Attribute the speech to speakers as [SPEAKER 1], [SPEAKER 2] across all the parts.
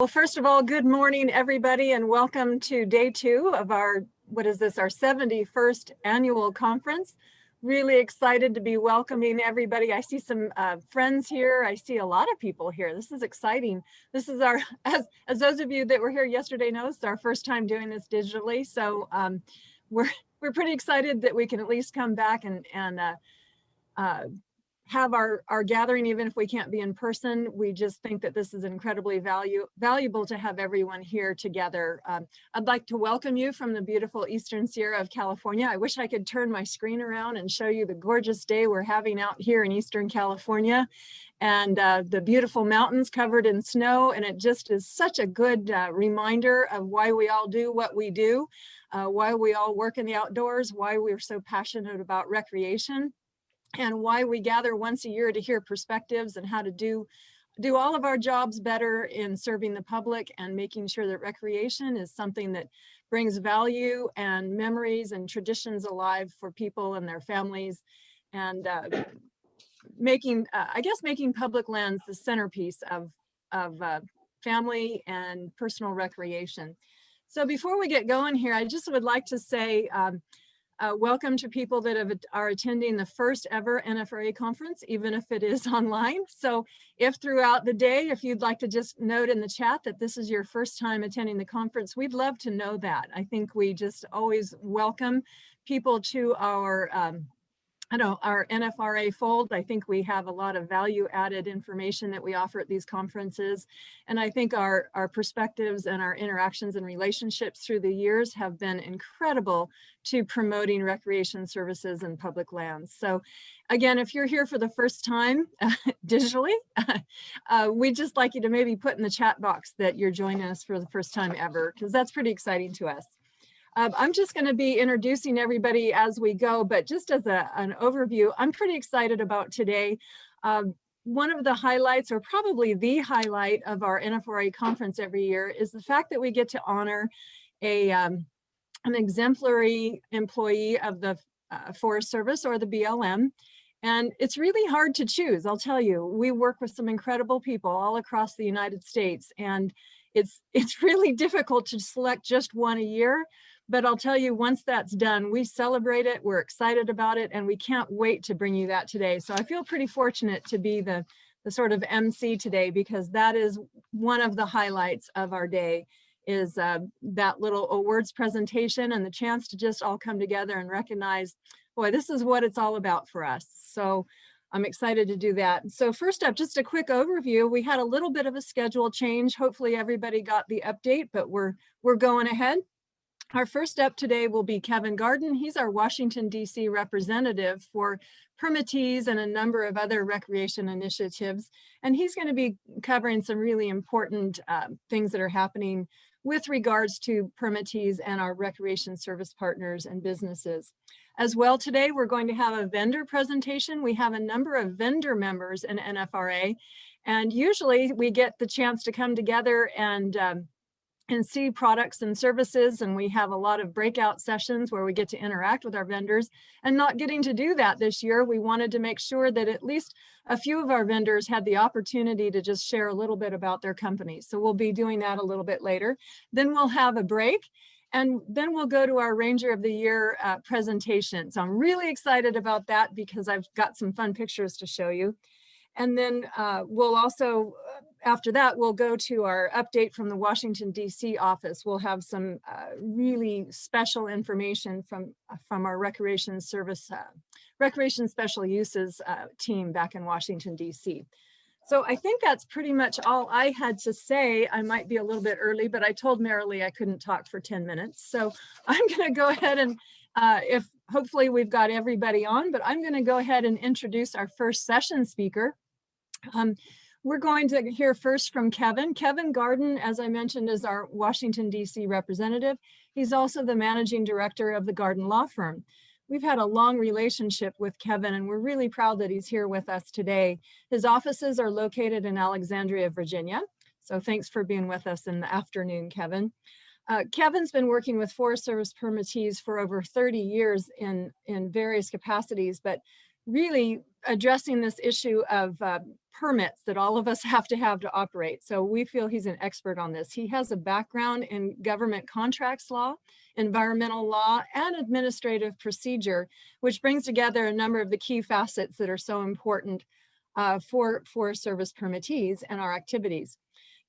[SPEAKER 1] Well, first of all, good morning, everybody, and welcome to day 2 of our, our 71st annual conference. Really excited to be welcoming everybody. I see some friends here. I see a lot of people here. This is exciting. This is our, as those of you that were here yesterday know, it's our first time doing this digitally. So we're pretty excited that we can at least come back and have our gathering, even if we can't be in person. We just think that this is incredibly valuable to have everyone here together. I'd like to welcome you from the beautiful Eastern Sierra of California. I wish I could turn my screen around and show you the gorgeous day we're having out here in Eastern California, and the beautiful mountains covered in snow. And it just is such a good reminder of why we all do what we do, why we all work in the outdoors, why we're so passionate about recreation, and why we gather once a year to hear perspectives and how to do all of our jobs better in serving the public and making sure that recreation is something that brings value and memories and traditions alive for people and their families, and making public lands the centerpiece of family and personal recreation. So before we get going here, I just would like to say welcome to people that are attending the first ever NFRA conference, even if it is online. So if throughout the day, if you'd like to just note in the chat that this is your first time attending the conference, we'd love to know that. I think we just always welcome people to our our NFRA fold. I think we have a lot of value added information that we offer at these conferences. And I think our perspectives and our interactions and relationships through the years have been incredible to promoting recreation services and public lands. So again, if you're here for the first time digitally, we'd just like you to maybe put in the chat box that you're joining us for the first time ever, because that's pretty exciting to us. I'm just going to be introducing everybody as we go, but just as an overview, I'm pretty excited about today. One of the highlights, or probably the highlight of our NFRA conference every year, is the fact that we get to honor an exemplary employee of the Forest Service, or the BLM. And it's really hard to choose, I'll tell you. We work with some incredible people all across the United States, and it's really difficult to select just one a year. But I'll tell you, once that's done, we celebrate it, we're excited about it, and we can't wait to bring you that today. So I feel pretty fortunate to be the sort of MC today, because that is one of the highlights of our day, is that little awards presentation and the chance to just all come together and recognize, boy, this is what it's all about for us. So I'm excited to do that. So first up, just a quick overview. We had a little bit of a schedule change. Hopefully everybody got the update, but we're going ahead. Our first up today will be Kevin Garden. He's our Washington, D.C. representative for permittees and a number of other recreation initiatives. And he's going to be covering some really important things that are happening with regards to permittees and our recreation service partners and businesses. As well, today we're going to have a vendor presentation. We have a number of vendor members in NFRA, and usually we get the chance to come together and see products and services, and we have a lot of breakout sessions where we get to interact with our vendors. And not getting to do that this year, we wanted to make sure that at least a few of our vendors had the opportunity to just share a little bit about their company. So we'll be doing that a little bit later. Then we'll have a break, and then we'll go to our Ranger of the Year presentation. So I'm really excited about that, because I've got some fun pictures to show you. And then we'll also, after that, we'll go to our update from the Washington, D.C. office. We'll have some really special information from our recreation service, recreation special uses team back in Washington, D.C. So I think that's pretty much all I had to say. I might be a little bit early, but I told Marilee I couldn't talk for 10 minutes. So I'm going to go ahead and hopefully we've got everybody on, but I'm going to go ahead and introduce our first session speaker. We're going to hear first from Kevin. Kevin Garden, as I mentioned, is our Washington, D.C. representative. He's also the managing director of the Garden Law Firm. We've had a long relationship with Kevin, and we're really proud that he's here with us today. His offices are located in Alexandria, Virginia. So thanks for being with us in the afternoon, Kevin. Kevin's been working with Forest Service permittees for over 30 years in various capacities, but really addressing this issue of permits that all of us have to operate. So we feel he's an expert on this. He has a background in government contracts law, environmental law, and administrative procedure, which brings together a number of the key facets that are so important for Forest Service permittees and our activities.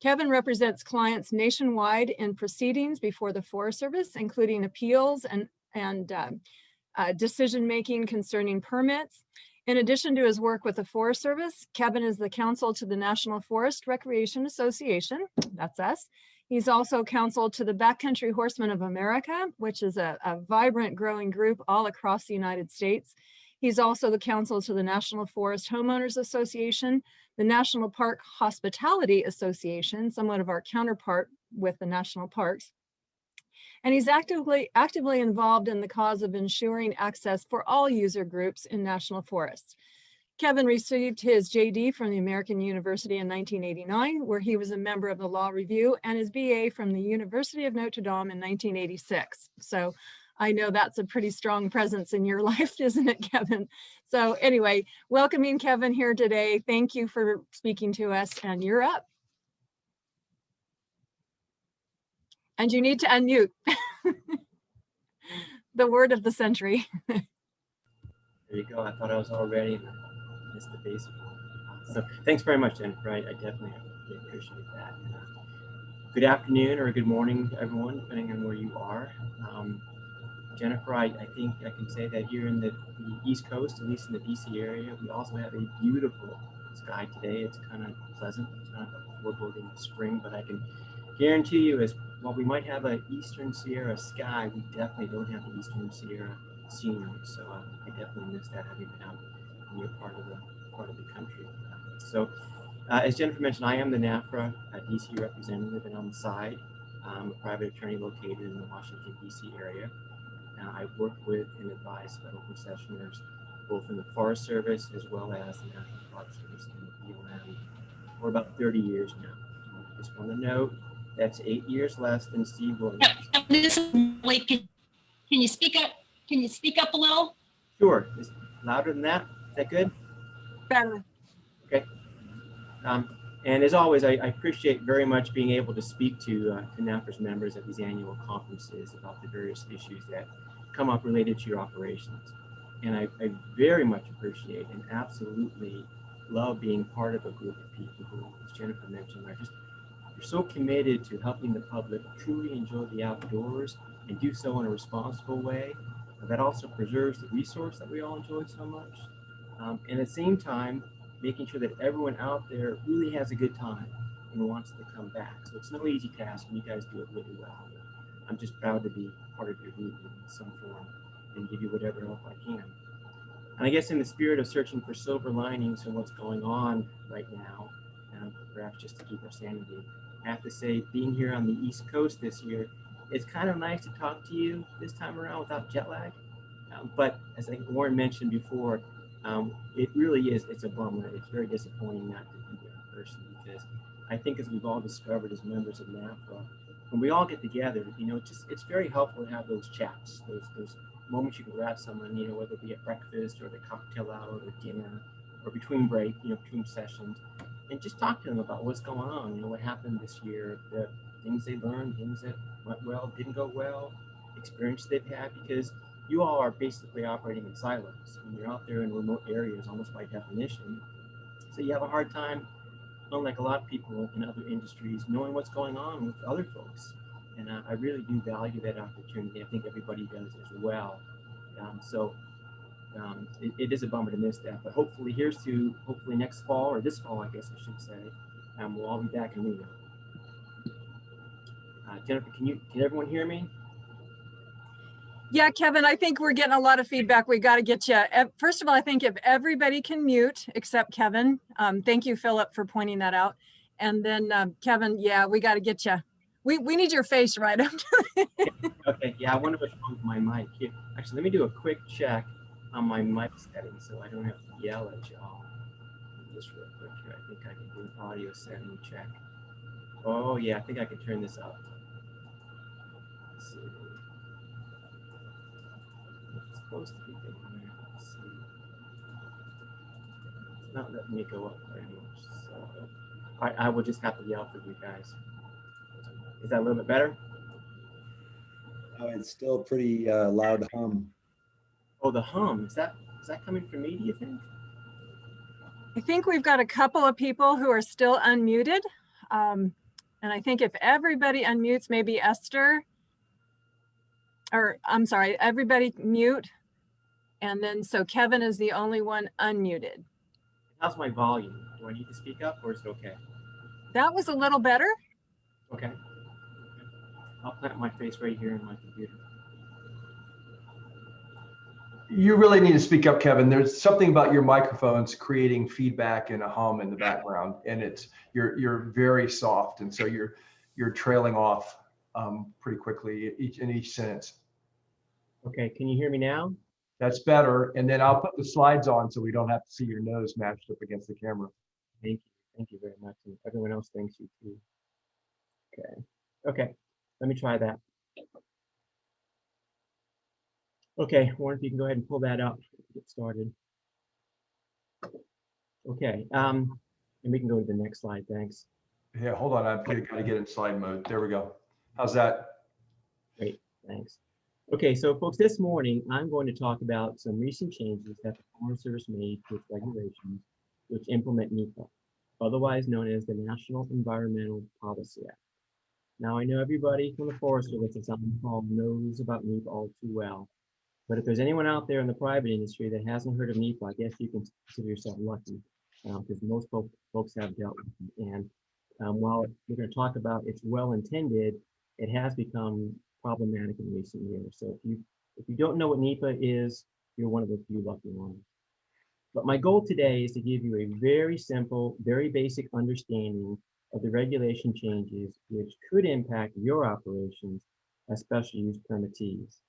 [SPEAKER 1] Kevin represents clients nationwide in proceedings before the Forest Service, including appeals and decision-making concerning permits. In addition to his work with the Forest Service, Kevin is the counsel to the National Forest Recreation Association, that's us. He's also counsel to the Backcountry Horsemen of America, which is a vibrant growing group all across the United States. He's also the counsel to the National Forest Homeowners Association, the National Park Hospitality Association, somewhat of our counterpart with the national parks. And he's actively involved in the cause of ensuring access for all user groups in national forests. Kevin received his JD from the American University in 1989, where he was a member of the Law Review, and his BA from the University of Notre Dame in 1986. So I know that's a pretty strong presence in your life, isn't it, Kevin? So anyway, welcoming Kevin here today. Thank you for speaking to us, and you're up. And you need to unmute. The word of the century.
[SPEAKER 2] There you go. I thought I was all ready and I missed the basic one. So thanks very much, Jennifer. I definitely appreciate that. Good afternoon or good morning, everyone, depending on where you are. Jennifer, I think I can say that here in the East Coast, at least in the DC area, we also have a beautiful sky today. It's kind of pleasant. It's not a foreboding of spring, but I can guarantee you, as while we might have an Eastern Sierra sky, we definitely don't have the Eastern Sierra scenery. So I definitely miss that, having been out in your part of the country. So as Jennifer mentioned, I am the NFRA DC representative, and on the side, I'm a private attorney located in the Washington, DC area. I work with and advise federal concessionaires, both in the Forest Service as well as the National Park Service and the BLM for about 30 years now. I just want to note that's 8 years less than Steve Williams.
[SPEAKER 3] Wait, can you speak up? Can you speak up a little?
[SPEAKER 2] Sure. Is louder than that? Is that good?
[SPEAKER 1] Better.
[SPEAKER 2] Okay. And as always, I appreciate very much being able to speak to NFRA's members at these annual conferences about the various issues that come up related to your operations. And I very much appreciate and absolutely love being part of a group of people who, as Jennifer mentioned, are just you're so committed to helping the public truly enjoy the outdoors and do so in a responsible way that also preserves the resource that we all enjoy so much. And at the same time, making sure that everyone out there really has a good time and wants to come back. So it's no easy task, and you guys do it really well. I'm just proud to be part of your group in some form and give you whatever help I can. And I guess in the spirit of searching for silver linings in what's going on right now, and perhaps just to keep our sanity, I have to say, being here on the East Coast this year, it's kind of nice to talk to you this time around without jet lag. But as I think Warren mentioned before, it really is, it's a bummer. It's very disappointing not to be there in person, because I think, as we've all discovered as members of NFRA, when we all get together, it's very helpful to have those chats, those moments you can grab someone, whether it be at breakfast or the cocktail hour or dinner or between break, between sessions, and just talk to them about what's going on, what happened this year, the things they learned, things that went well, didn't go well, experience they've had, because you all are basically operating in silos. And you're out there in remote areas almost by definition. So you have a hard time, unlike a lot of people in other industries, knowing what's going on with other folks. And I really do value that opportunity. I think everybody does as well. It is a bummer to miss that. But hopefully hopefully next fall, or this fall, I guess I should say, we'll all be back in Reno. Jennifer, can everyone hear me?
[SPEAKER 1] Yeah, Kevin, I think we're getting a lot of feedback. We got to get you. First of all, I think if everybody can mute except Kevin, thank you, Philip, for pointing that out. And then Kevin, yeah, we got to get you. We need your face right up.
[SPEAKER 2] Okay, yeah, I wonder what's wrong with my mic here. Actually, let me do a quick check on my mic settings so I don't have to yell at y'all. Just real quick here, I think I can do an audio setting check. Oh yeah, I think I can turn this up. Let's see. It's supposed to be good. Let's see. not letting me go up very much. So I will just have to yell for you guys. Is that a little bit better?
[SPEAKER 4] Oh, it's still a pretty loud hum.
[SPEAKER 2] Oh, the hum, is that coming from me, do you think?
[SPEAKER 1] I think we've got a couple of people who are still unmuted. And I think if everybody unmutes, maybe Esther, or I'm sorry, everybody mute. And then so Kevin is the only one unmuted.
[SPEAKER 2] How's my volume? Do I need to speak up or is it okay?
[SPEAKER 1] That was a little better.
[SPEAKER 2] Okay. I'll plant my face right here in my computer.
[SPEAKER 5] You really need to speak up, Kevin. There's something about your microphones creating feedback and a hum in the background, and you're very soft, and so you're trailing off pretty quickly in each sentence.
[SPEAKER 2] Okay, can you hear me now?
[SPEAKER 5] That's better. And then I'll put the slides on so we don't have to see your nose matched up against the camera.
[SPEAKER 2] Thank you very much. And everyone else thanks you too. Okay, let me try that. Okay, I wonder if you can go ahead and pull that up to get started. Okay, and we can go to the next slide, thanks.
[SPEAKER 5] Yeah, hold on, I've got to get in slide mode. There we go. How's that?
[SPEAKER 2] Great, thanks. Okay, so folks, this morning I'm going to talk about some recent changes that the Forest Service made to its regulations which implement NEPA, otherwise known as the National Environmental Policy Act. Now, I know everybody from the Forest Service that's on the call knows about NEPA all too well, but if there's anyone out there in the private industry that hasn't heard of NEPA, I guess you can consider yourself lucky, because most folks have dealt with it. And while we're going to talk about it's well intended, it has become problematic in recent years. So if you don't know what NEPA is, you're one of the few lucky ones. But my goal today is to give you a very simple, very basic understanding of the regulation changes which could impact your operations as special use permittees.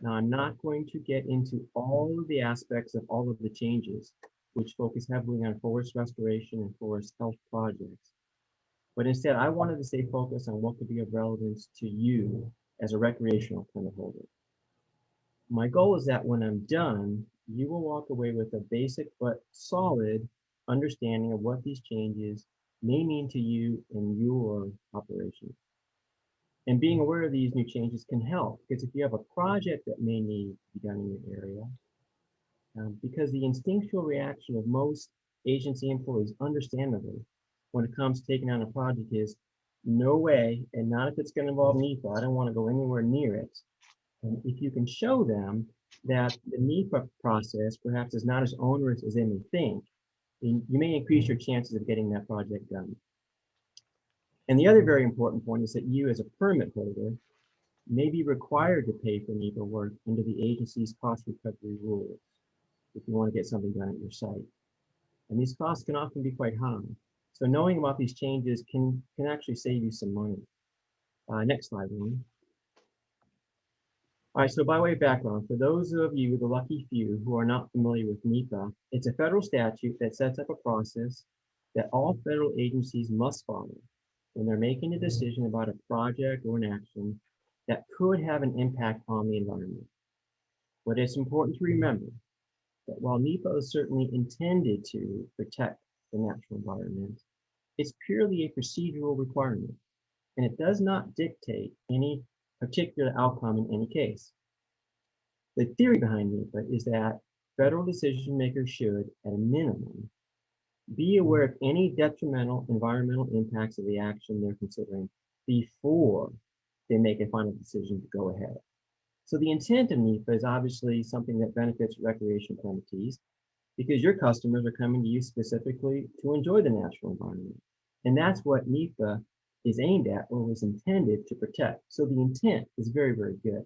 [SPEAKER 2] Now, I'm not going to get into all of the aspects of all of the changes, which focus heavily on forest restoration and forest health projects. But instead, I wanted to stay focused on what could be of relevance to you as a recreational permit holder. My goal is that when I'm done, you will walk away with a basic but solid understanding of what these changes may mean to you and your operation. And being aware of these new changes can help, because if you have a project that may need to be done in your area, because the instinctual reaction of most agency employees, understandably, when it comes to taking on a project is, no way, and not if it's going to involve NEPA, I don't want to go anywhere near it. And if you can show them that the NEPA process perhaps is not as onerous as they may think, then you may increase your chances of getting that project done. And the other very important point is that you as a permit holder may be required to pay for NEPA work under the agency's cost recovery rules if you want to get something done at your site. And these costs can often be quite high. So knowing about these changes can actually save you some money. Next slide, Ron. All right, so by way of background, for those of you, the lucky few who are not familiar with NEPA, it's a federal statute that sets up a process that all federal agencies must follow when they're making a decision about a project or an action that could have an impact on the environment. But it's important to remember that while NEPA is certainly intended to protect the natural environment, it's purely a procedural requirement, and it does not dictate any particular outcome in any case. The theory behind NEPA is that federal decision makers should, at a minimum, be aware of any detrimental environmental impacts of the action they're considering before they make a final decision to go ahead. So the intent of NEPA is obviously something that benefits recreation permittees, because your customers are coming to you specifically to enjoy the natural environment. And that's what NEPA is aimed at or was intended to protect. So the intent is very, very good.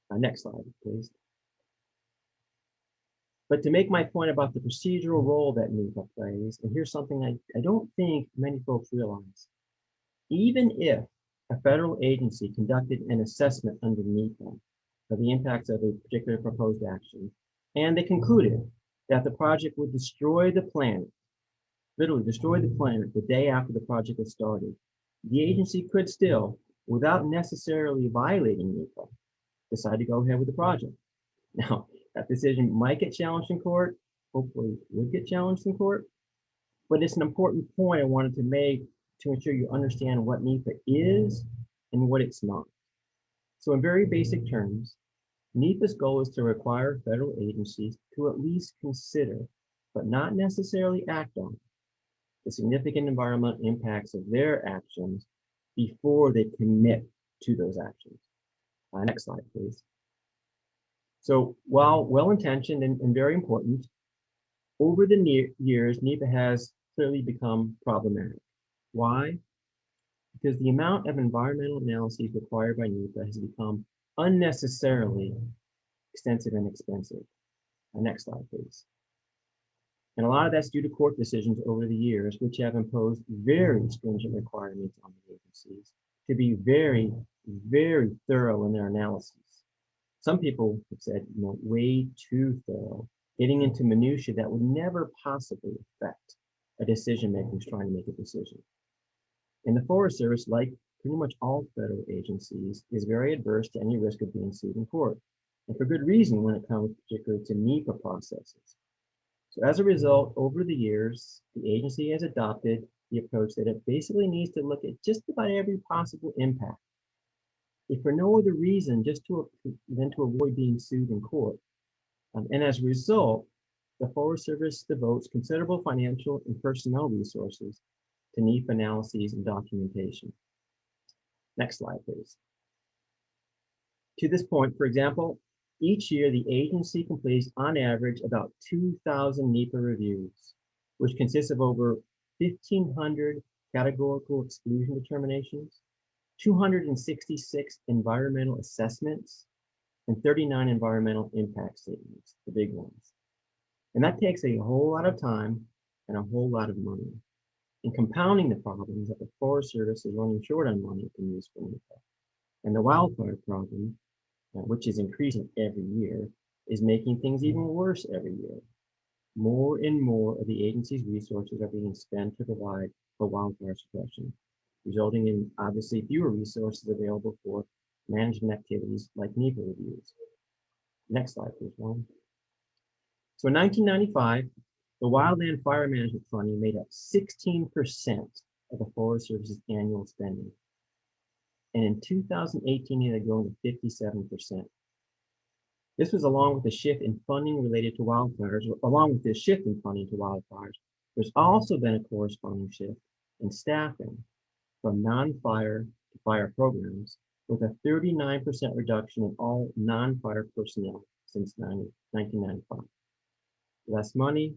[SPEAKER 2] Next slide, please. But to make my point about the procedural role that NEPA plays, and here's something I don't think many folks realize. Even if a federal agency conducted an assessment under NEPA of the impacts of a particular proposed action, and they concluded that the project would destroy the planet, literally destroy the planet the day after the project was started, the agency could still, without necessarily violating NEPA, decide to go ahead with the project. Now, that decision might get challenged in court, hopefully would get challenged in court. But it's an important point I wanted to make to ensure you understand what NEPA is and what it's not. So in very basic terms, NEPA's goal is to require federal agencies to at least consider, but not necessarily act on, the significant environmental impacts of their actions before they commit to those actions. Next slide, please. So while well-intentioned and very important, over the years, NEPA has clearly become problematic. Why? Because the amount of environmental analyses required by NEPA has become unnecessarily extensive and expensive. Next slide, please. And a lot of that's due to court decisions over the years, which have imposed very stringent requirements on the agencies to be very, very thorough in their analysis. Some people have said, way too thorough, getting into minutiae that would never possibly affect a decision-maker who's trying to make a decision. And the Forest Service, like pretty much all federal agencies, is very adverse to any risk of being sued in court. And for good reason when it comes particularly to NEPA processes. So as a result, over the years, the agency has adopted the approach that it basically needs to look at just about every possible impact. If for no other reason, than to avoid being sued in court. And as a result, the Forest Service devotes considerable financial and personnel resources to NEPA analyses and documentation. Next slide, please. To this point, for example, each year the agency completes on average about 2,000 NEPA reviews, which consists of over 1,500 categorical exclusion determinations, 266 environmental assessments, and 39 environmental impact statements, the big ones. And that takes a whole lot of time and a whole lot of money. And compounding the problem is that the Forest Service is running short on money it can use for NEPA. And the wildfire problem, which is increasing every year, is making things even worse every year. More and more of the agency's resources are being spent to provide for wildfire suppression, resulting in obviously fewer resources available for management activities like NEPA reviews. Next slide, please, Juan. So in 1995, the Wildland Fire Management Funding made up 16% of the Forest Service's annual spending. And in 2018, it had grown to 57%. This was along with the shift in funding related to wildfires, there's also been a corresponding shift in staffing from non-fire to fire programs, with a 39% reduction in all non-fire personnel since 1995. Less money,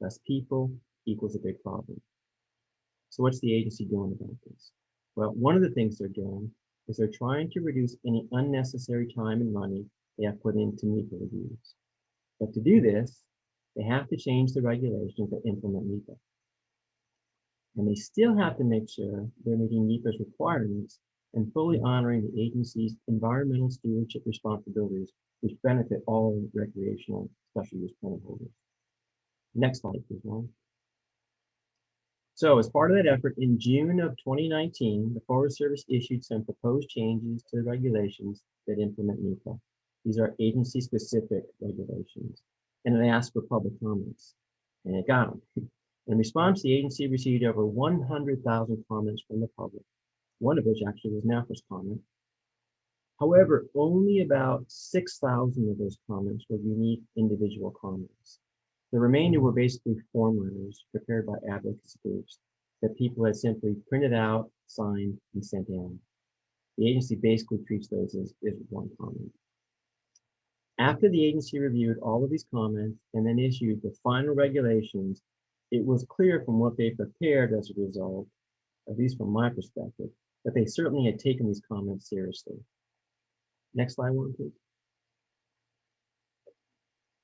[SPEAKER 2] less people equals a big problem. So what's the agency doing about this? Well, one of the things they're doing is they're trying to reduce any unnecessary time and money they have put into NEPA reviews. But to do this, they have to change the regulations that implement NEPA. And they still have to make sure they're meeting NEPA's requirements and fully honoring the agency's environmental stewardship responsibilities, which benefit all recreational special use permit holders. Next slide, please, Juan. So as part of that effort, in June of 2019, the Forest Service issued some proposed changes to the regulations that implement NEPA. These are agency-specific regulations, and they asked for public comments, and it got them. In response, the agency received over 100,000 comments from the public, one of which actually was NFRA's comment. However, only about 6,000 of those comments were unique individual comments. The remainder were basically form letters prepared by advocacy groups that people had simply printed out, signed, and sent in. The agency basically treats those as one comment. After the agency reviewed all of these comments and then issued the final regulations, it was clear from what they prepared as a result, at least from my perspective, that they certainly had taken these comments seriously. Next slide, one, please.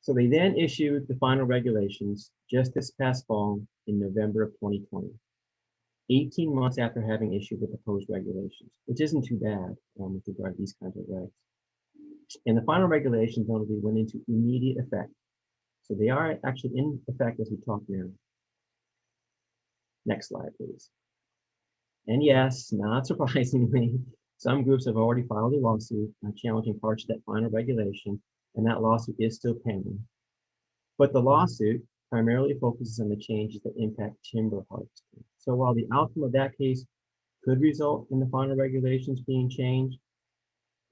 [SPEAKER 2] So they then issued the final regulations just this past fall in November of 2020, 18 months after having issued the proposed regulations, which isn't too bad with regard to these kinds of regs. And the final regulations notably went into immediate effect. So they are actually in effect as we talk now. Next slide, please. And yes, not surprisingly, some groups have already filed a lawsuit challenging parts of that final regulation, and that lawsuit is still pending. But the lawsuit primarily focuses on the changes that impact timber harvesting. So while the outcome of that case could result in the final regulations being changed,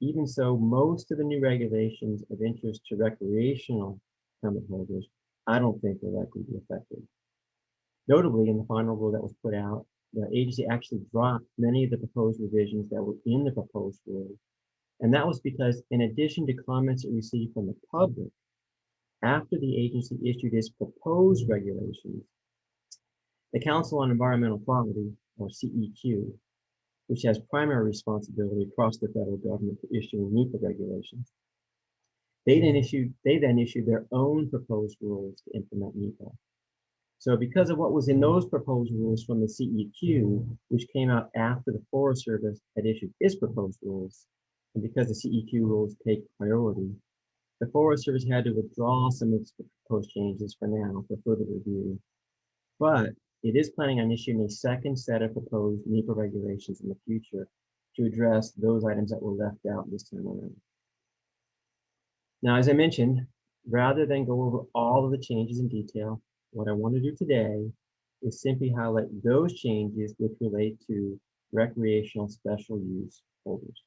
[SPEAKER 2] even so, most of the new regulations of interest to recreational permit holders, I don't think will likely be affected. Notably, in the final rule that was put out, the agency actually dropped many of the proposed revisions that were in the proposed rule. And that was because in addition to comments it received from the public, after the agency issued its proposed regulations, the Council on Environmental Quality, or CEQ, which has primary responsibility across the federal government for issuing NEPA regulations, they then issued their own proposed rules to implement NEPA. So because of what was in those proposed rules from the CEQ, which came out after the Forest Service had issued its proposed rules, and because the CEQ rules take priority, the Forest Service had to withdraw some of its proposed changes for now for further review. But it is planning on issuing a second set of proposed NEPA regulations in the future to address those items that were left out this time around. Now, as I mentioned, rather than go over all of the changes in detail, what I want to do today is simply highlight those changes which relate to recreational special use holders.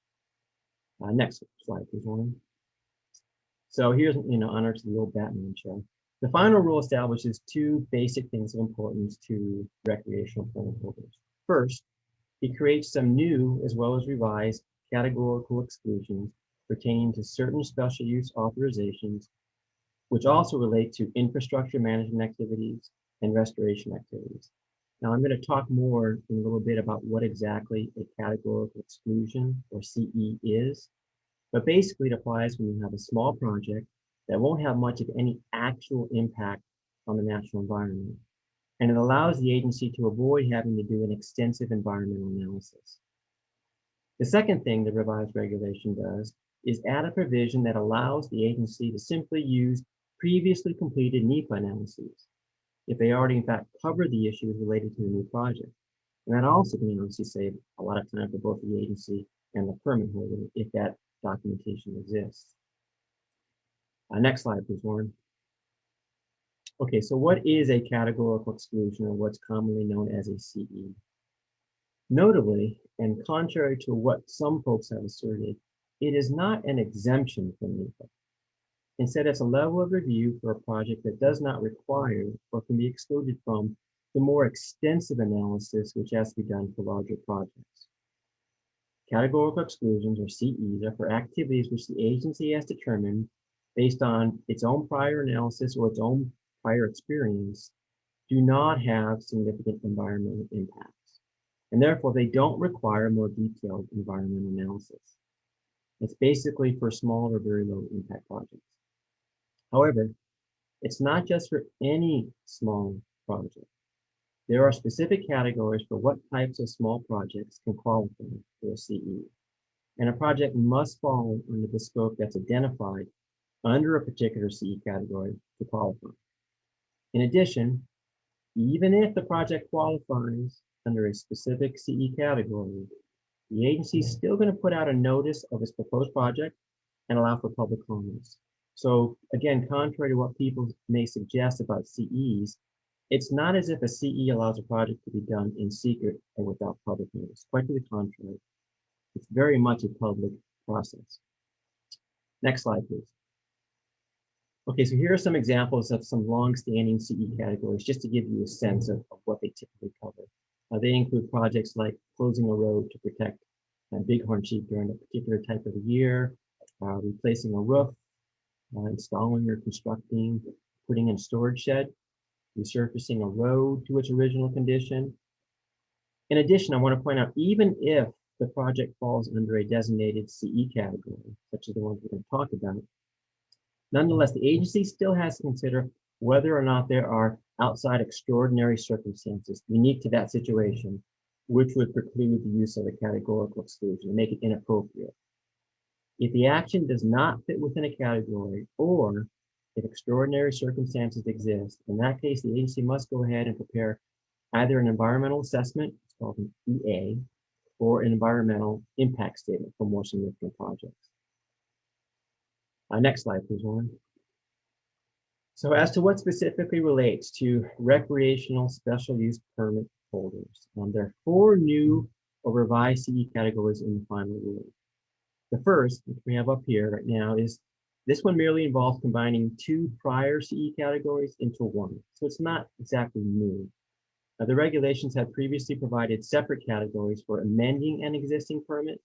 [SPEAKER 2] Next slide, please, Warren. So here's, honor to the old Batman show. The final rule establishes two basic things of importance to recreational permit holders. First, it creates some new as well as revised categorical exclusions pertaining to certain special use authorizations, which also relate to infrastructure management activities and restoration activities. Now, I'm going to talk more in a little bit about what exactly a categorical exclusion, or CE, is. But basically, it applies when you have a small project that won't have much of any actual impact on the natural environment. And it allows the agency to avoid having to do an extensive environmental analysis. The second thing the revised regulation does is add a provision that allows the agency to simply use previously completed NEPA analyses if they already in fact cover the issues related to the new project. And that also can obviously save a lot of time for both the agency and the permit holder if that documentation exists. Next slide, please, Warren. Okay, so what is a categorical exclusion, or what's commonly known as a CE? Notably, and contrary to what some folks have asserted, it is not an exemption from NEPA. Instead, it's a level of review for a project that does not require or can be excluded from the more extensive analysis which has to be done for larger projects. Categorical exclusions, or CEs, are for activities which the agency has determined based on its own prior analysis or its own prior experience do not have significant environmental impacts. And therefore, they don't require more detailed environmental analysis. It's basically for small or very low impact projects. However, it's not just for any small project. There are specific categories for what types of small projects can qualify for a CE. And a project must fall under the scope that's identified under a particular CE category to qualify. In addition, even if the project qualifies under a specific CE category, the agency is still going to put out a notice of its proposed project and allow for public comments. So again, contrary to what people may suggest about CEs, it's not as if a CE allows a project to be done in secret or without public notice. Quite to the contrary, it's very much a public process. Next slide, please. Okay, so here are some examples of some long-standing CE categories, just to give you a sense of what they typically cover. They include projects like closing a road to protect bighorn sheep during a particular type of the year, replacing a roof, installing or constructing, putting in a storage shed, resurfacing a road to its original condition. In addition, I want to point out, even if the project falls under a designated CE category, such as the ones we're going to talk about, nonetheless, the agency still has to consider whether or not there are outside extraordinary circumstances unique to that situation, which would preclude the use of a categorical exclusion and make it inappropriate. If the action does not fit within a category, or if extraordinary circumstances exist, in that case, the agency must go ahead and prepare either an environmental assessment, it's called an EA, or an environmental impact statement for more significant projects. Next slide, please, Warren. So as to what specifically relates to recreational special use permit holders, there are 4 new or revised CE categories in the final rule. The first, which we have up here right now, is this one merely involves combining 2 prior CE categories into one. So it's not exactly new. The regulations had previously provided separate categories for amending an existing permit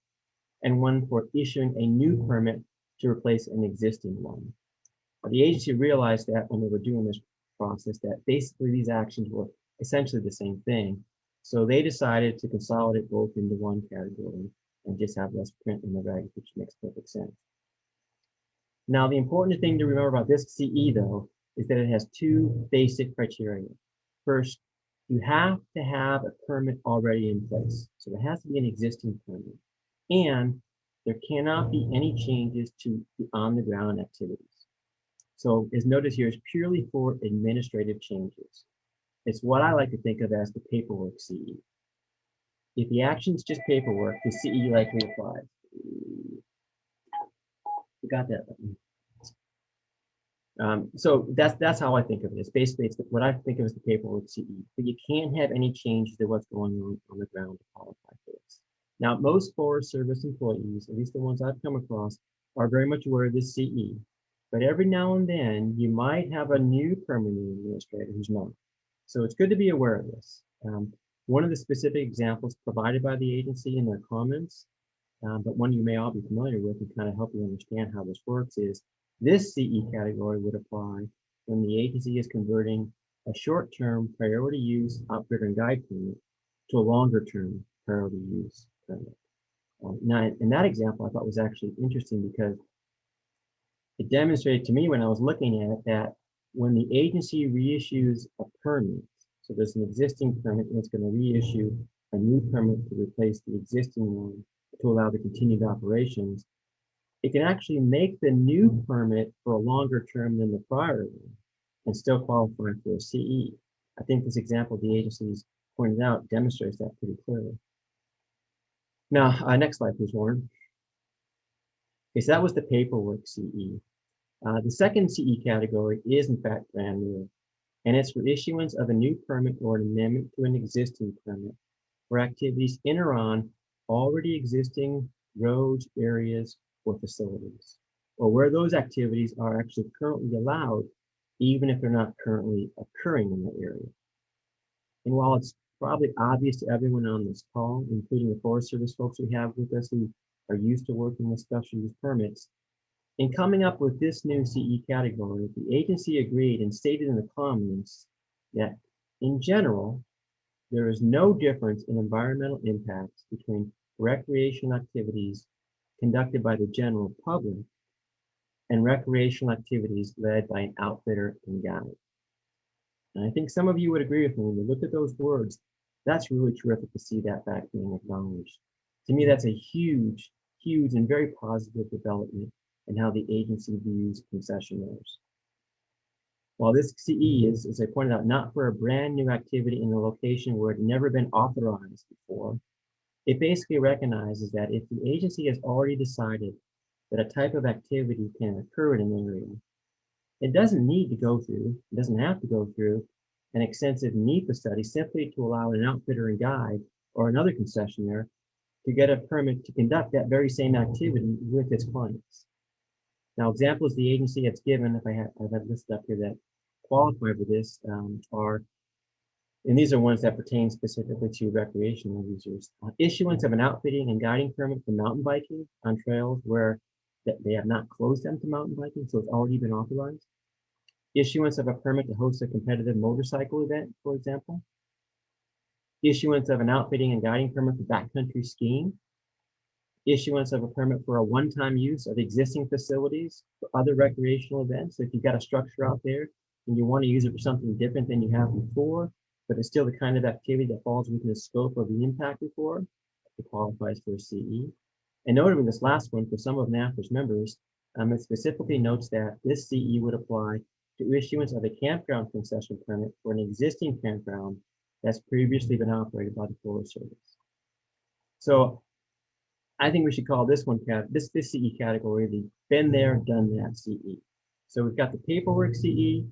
[SPEAKER 2] and one for issuing a new permit to replace an existing one. The agency realized that when they were doing this process, that basically these actions were essentially the same thing. So they decided to consolidate both into one category and just have less print in the regs, which makes perfect sense. Now, the important thing to remember about this CE, though, is that it has 2 basic criteria. First, you have to have a permit already in place. So there has to be an existing permit. And there cannot be any changes to the on-the-ground activities. So as noted here, is purely for administrative changes. It's what I like to think of as the paperwork CE. If the action is just paperwork, the CE likely applies. You got that button. So that's how I think of it. It's basically what I think of as the paperwork CE. But you can't have any changes to what's going on the ground to qualify for this. Now, most Forest Service employees, at least the ones I've come across, are very much aware of this CE. But every now and then, you might have a new permitting administrator who's not. So it's good to be aware of this. One of the specific examples provided by the agency in their comments, but one you may all be familiar with and kind of help you understand how this works is this CE category would apply when the agency is converting a short-term priority use outfitter and guide permit to a longer-term priority use permit. Now, in that example, I thought was actually interesting because it demonstrated to me when I was looking at it that when the agency reissues a permit, so there's an existing permit and it's going to reissue a new permit to replace the existing one to allow the continued operations, it can actually make the new permit for a longer term than the prior one and still qualify for a CE. I think this example the agencies pointed out demonstrates that pretty clearly. Now, next slide, please, Warren. Okay, so that was the paperwork CE. The second CE category is in fact brand new, and it's for issuance of a new permit or an amendment to an existing permit for activities in or on already existing roads, areas, or facilities, or where those activities are actually currently allowed, even if they're not currently occurring in that area. And while it's probably obvious to everyone on this call, including the Forest Service folks we have with us who are used to working with special use permits, in coming up with this new CE category, the agency agreed and stated in the comments that, in general, there is no difference in environmental impacts between recreational activities conducted by the general public and recreational activities led by an outfitter and guide. And I think some of you would agree with me when you look at those words. That's really terrific to see that fact being acknowledged. To me, that's a huge, huge and very positive development in how the agency views concessionaires. While this CE is, as I pointed out, not for a brand new activity in a location where it had never been authorized before, it basically recognizes that if the agency has already decided that a type of activity can occur in an area, it doesn't need to go through, it doesn't have to go through an extensive NEPA study simply to allow an outfitter and guide or another concessionaire to get a permit to conduct that very same activity with its clients. Now, examples the agency has given, if I have listed up here that qualify for this, are, and these are ones that pertain specifically to recreational users. Issuance of an outfitting and guiding permit for mountain biking on trails where they have not closed them to mountain biking, so it's already been authorized. Issuance of a permit to host a competitive motorcycle event, for example. Issuance of an outfitting and guiding permit for backcountry skiing. Issuance of a permit for a one-time use of existing facilities for other recreational events. So if you've got a structure out there and you want to use it for something different than you have before, but it's still the kind of activity that falls within the scope of the impact report, it qualifies for a CE. And notably, this last one, for some of NFRA's members, it specifically notes that this CE would apply to issuance of a campground concession permit for an existing campground that's previously been operated by the Forest Service. So I think we should call this one, this CE category, the been there, done that CE. So we've got the paperwork CE,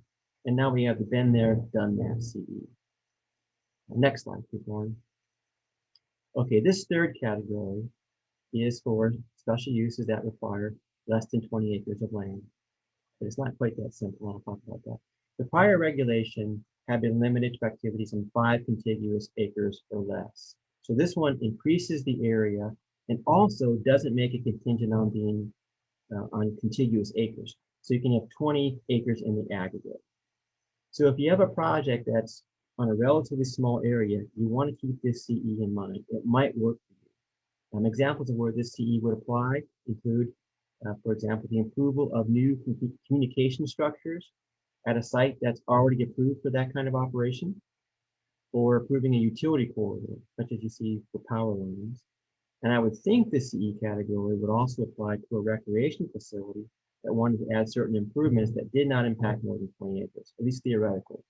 [SPEAKER 2] And now we have the been there, done that CE. Next slide, please, Lauren. Okay, this third category is for special uses that require less than 20 acres of land. But it's not quite that simple. I'll talk about that. The prior regulation had been limited to activities on 5 contiguous acres or less. So this one increases the area and also doesn't make it contingent on being on contiguous acres. So you can have 20 acres in the aggregate. So if you have a project that's on a relatively small area, you want to keep this CE in mind. It might work for you. Examples of where this CE would apply include, for example, the approval of new communication structures at a site that's already approved for that kind of operation, or approving a utility corridor, such as you see for power lines. And I would think the CE category would also apply to a recreation facility that wanted to add certain improvements that did not impact more than 20 acres, at least theoretically.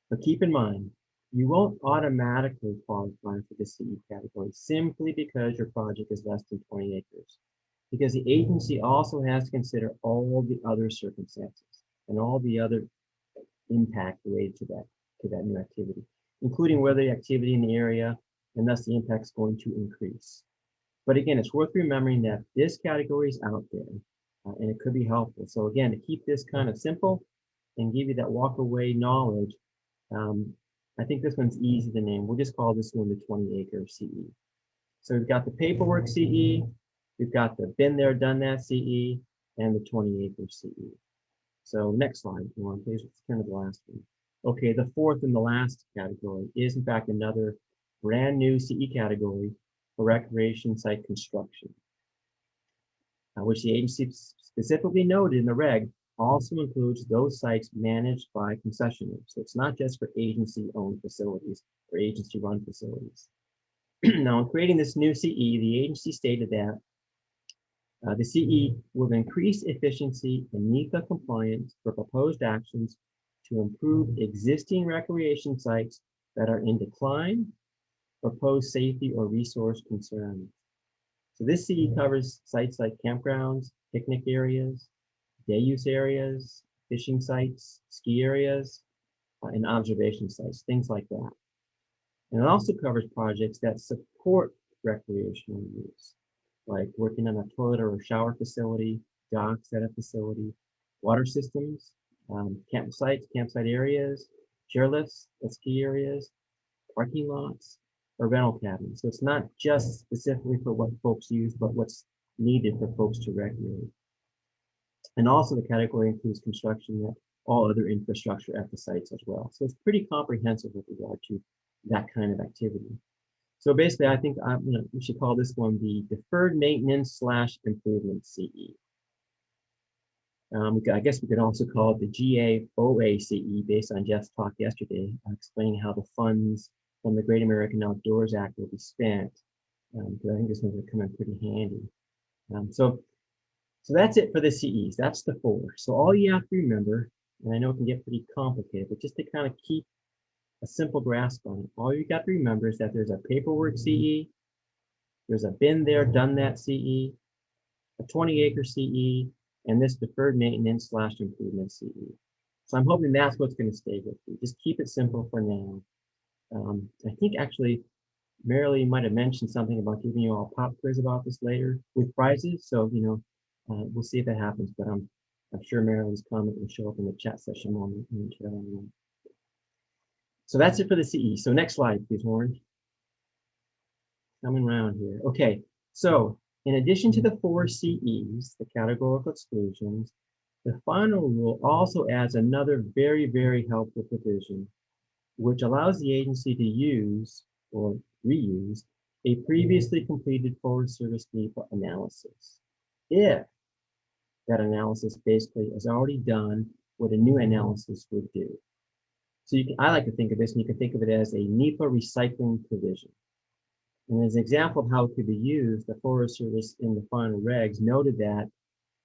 [SPEAKER 2] But keep in mind, you won't automatically qualify for the CE category simply because your project is less than 20 acres, because the agency also has to consider all the other circumstances and all the other impact related to that new activity, including whether the activity in the area and thus the impact is going to increase. But again, it's worth remembering that this category is out there and it could be helpful. So again, to keep this kind of simple and give you that walk away knowledge, I think this one's easy to name. We'll just call this one the 20 acre CE. So we've got the paperwork CE, we've got the been there, done that CE, and the 20 acre CE. So next slide, please. Let's turn to the last one. Okay, the fourth and the last category is in fact another brand new CE category for recreation site construction, which the agency specifically noted in the reg also includes those sites managed by concessionaires. So it's not just for agency-owned facilities or agency-run facilities. Now, in creating this new CE, the agency stated that the CE will increase efficiency and NEPA compliance for proposed actions to improve existing recreation sites that are in decline or pose safety or resource concerns. So this CE covers sites like campgrounds, picnic areas, day use areas, fishing sites, ski areas, and observation sites, things like that. And it also covers projects that support recreational use, like working on a toilet or a shower facility, docks at a facility, water systems, campsite areas, chairlifts at ski areas, parking lots, or rental cabins. So it's not just specifically for what folks use, but what's needed for folks to recreate. And also the category includes construction of all other infrastructure at the sites as well. So it's pretty comprehensive with regard to that kind of activity. So basically, I think we should call this one the deferred maintenance / improvement CE. I guess we could also call it the GAOA CE based on Jeff's talk yesterday, explaining how the funds from the Great American Outdoors Act will be spent. Because I think this one's going to come in pretty handy. So that's it for the CEs. That's the 4. So all you have to remember, and I know it can get pretty complicated, but just to kind of keep a simple grasp on it, all you got to remember is that there's a paperwork CE, there's a been there, done that CE, a 20 acre CE, and this deferred maintenance / improvement CE. So I'm hoping that's what's going to stay with you. Just keep it simple for now. I think actually Marilee might have mentioned something about giving you all a pop quiz about this later with prizes. So, we'll see if that happens, but I'm sure Marilee's comment will show up in the chat session momentarily. So that's it for the CE. So next slide, please, Warren. Coming around here. Okay, so in addition to the 4 CEs, the categorical exclusions, the final rule also adds another very, very helpful provision, which allows the agency to use or reuse a previously completed Forest Service NEPA analysis, if that analysis basically is already done what a new analysis would do. So I like to think of this, and you can think of it as a NEPA recycling provision. And as an example of how it could be used, the Forest Service in the final regs noted that,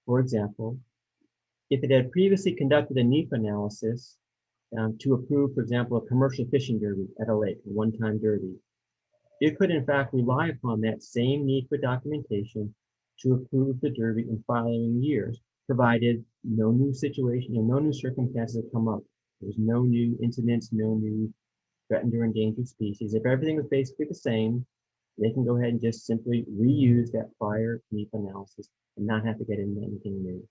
[SPEAKER 2] for example, if it had previously conducted a NEPA analysis to approve, for example, a commercial fishing derby at a lake, a one-time derby, it could in fact rely upon that same NEPA documentation to approve the derby in following years, provided no new situation and no new circumstances have come up. There's no new incidents, no new threatened or endangered species. If everything was basically the same, they can go ahead and just simply reuse that prior NEPA analysis and not have to get into anything new.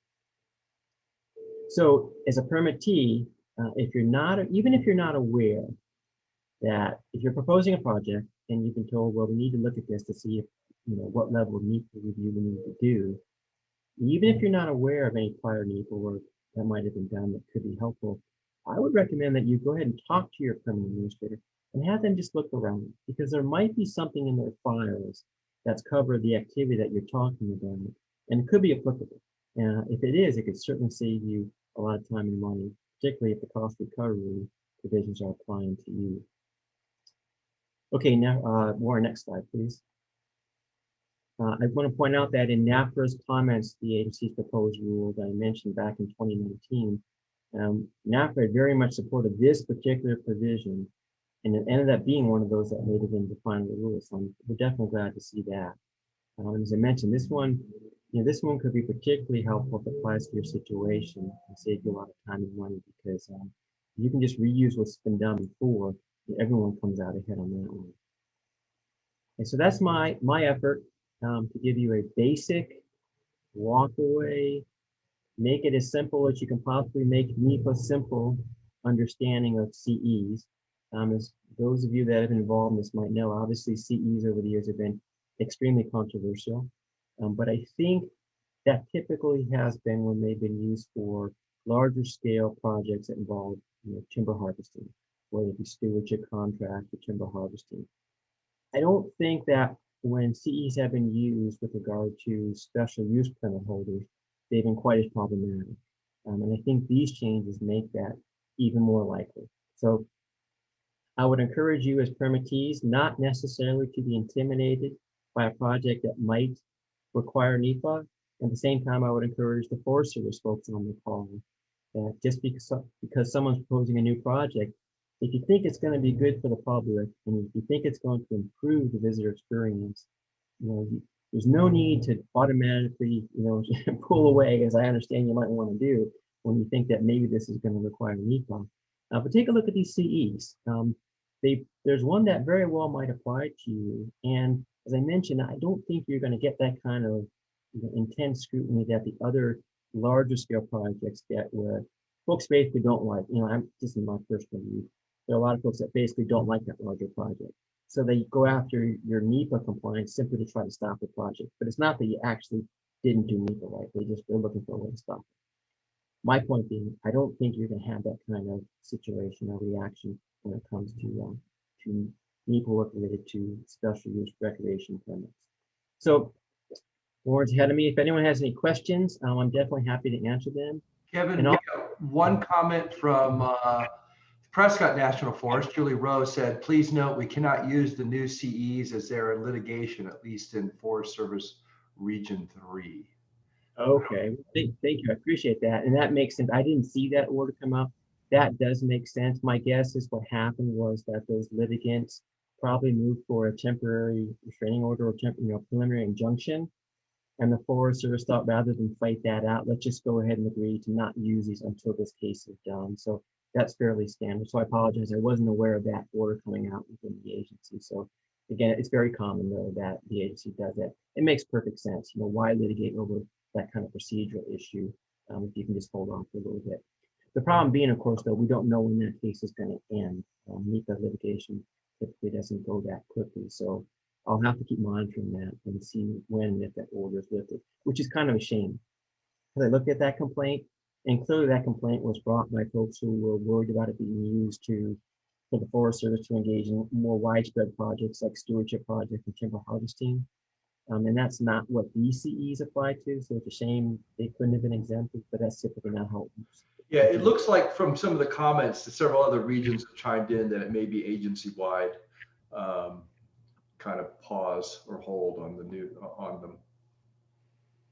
[SPEAKER 2] So as a permittee, even if you're not aware that if you're proposing a project and you've been told, well, we need to look at this to see if, what level of NEPA review we need to do, even if you're not aware of any prior NEPA work that might have been done that could be helpful, I would recommend that you go ahead and talk to your permanent administrator and have them just look around, because there might be something in their files that's covered the activity that you're talking about, and it could be applicable. If it is, it could certainly save you a lot of time and money, particularly if the cost recovery provisions are applying to you. Okay, now, Warren, next slide, please. I want to point out that in NFRA's comments, the agency's proposed rule that I mentioned back in 2019, NFRA had very much supported this particular provision, and it ended up being one of those that made it into the final rule. So we're definitely glad to see that. As I mentioned, this one could be particularly helpful if it applies to your situation and save you a lot of time and money, because you can just reuse what's been done before, and everyone comes out ahead on that one. And so that's my effort to give you a basic walk away, make it as simple as you can possibly make NEPA simple understanding of CEs. As those of you that have been involved in this might know, obviously CEs over the years have been extremely controversial, but I think that typically has been when they've been used for larger scale projects that involve timber harvesting, whether it be stewardship contract or timber harvesting. I don't think that when CEs have been used with regard to special use permit holders, they've been quite as problematic. And I think these changes make that even more likely. So I would encourage you as permittees not necessarily to be intimidated by a project that might require NEPA. At the same time, I would encourage the Forest Service folks on the call that just because someone's proposing a new project, if you think it's going to be good for the public and if you think it's going to improve the visitor experience, there's no need to automatically, pull away, as I understand you might want to do when you think that maybe this is going to require NEPA. But take a look at these CEs. There's one that very well might apply to you. And as I mentioned, I don't think you're going to get that kind of intense scrutiny that the other larger scale projects get, where folks basically don't like, I'm just in my personal view, there are a lot of folks that basically don't like that larger project. So they go after your NEPA compliance simply to try to stop the project. But it's not that you actually didn't do NEPA right. They're looking for a way to stop it. My point being, I don't think you're going to have that kind of situation or reaction when it comes to NEPA work related to special use recreation permits. So, Warren's ahead of me. If anyone has any questions, I'm definitely happy to answer them.
[SPEAKER 5] Kevin, we got one comment from Prescott National Forest. Julie Rose said, please note we cannot use the new CEs as they're in litigation, at least in Forest Service Region 3.
[SPEAKER 2] Okay, thank you. I appreciate that. And that makes sense. I didn't see that order come up. That does make sense. My guess is what happened was that those litigants probably moved for a temporary restraining order or preliminary injunction. And the Forest Service thought, rather than fight that out, let's just go ahead and agree to not use these until this case is done. So that's fairly standard. So I apologize. I wasn't aware of that order coming out within the agency. So again, it's very common though that the agency does that. It makes perfect sense. Why litigate over that kind of procedural issue if you can just hold on for a little bit. The problem being, of course, though, we don't know when that case is going to end. NEPA litigation typically doesn't go that quickly. So I'll have to keep monitoring that and see when and if that order is lifted, which is kind of a shame. Because I looked at that complaint, and clearly that complaint was brought by folks who were worried about it being used for the Forest Service to engage in more widespread projects like stewardship projects and timber harvesting. And that's not what these CEs apply to, so it's a shame they couldn't have been exempted, but that's typically not how it works.
[SPEAKER 5] Yeah, it looks like from some of the comments that several other regions have chimed in that it may be agency-wide kind of pause or hold on them.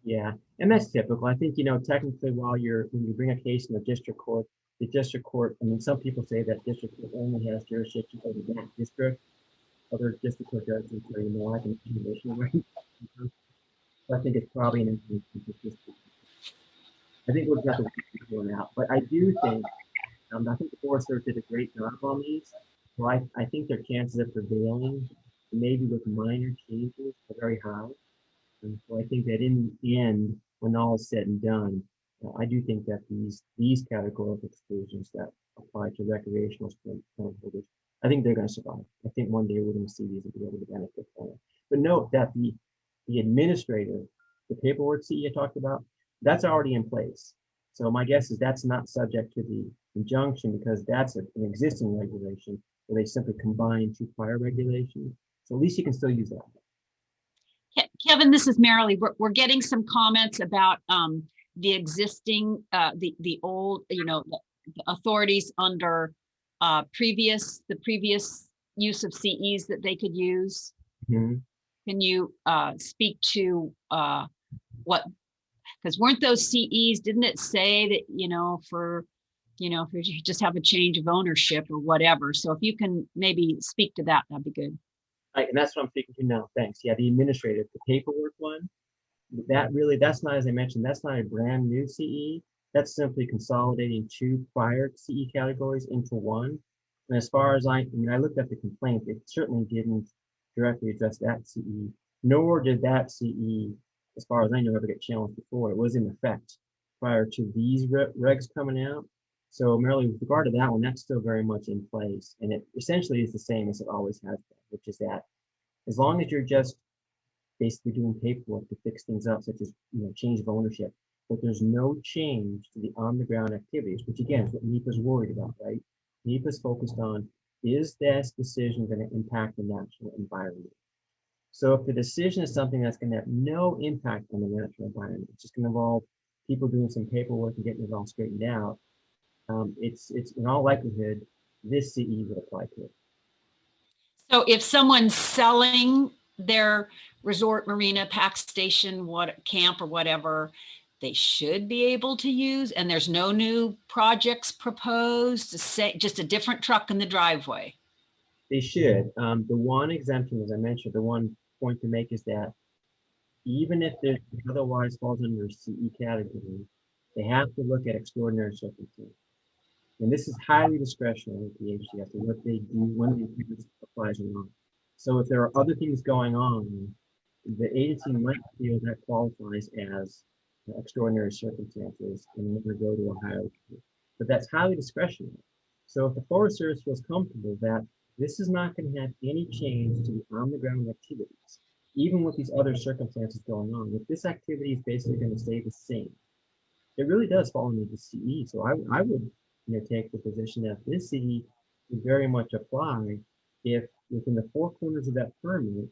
[SPEAKER 2] Yeah, and that's typical. I think, technically when you bring a case in the district court, some people say that district court only has jurisdiction over that district. Other district court judges will tell you more. I think I think it's probably an inconsistency. I think we've got the one out. But I do think, I think the Forest Service did a great job on these. So I think their chances of prevailing, maybe with minor changes, are very high. And so I think that in the end, when all is said and done, I do think that these categorical exclusions that apply to recreational spring holders, I think they're going to survive. I think one day we're going to see these and be able to benefit from it. But note that the administrative, the paperwork CE I talked about, that's already in place. So my guess is that's not subject to the injunction because that's an existing regulation where they simply combine two prior regulations. So at least you can still use that.
[SPEAKER 3] Kevin, this is Marilee. We're getting some comments about the existing, the old, the authorities under the previous use of CEs that they could use.
[SPEAKER 2] Mm-hmm.
[SPEAKER 3] Can you speak to what? Because weren't those CEs? Didn't it say that if you just have a change of ownership or whatever? So if you can maybe speak to that, that'd be good.
[SPEAKER 2] Right, and that's what I'm speaking to now. Thanks. Yeah, the administrative, the paperwork one. That's not, as I mentioned, that's not a brand new CE. That's simply consolidating two prior CE categories into one. And as far as I looked at the complaint, it certainly didn't directly address that CE, nor did that CE, as far as I know, ever get challenged before. It was in effect prior to these regs coming out. So Marilee, with regard to that one, that's still very much in place. And it essentially is the same as it always has been, which is that as long as you're just basically doing paperwork to fix things up, such as change of ownership, but there's no change to the on-the-ground activities, which again is what NEPA's worried about, right? NEPA's focused on, is this decision going to impact the natural environment? So if the decision is something that's going to have no impact on the natural environment, it's just going to involve people doing some paperwork and getting it all straightened out, it's in all likelihood, this CE would apply to it.
[SPEAKER 3] So if someone's selling their resort, marina, pack station, camp or whatever, they should be able to use, and there's no new projects proposed, to say just a different truck in the driveway.
[SPEAKER 2] They should. The one exemption, as I mentioned, the one point to make is that even if it otherwise falls under a CE category, they have to look at extraordinary circumstances. And this is highly discretionary with the agency as to what they do when the applies or not. So if there are other things going on, the agency might feel that qualifies as extraordinary circumstances and never go to a higher level. But that's highly discretionary. So if the Forest Service feels comfortable that this is not going to have any change to the on-the-ground activities, even with these other circumstances going on, if this activity is basically going to stay the same, it really does fall under the CE. So I would take the position that this CE would very much apply if within the four corners of that permit,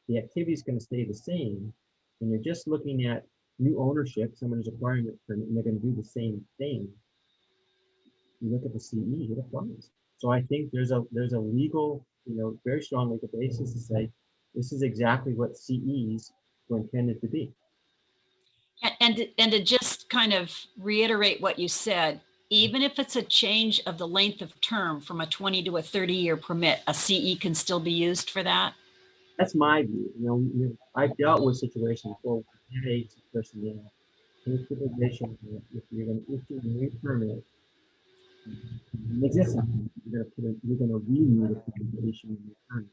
[SPEAKER 2] the activity is going to stay the same, and you're just looking at new ownership, someone is acquiring a permit, and they're going to do the same thing. You look at the CE, it applies. So I think there's a legal, very strong legal basis to say this is exactly what CEs were intended to be.
[SPEAKER 3] And to just kind of reiterate what you said, even if it's a change of the length of term from a 20 to a 30-year permit, a CE can still be used for that?
[SPEAKER 2] That's my view. I've dealt with situations where agency personnel in supervision, if you're going to issue a new permit, an existing, you're going to renew the issue of the permit.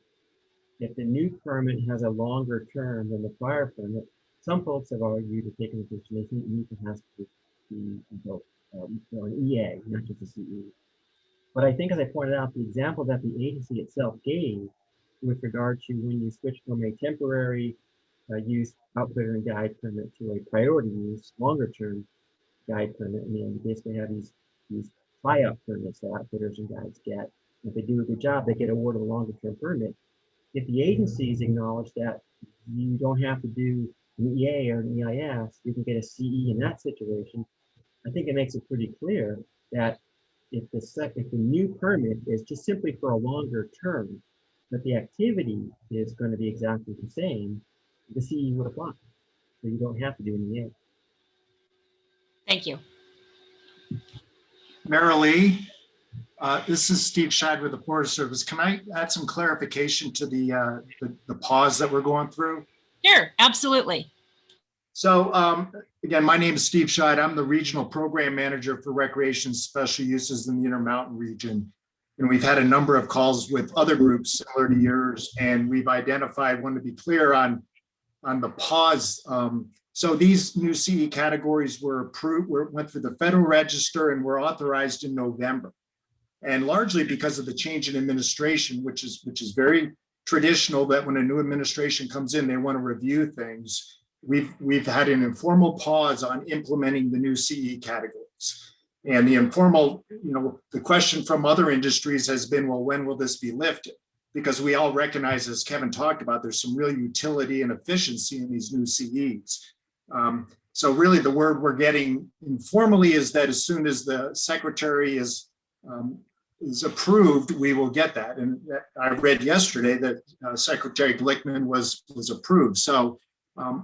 [SPEAKER 2] If the new permit has a longer term than the prior permit, some folks have argued to take into consideration that NEPA has to be built, an EA, not just a CE. But I think, as I pointed out, the example that the agency itself gave with regard to when you switch from a temporary use outfitter and guide permit to a priority use, longer term guide permit, and you basically have these buy-up permits that outfitters and guides get. If they do a good job, they get awarded a longer term permit. If the agencies acknowledge that you don't have to do an EA or an EIS, you can get a CE in that situation, I think it makes it pretty clear that if the new permit is just simply for a longer term, but the activity is going to be exactly the same, the CE would apply. So you don't have to do an EA.
[SPEAKER 3] Thank you.
[SPEAKER 6] Marilee, this is Steve Scheid with the Forest Service. Can I add some clarification to the pause that we're going through?
[SPEAKER 3] Sure, absolutely.
[SPEAKER 6] So again, my name is Steve Scheid. I'm the Regional Program Manager for Recreation Special Uses in the Intermountain region. And we've had a number of calls with other groups similar to yours, and we've identified, want to be clear on the pause. So these new CE categories were approved, went through the Federal Register and were authorized in November. And largely because of the change in administration, which is very traditional, that when a new administration comes in, they want to review things. We've had an informal pause on implementing the new CE categories. And the informal, the question from other industries has been, well, when will this be lifted? Because we all recognize, as Kevin talked about, there's some real utility and efficiency in these new CEs. So really the word we're getting informally is that as soon as the secretary is approved, we will get that. And I read yesterday that Secretary Glickman was approved. So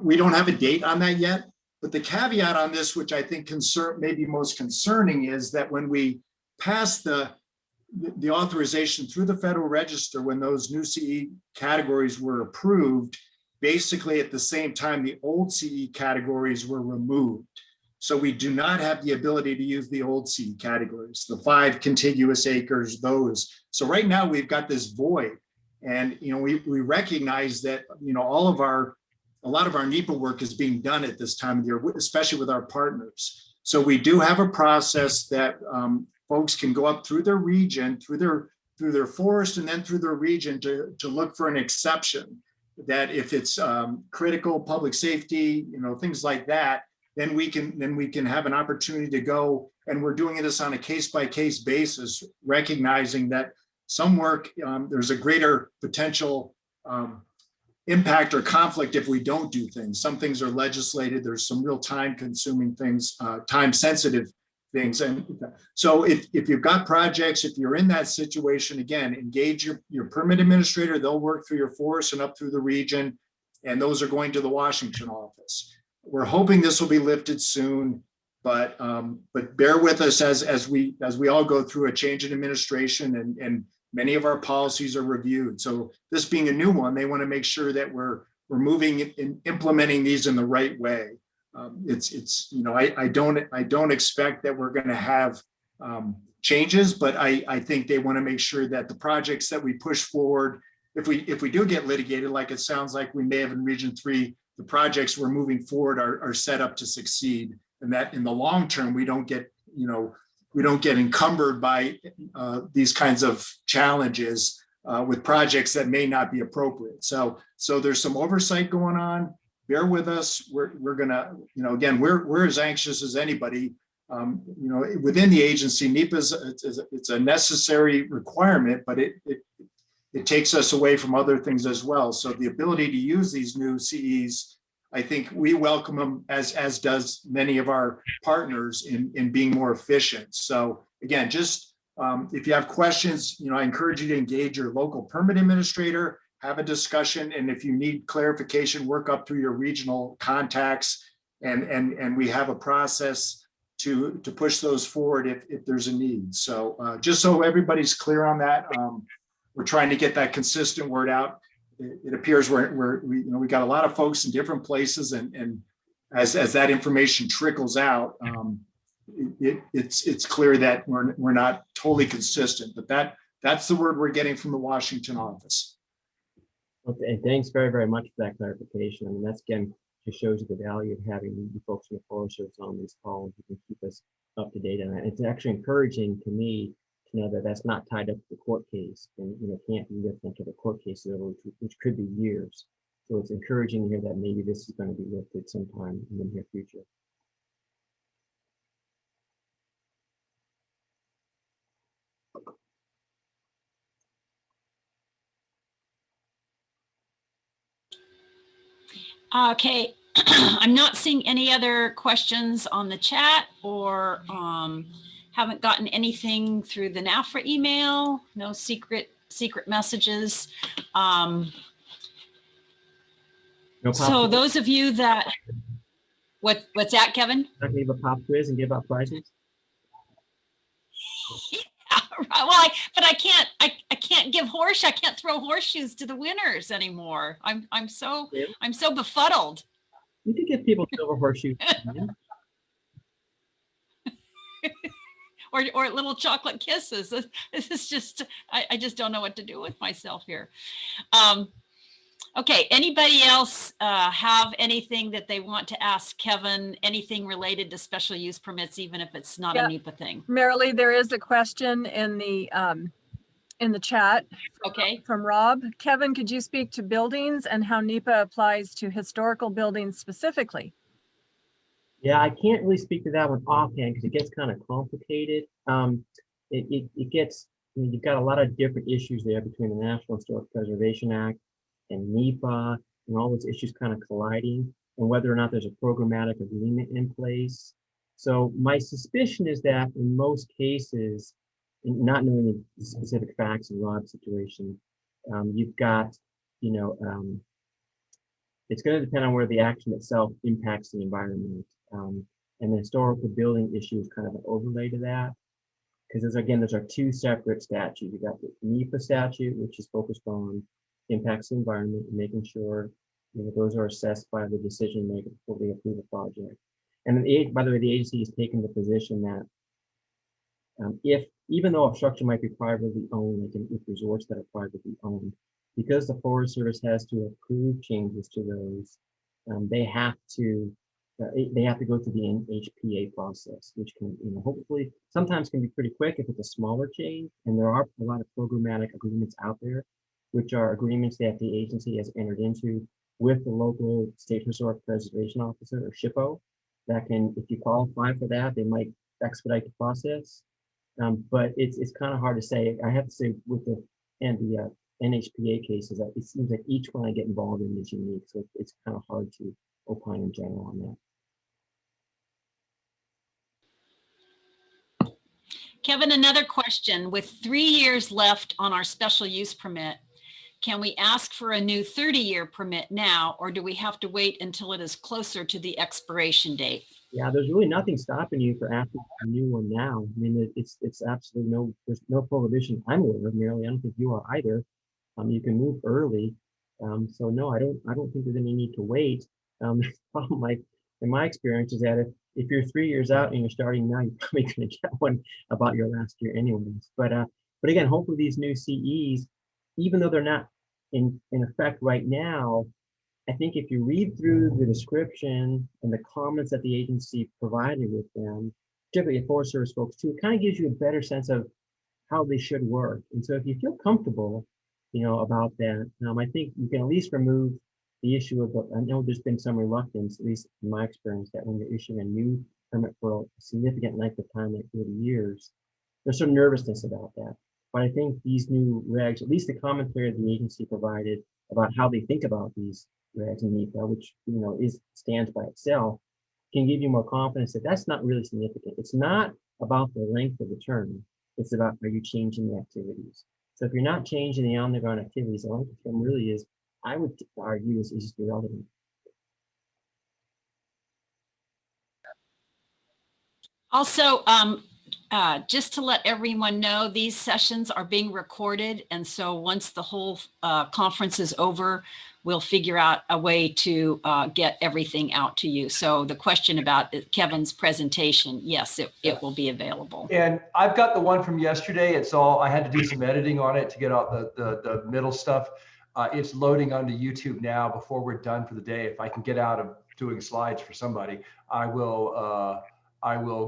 [SPEAKER 6] we don't have a date on that yet. But the caveat on this, which I think maybe most concerning, is that when we pass the authorization through the Federal Register, when those new CE categories were approved, basically at the same time, the old CE categories were removed. So we do not have the ability to use the old CE categories, the 5 contiguous acres, those. So right now we've got this void, and we recognize that a lot of our NEPA work is being done at this time of year, especially with our partners. So we do have a process that folks can go up through their region, through their forest, and then through their region to look for an exception. That if it's critical public safety, things like that, then we can have an opportunity to go. And we're doing this on a case-by-case basis, recognizing that some work there's a greater potential impact or conflict if we don't do things. Some things are legislated. There's some real time-consuming things, time-sensitive things. And so if you've got projects, if you're in that situation, again, engage your permit administrator. They'll work through your forest and up through the region, and those are going to the Washington office. We're hoping this will be lifted soon, but bear with us as we all go through a change in administration, and many of our policies are reviewed. So this being a new one, they want to make sure that we're moving and implementing these in the right way. I don't expect that we're going to have changes, but I think they want to make sure that the projects that we push forward, if we do get litigated, like it sounds like we may have in Region 3, the projects we're moving forward are set up to succeed, and that in the long term we don't get encumbered by these kinds of challenges with projects that may not be appropriate. So there's some oversight going on. Bear with us. We're gonna, again, we're as anxious as anybody. Within the agency, NEPA it's a necessary requirement, but it takes us away from other things as well. So the ability to use these new CEs, I think we welcome them, as does many of our partners, in being more efficient. So again, just if you have questions, I encourage you to engage your local permit administrator, have a discussion, and if you need clarification, work up through your regional contacts, and we have a process to push those forward if there's a need. So just so everybody's clear on that, we're trying to get that consistent word out. It appears we got a lot of folks in different places, and as that information trickles out, it's clear that we're not totally consistent. But that's the word we're getting from the Washington office.
[SPEAKER 2] Okay, thanks very, very much for that clarification. I mean, that's, again, just shows you the value of having the folks from the Forest Service on these calls who can keep us up to date on that. It's actually encouraging to me to know that that's not tied up to the court case, and can't be lifted into the court case, which could be years. So it's encouraging to hear that maybe this is going to be lifted sometime in the near future.
[SPEAKER 3] Okay, I'm not seeing any other questions on the chat, or haven't gotten anything through the NFRA email. No secret messages.
[SPEAKER 2] No
[SPEAKER 3] So
[SPEAKER 2] pop
[SPEAKER 3] those of you that, what's that, Kevin?
[SPEAKER 2] Not gonna give a pop quiz and give out prizes.
[SPEAKER 3] Well, but I can't give I can't throw horseshoes to the winners anymore. I'm so befuddled.
[SPEAKER 2] You could give people silver horseshoes.
[SPEAKER 3] Or little chocolate kisses. This is just, I just don't know what to do with myself here. Okay, anybody else have anything that they want to ask Kevin, anything related to special use permits, even if it's not
[SPEAKER 1] Yeah.
[SPEAKER 3] a NEPA thing?
[SPEAKER 1] Marilee, there is a question in the chat
[SPEAKER 3] Okay,
[SPEAKER 1] from Rob. Kevin, could you speak to buildings and how NEPA applies to historical buildings specifically?
[SPEAKER 2] Yeah, I can't really speak to that one offhand because it gets kind of complicated. It gets, you've got a lot of different issues there between the National Historic Preservation Act and NEPA and all those issues kind of colliding, and whether or not there's a programmatic agreement in place. So my suspicion is that in most cases, not knowing the specific facts in Rob's situation, you've got, it's going to depend on where the action itself impacts the environment. And the historical building issue is kind of an overlay to that. Because those are two separate statutes. You got the NEPA statute, which is focused on impacts the environment and making sure those are assessed by the decision maker before they approve a project. And by the way, the agency has taken the position that even though a structure might be privately owned, like with resorts that are privately owned, because the Forest Service has to approve changes to those, they have to go through the NHPA process, which can, hopefully sometimes can be pretty quick if it's a smaller change. And there are a lot of programmatic agreements out there, which are agreements that the agency has entered into with the local state historic preservation officer or SHPO. That can, if you qualify for that, they might expedite the process. But it's kind of hard to say. I have to say with the NHPA cases, it seems like each one I get involved in is unique. So it's kind of hard to opine in general on that.
[SPEAKER 3] Kevin, another question. With 3 years left on our special use permit, can we ask for a new 30-year permit now, or do we have to wait until it is closer to the expiration date?
[SPEAKER 2] Yeah, there's really nothing stopping you for asking for a new one there's absolutely there's no prohibition I'm aware of, Marilee. I don't think you are either. You can move early. So no, I don't think there's any need to wait. The problem, like in my experience, is that if you're 3 years out and you're starting now, you're probably going to get one about your last year anyways. But again, hopefully these new CEs, even though they're not in effect right now, I think if you read through the description and the comments that the agency provided with them, particularly Forest Service folks too, it kind of gives you a better sense of how they should work. And so if you feel comfortable, about that, I think you can at least remove the issue of, I know there's been some reluctance, at least in my experience, that when you're issuing a new permit for a significant length of time, like 30 years, there's some nervousness about that. But I think these new regs, at least the commentary the agency provided about how they think about these regs and NEPA, which stands by itself, can give you more confidence that that's not really significant. It's not about the length of the term. It's about, are you changing the activities? So if you're not changing the on-the-ground activities, the length of term really is, I would argue, is just irrelevant.
[SPEAKER 3] Also, just to let everyone know, these sessions are being recorded. And so once the whole conference is over, we'll figure out a way to get everything out to you. So the question about Kevin's presentation, yes, it will be available.
[SPEAKER 5] And I've got the one from yesterday. I had to do some editing on it to get out the middle stuff. It's loading onto YouTube now before we're done for the day. If I can get out of doing slides for somebody, I will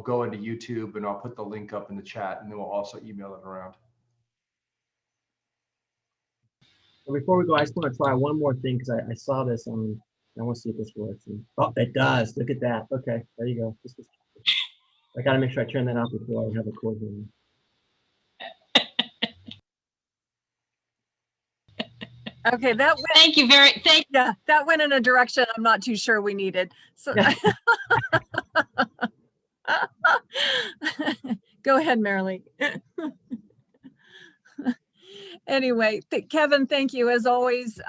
[SPEAKER 5] go into YouTube and I'll put the link up in the chat, and then we'll also email it around.
[SPEAKER 2] Well, before we go, I just want to try one more thing because I saw this on, I want to see if this works. Oh, it does. Look at that. Okay, there you go. I got to make sure I turn that off before I have a cord in.
[SPEAKER 1] Okay, that went,
[SPEAKER 3] Thank you
[SPEAKER 1] yeah, that went in a direction I'm not too sure we needed. So go ahead, Marilee. Anyway, Kevin, thank you. As always,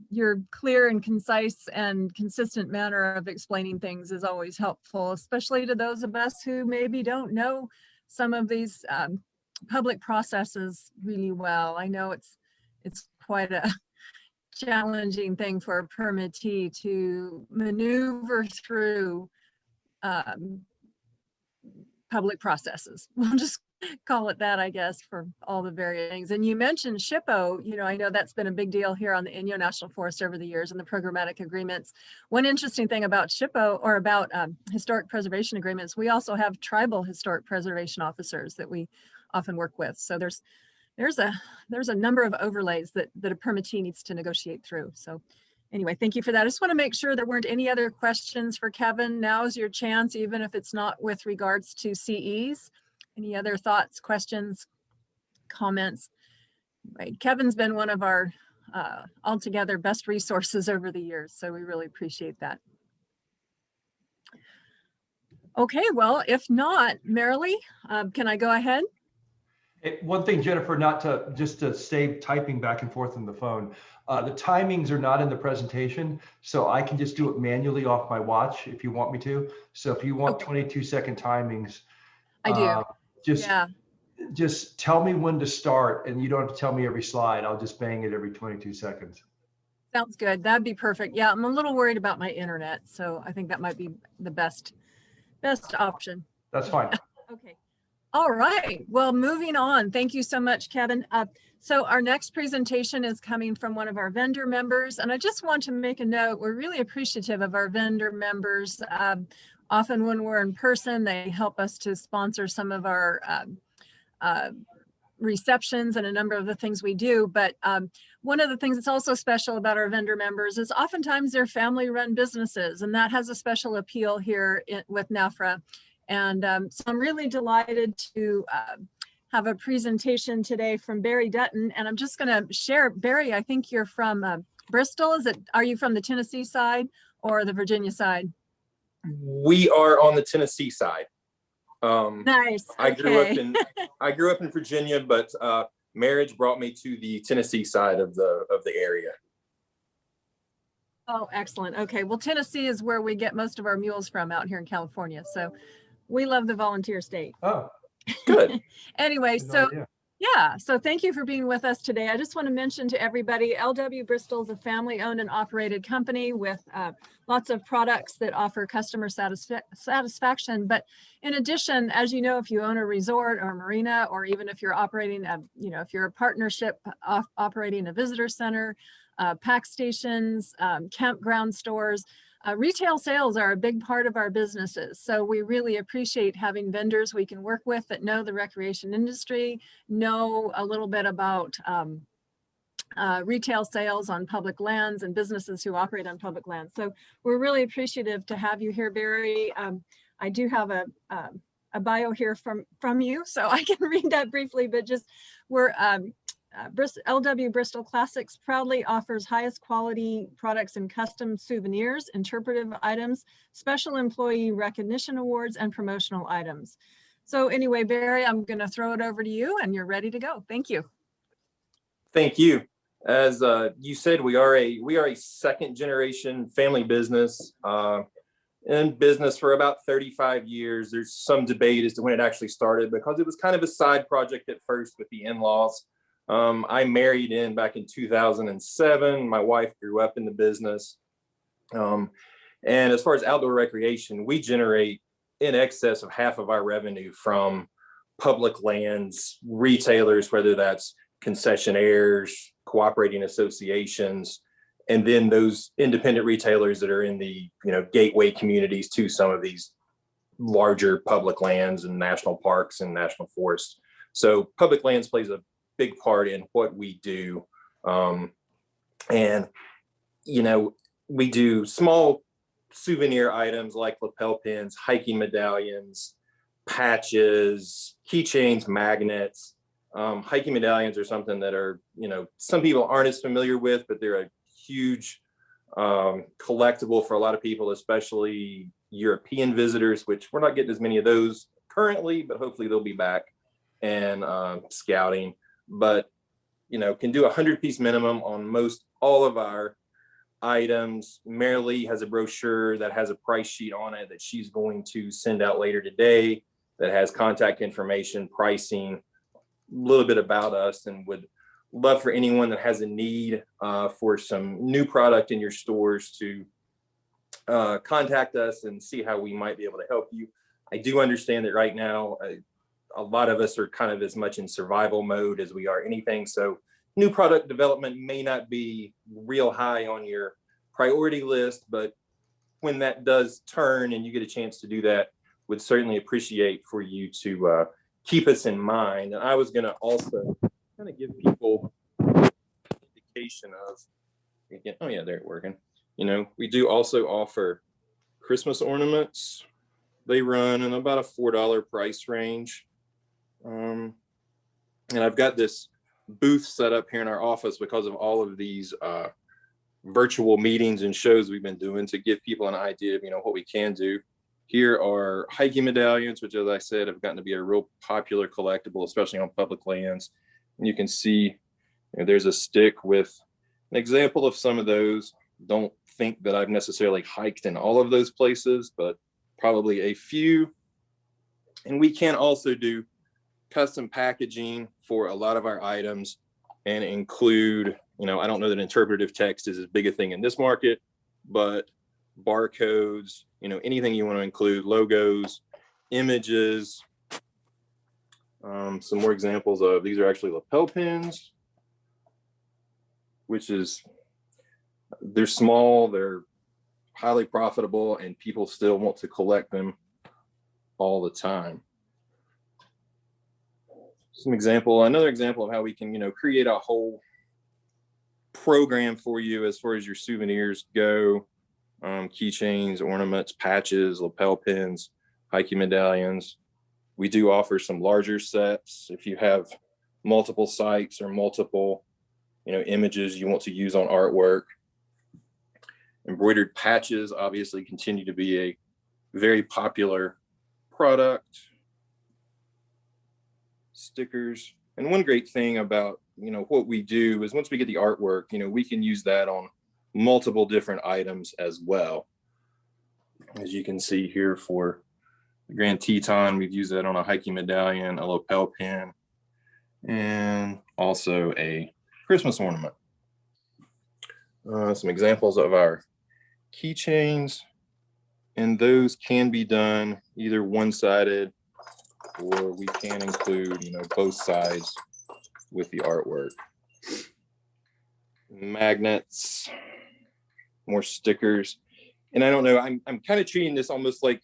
[SPEAKER 1] your clear and concise and consistent manner of explaining things is always helpful, especially to those of us who maybe don't know some of these public processes really well. I know it's quite challenging thing for a permittee to maneuver through public processes. We'll just call it that, I guess, for all the various things. And you mentioned SHPO. You know, I know that's been a big deal here on the Inyo National Forest over the years and the programmatic agreements. One interesting thing about SHPO, or about historic preservation agreements, we also have tribal historic preservation officers that we often work with. So there's a number of overlays that a permittee needs to negotiate through. So anyway, thank you for that. I just want to make sure there weren't any other questions for Kevin. Now's your chance, even if it's not with regards to CEs. Any other thoughts, questions, comments? Right. Kevin's been one of our altogether best resources over the years, so we really appreciate that. Okay, well, if not, Marilee, can I go ahead?
[SPEAKER 5] One thing, Jennifer, not to just to save typing back and forth on the phone. The timings are not in the presentation, so I can just do it manually off my watch if you want me to. So if you want 22-second timings,
[SPEAKER 1] I do.
[SPEAKER 5] Just tell me when to start, and you don't have to tell me every slide. I'll just bang it every 22 seconds.
[SPEAKER 1] Sounds good. That'd be perfect. Yeah, I'm a little worried about my internet, so I think that might be the best option.
[SPEAKER 5] That's fine.
[SPEAKER 1] Okay. All right. Well, moving on. Thank you so much, Kevin. So our next presentation is coming from one of our vendor members, and I just want to make a note. We're really appreciative of our vendor members. Often when we're in person, they help us to sponsor some of our receptions and a number of the things we do. But one of the things that's also special about our vendor members is oftentimes they're family-run businesses, and that has a special appeal here with NFRA. And so I'm really delighted to have a presentation today from Barry Dutton, and I'm just going to share. Barry, I think you're from Bristol. Are you from the Tennessee side or the Virginia side?
[SPEAKER 7] We are on the Tennessee side.
[SPEAKER 1] Nice.
[SPEAKER 7] I
[SPEAKER 1] Okay.
[SPEAKER 7] grew up in Virginia, but marriage brought me to the Tennessee side of the area.
[SPEAKER 1] Oh, excellent. Okay. Well, Tennessee is where we get most of our mules from out here in California. So we love the volunteer state.
[SPEAKER 5] Oh,
[SPEAKER 7] good.
[SPEAKER 1] Anyway,
[SPEAKER 5] no
[SPEAKER 1] so
[SPEAKER 5] idea.
[SPEAKER 1] yeah, so thank you for being with us today. I just want to mention to everybody, LW Bristol is a family-owned and operated company with lots of products that offer customer satisfaction. But in addition, as you know, if you own a resort or a marina, or even if you're operating if you're a partnership operating a visitor center, pack stations, campground stores, retail sales are a big part of our businesses. So we really appreciate having vendors we can work with that know the recreation industry, know a little bit about retail sales on public lands and businesses who operate on public lands. So we're really appreciative to have you here, Barry. I do have a bio here from you, so I can read that briefly, but just we're LW Bristol Classics proudly offers highest quality products and custom souvenirs, interpretive items, special employee recognition awards, and promotional items. So anyway, Barry, I'm going to throw it over to you and you're ready to go. Thank you.
[SPEAKER 7] Thank you. As you said, we are a second generation family business. In business for about 35 years. There's some debate as to when it actually started, because it was kind of a side project at first with the in-laws. I married back in 2007. My wife grew up in the business. And as far as outdoor recreation, we generate in excess of half of our revenue from public lands, retailers, whether that's concessionaires, cooperating associations, and then those independent retailers that are in the gateway communities to some of these larger public lands and national parks and national forests. So public lands plays a big part in what we do. And we do small souvenir items like lapel pins, hiking medallions, patches, keychains, magnets. Hiking medallions are something that are, some people aren't as familiar with, but they're a huge collectible for a lot of people, especially European visitors, which we're not getting as many of those currently, but hopefully they'll be back, and scouting. But can do 100-piece minimum on most all of our items. Marilee has a brochure that has a price sheet on it that she's going to send out later today that has contact information, pricing, a little bit about us, and would love for anyone that has a need for some new product in your stores to contact us and see how we might be able to help you. I do understand that right now, a lot of us are kind of as much in survival mode as we are anything. So new product development may not be real high on your priority list, but when that does turn and you get a chance to do that, would certainly appreciate for you to keep us in mind. And I was going to also kind of give people an indication of, oh yeah, they're working. You know, we do also offer Christmas ornaments. They run in about a $4 price range. And I've got this booth set up here in our office because of all of these virtual meetings and shows we've been doing to give people an idea of, you know, what we can do. Here are hiking medallions, which, as I said, have gotten to be a real popular collectible, especially on public lands. And you can see, you know, there's a stick with an example of some of those. Don't think that I've necessarily hiked in all of those places, but probably a few. And we can also do custom packaging for a lot of our items and include, you know, I don't know that interpretive text is as big a thing in this market, but barcodes, you know, anything you want to include, logos, images. Some more examples of these are actually lapel pins, which is, they're small, they're highly profitable, and people still want to collect them all the time. Another example of how we can, you know, create a whole program for you as far as your souvenirs go. Keychains, ornaments, patches, lapel pins, hiking medallions. We do offer some larger sets if you have multiple sites or multiple, you know, images you want to use on artwork. Embroidered patches obviously continue to be a very popular product. Stickers. And one great thing about, you know, what we do is once we get the artwork, you know, we can use that on multiple different items as well. As you can see here for the Grand Teton, we've used that on a hiking medallion, a lapel pin, and also a Christmas ornament. Some examples of our keychains, and those can be done either one-sided, or we can include, you know, both sides with the artwork. Magnets, more stickers. And I don't know, I'm kind of treating this almost like,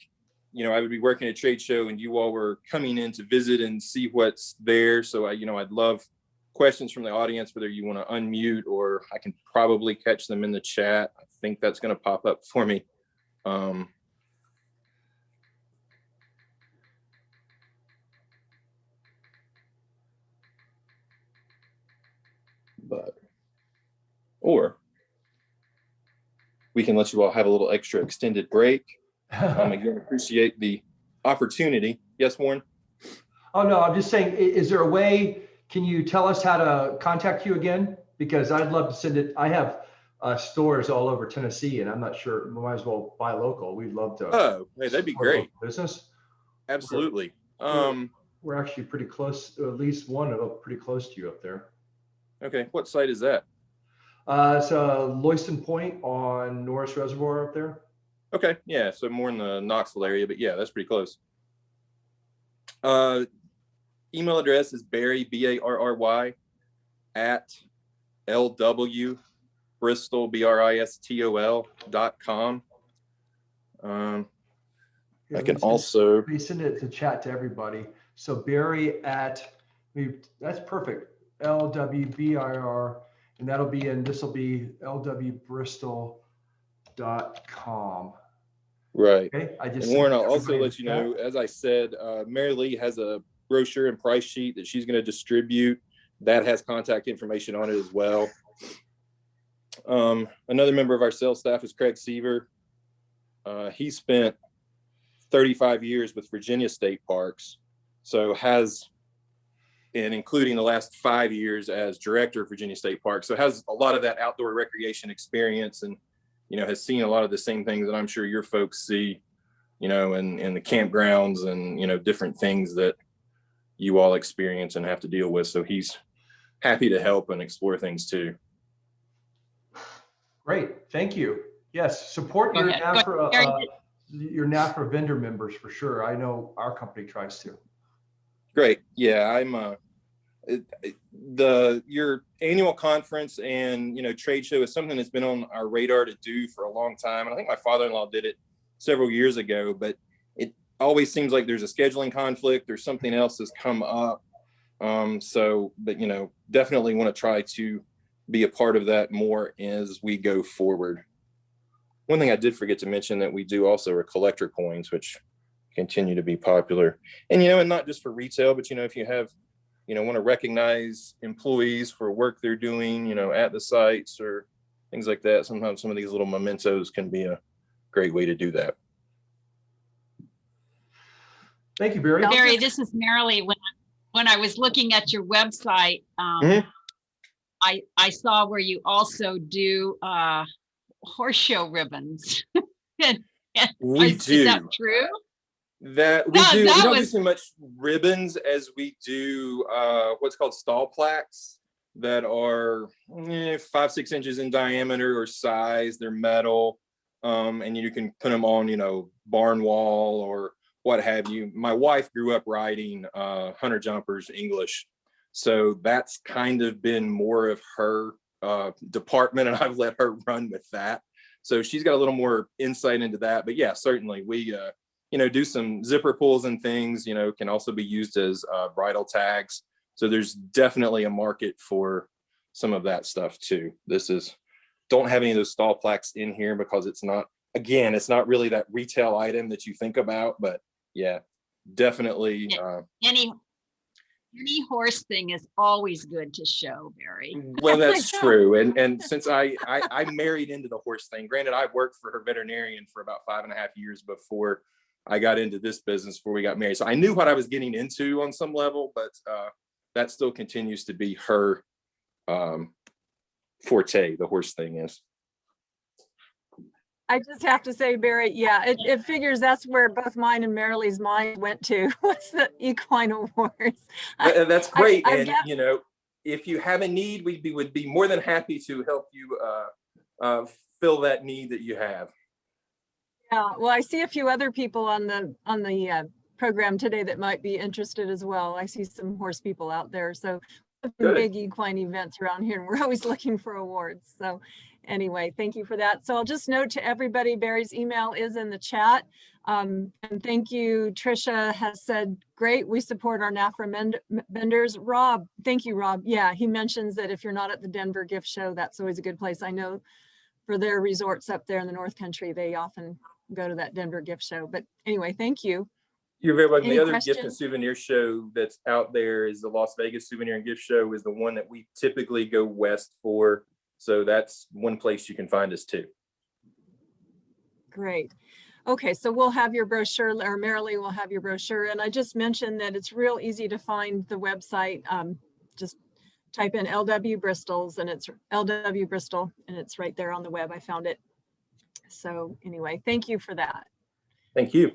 [SPEAKER 7] you know, I would be working at a trade show and you all were coming in to visit and see what's there. So you know, I'd love questions from the audience, whether you want to unmute, or I can probably catch them in the chat. I think that's going to pop up for me. Or we can let you all have a little extra extended break. Again, appreciate the opportunity. Yes, Warren?
[SPEAKER 5] Oh, no, I'm just saying, is there a way, can you tell us how to contact you again? Because I'd love to send it. I have stores all over Tennessee, and I'm not sure, we might as well buy local. We'd love to.
[SPEAKER 7] Oh, hey, that'd be great.
[SPEAKER 5] Business.
[SPEAKER 7] Absolutely.
[SPEAKER 5] We're actually pretty close, at least one of them pretty close to you up there.
[SPEAKER 7] Okay, what site is that?
[SPEAKER 5] It's Loyston Point on Norris Reservoir up there.
[SPEAKER 7] Okay, yeah, so more in the Knoxville area, but yeah, that's pretty close. Email address is Barry, B-A-R-R-Y, at LW Bristol, BRISTOL.com. I can also
[SPEAKER 5] send it to chat to everybody. So Barry at, that's perfect. LWBIR, and that'll be in, this will be LWBristol.com.
[SPEAKER 7] Right.
[SPEAKER 5] Okay.
[SPEAKER 7] And Warren, I'll also let you know, as I said, Mary Lee has a brochure and price sheet that she's going to distribute that has contact information on it as well. Another member of our sales staff is Craig Seaver. He spent 35 years with Virginia State Parks, so has, and including the last 5 years as director of Virginia State Parks, so has a lot of that outdoor recreation experience, and you know, has seen a lot of the same things that I'm sure your folks see, you know, in the campgrounds and, you know, different things that you all experience and have to deal with. So he's happy to help and explore things too.
[SPEAKER 5] Great, thank you. Yes, support
[SPEAKER 3] Go
[SPEAKER 5] your
[SPEAKER 3] ahead. Go ahead.
[SPEAKER 5] your NFRA vendor members for sure. I know our company tries to.
[SPEAKER 7] Great. Yeah, I'm your annual conference and trade show is something that's been on our radar to do for a long time. And I think my father-in-law did it several years ago, but it always seems like there's a scheduling conflict or something else has come up. But definitely want to try to be a part of that more as we go forward. One thing I did forget to mention that we do also are collector coins, which continue to be popular. And, and not just for retail, but, if you have, want to recognize employees for work they're doing, at the sites or things like that. Sometimes some of these little mementos can be a great way to do that.
[SPEAKER 5] Thank you, Barry.
[SPEAKER 3] Barry, this is Marilee. When I was looking at your website, I saw where you also do horse show ribbons.
[SPEAKER 7] We do.
[SPEAKER 3] Is that true?
[SPEAKER 7] That we do. We don't do so much ribbons as we do what's called stall plaques that are 5-6 inches in diameter or size. They're metal, and you can put them on, barn wall or what have you. My wife grew up riding hunter jumpers English, so that's kind of been more of her department, and I've let her run with that. So she's got a little more insight into that. But yeah, certainly we do some zipper pulls and things, can also be used as bridle tags. So there's definitely a market for some of that stuff too. Don't have any of those stall plaques in here because it's not really that retail item that you think about, but yeah, definitely.
[SPEAKER 3] Any horse thing is always good to show, Barry.
[SPEAKER 7] Well, that's true. And since I married into the horse thing, granted, I worked for her veterinarian for about 5.5 years before I got into this business, before we got married. So I knew what I was getting into on some level, but that still continues to be her forte, the horse thing is.
[SPEAKER 1] I just have to say, Barry, yeah, it figures that's where both mine and Marilee's mind went to, was the equine awards.
[SPEAKER 7] That's great. If you have a need, we would be more than happy to help you fill that need that you have.
[SPEAKER 1] Yeah, well, I see a few other people on the program today that might be interested as well. I see some horse people out there. So big equine events around here, and we're always looking for awards. So anyway, thank you for that. So I'll just note to everybody, Barry's email is in the chat. And thank you. Trisha has said, great, we support our NFRA vendors. Rob, thank you, Rob. Yeah, he mentions that if you're not at the Denver Gift Show, that's always a good place. I know for their resorts up there in the North Country, they often go to that Denver Gift Show. But anyway, thank you.
[SPEAKER 7] You're very welcome.
[SPEAKER 1] Any
[SPEAKER 7] the other
[SPEAKER 1] questions?
[SPEAKER 7] Gift and souvenir show that's out there is the Las Vegas Souvenir and Gift Show, is the one that we typically go west for. So that's one place you can find us too.
[SPEAKER 1] Great. Okay, so we'll have your brochure, or Marilee will have your brochure. And I just mentioned that it's real easy to find the website. Just type in LW Bristol's and it's LW Bristol, and it's right there on the web. I found it. So anyway, thank you for that.
[SPEAKER 7] Thank you.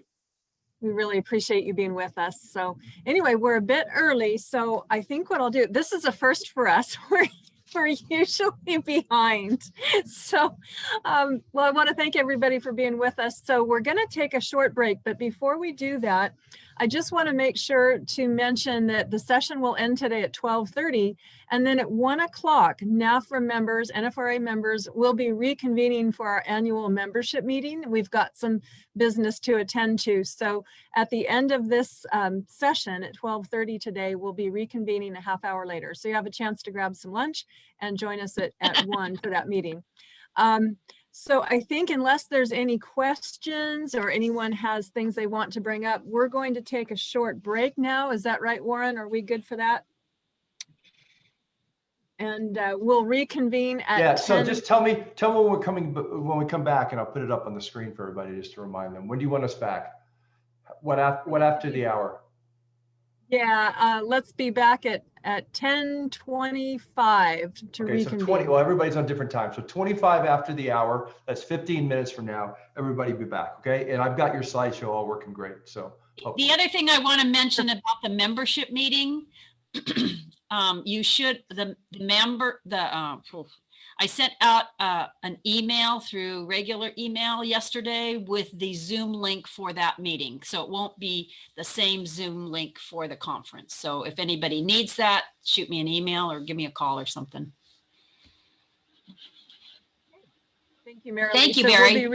[SPEAKER 1] We really appreciate you being with us. So anyway, we're a bit early. So I think what I'll do, this is a first for us. We're usually behind. So, well, I want to thank everybody for being with us. So we're going to take a short break, but before we do that, I just want to make sure to mention that the session will end today at 12:30, and then at 1 o'clock, NFRA members will be reconvening for our annual membership meeting. We've got some business to attend to. So at the end of this session at 12:30 today, we'll be reconvening a half hour later. So you have a chance to grab some lunch and join us at 1 for that meeting. So I think unless there's any questions or anyone has things they want to bring up, we're going to take a short break now. Is that right, Warren? Are we good for that? And we'll reconvene at 10.
[SPEAKER 5] So just tell me when we come back, and I'll put it up on the screen for everybody just to remind them. When do you want us back? What after the hour?
[SPEAKER 1] Yeah, let's be back at 10:25 to reconvene.
[SPEAKER 5] So 20. Well, everybody's on different times. So 25 after the hour. That's 15 minutes from now. Everybody be back, okay? And I've got your slideshow all working great. So
[SPEAKER 3] the other thing I want to mention about the membership meeting, you should, I sent out an email through regular email yesterday with the Zoom link for that meeting. So it won't be the same Zoom link for the conference. So if anybody needs that, shoot me an email or give me a call or something.
[SPEAKER 1] Thank you, Mary.
[SPEAKER 3] Thank you,
[SPEAKER 1] So
[SPEAKER 3] Barry.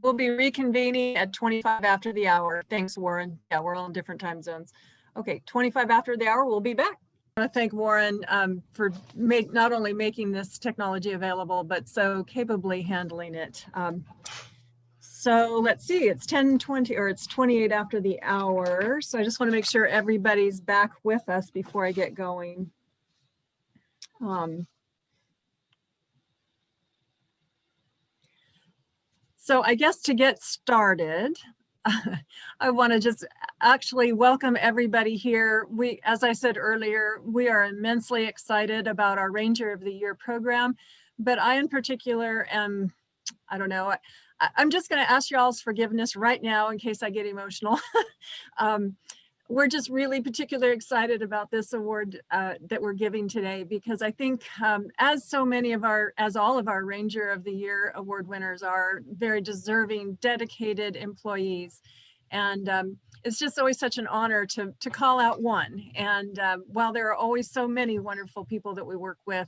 [SPEAKER 1] we'll be reconvening at 25 after the hour. Thanks, Warren. Yeah, we're all in different time zones. Okay, 25 after the hour, we'll be back. I want to thank Warren for not only making this technology available, but so capably handling it. So let's see, it's 10:20 or it's 28 after the hour. So I just want to make sure everybody's back with us before I get going. So I guess to get started, I want to just actually welcome everybody here. As I said earlier, we are immensely excited about our Ranger of the Year program, but I in particular am, I don't know, I'm just going to ask y'all's forgiveness right now in case I get emotional. We're just really particularly excited about this award that we're giving today, because I think as all of our Ranger of the Year award winners are very deserving, dedicated employees. And it's just always such an honor to call out one. And while there are always so many wonderful people that we work with,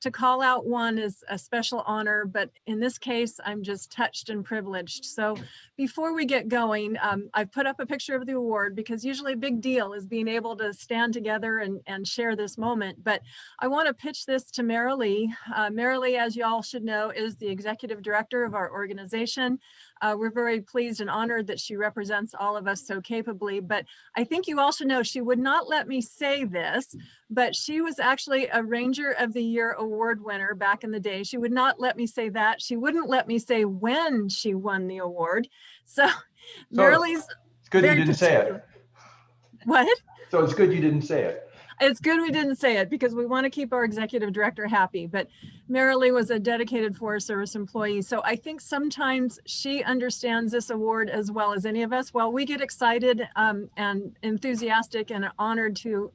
[SPEAKER 1] to call out one is a special honor, but in this case, I'm just touched and privileged. So before we get going, I've put up a picture of the award because usually a big deal is being able to stand together and share this moment. But I want to pitch this to Marilee. Marilee, as you all should know, is the executive director of our organization. We're very pleased and honored that she represents all of us so capably, but I think you all should know she would not let me say this, but she was actually a Ranger of the Year award winner back in the day. She would not let me say that. She wouldn't let me say when she won the award. So Marilee's
[SPEAKER 5] it's good you didn't say it.
[SPEAKER 1] What?
[SPEAKER 5] So it's good you didn't say it.
[SPEAKER 1] It's good we didn't say it because we want to keep our executive director happy, but Marilee was a dedicated Forest Service employee. So I think sometimes she understands this award as well as any of us. While we get excited and enthusiastic and honored to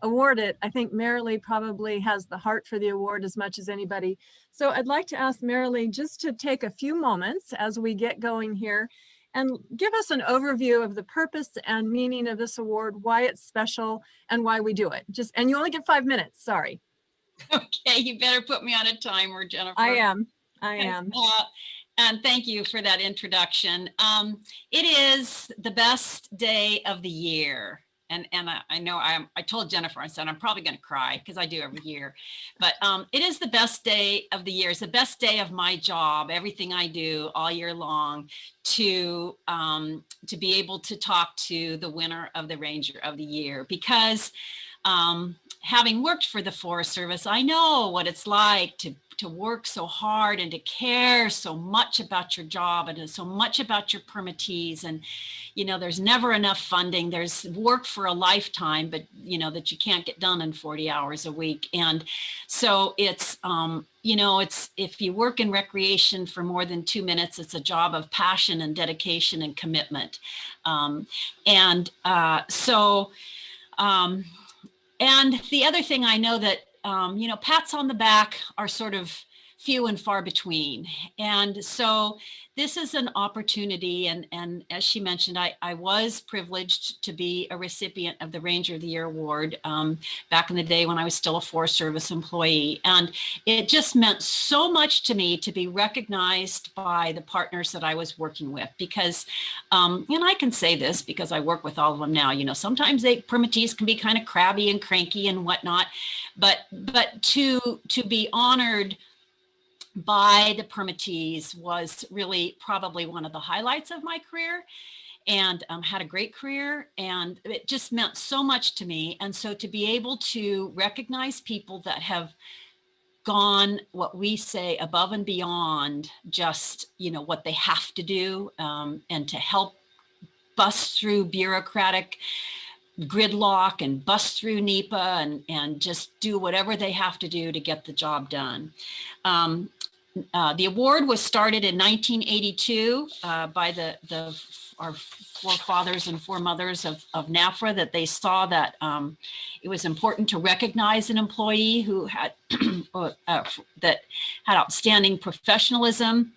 [SPEAKER 1] award it, I think Marilee probably has the heart for the award as much as anybody. So I'd like to ask Marilee just to take a few moments as we get going here and give us an overview of the purpose and meaning of this award, why it's special, and why we do it. And you only get 5 minutes, sorry.
[SPEAKER 3] Okay, you better put me on a timer, Jennifer.
[SPEAKER 1] I am.
[SPEAKER 3] And thank you for that introduction. It is the best day of the year. And I know I told Jennifer, I said, I'm probably going to cry because I do every year, but it is the best day of the year. It's the best day of my job, everything I do all year long, to be able to talk to the winner of the Ranger of the Year, because having worked for the Forest Service, I know what it's like to work so hard and to care so much about your job and so much about your permittees. And, you know, there's never enough funding. There's work for a lifetime, but, you know, that you can't get done in 40 hours a week. And so it's, you know, it's, if you work in recreation for more than 2 minutes, it's a job of passion and dedication and commitment. And the other thing I know that, you know, pats on the back are sort of few and far between. And so this is an opportunity. And as she mentioned, I was privileged to be a recipient of the Ranger of the Year award back in the day when I was still a Forest Service employee. And it just meant so much to me to be recognized by the partners that I was working with, because, and I can say this because I work with all of them now, you know, sometimes permittees can be kind of crabby and cranky and whatnot, but to be honored by the permittees was really probably one of the highlights of my career, and had a great career, and it just meant so much to me. And so to be able to recognize people that have gone, what we say, above and beyond just, you know, what they have to do, and to help bust through bureaucratic gridlock and bust through NEPA and just do whatever they have to do to get the job done. the award was started in 1982 by our forefathers and foremothers of NFRA, that they saw that it was important to recognize an employee who had that had outstanding professionalism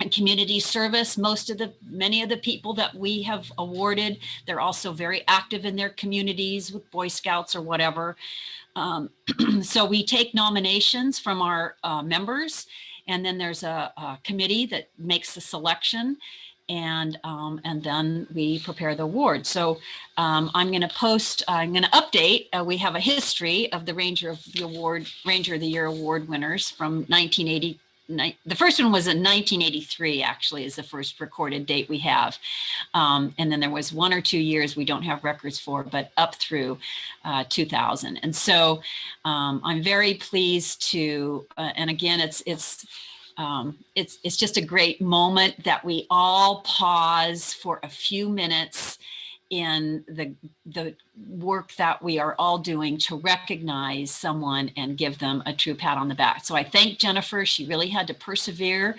[SPEAKER 3] and community service. Many of the people that we have awarded, they're also very active in their communities with Boy Scouts or whatever. So we take nominations from our members, and then there's a committee that makes the selection, and then we prepare the award. So I'm going to update. We have a history of the Ranger of the Year award winners from 1980. The first one was in 1983, actually, is the first recorded date we have. And then there was 1 or 2 years we don't have records for, but up through 2000. And so I'm very pleased to, and again, it's just a great moment that we all pause for a few minutes in the work that we are all doing to recognize someone and give them a true pat on the back. So I thank Jennifer. She really had to persevere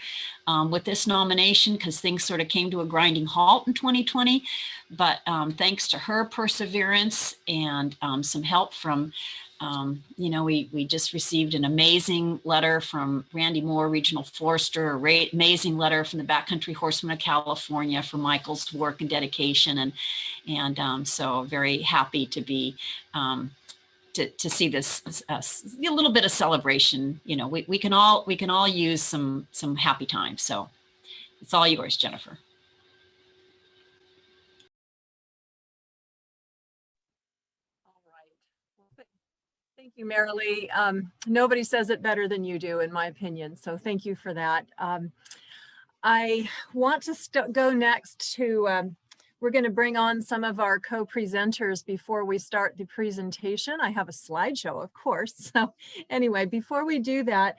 [SPEAKER 3] with this nomination because things sort of came to a grinding halt in 2020. But thanks to her perseverance and some help from, we just received an amazing letter from Randy Moore, Regional Forester, amazing letter from the Backcountry Horsemen of California for Michael's work and dedication. And so very happy to be, to see this a little bit of celebration. We can all use some happy times. So it's all yours, Jennifer.
[SPEAKER 1] Thank you, Marilee. Nobody says it better than you do, in my opinion. So thank you for that. I want to go next to, we're going to bring on some of our co-presenters before we start the presentation. I have a slideshow, of course. So anyway, before we do that,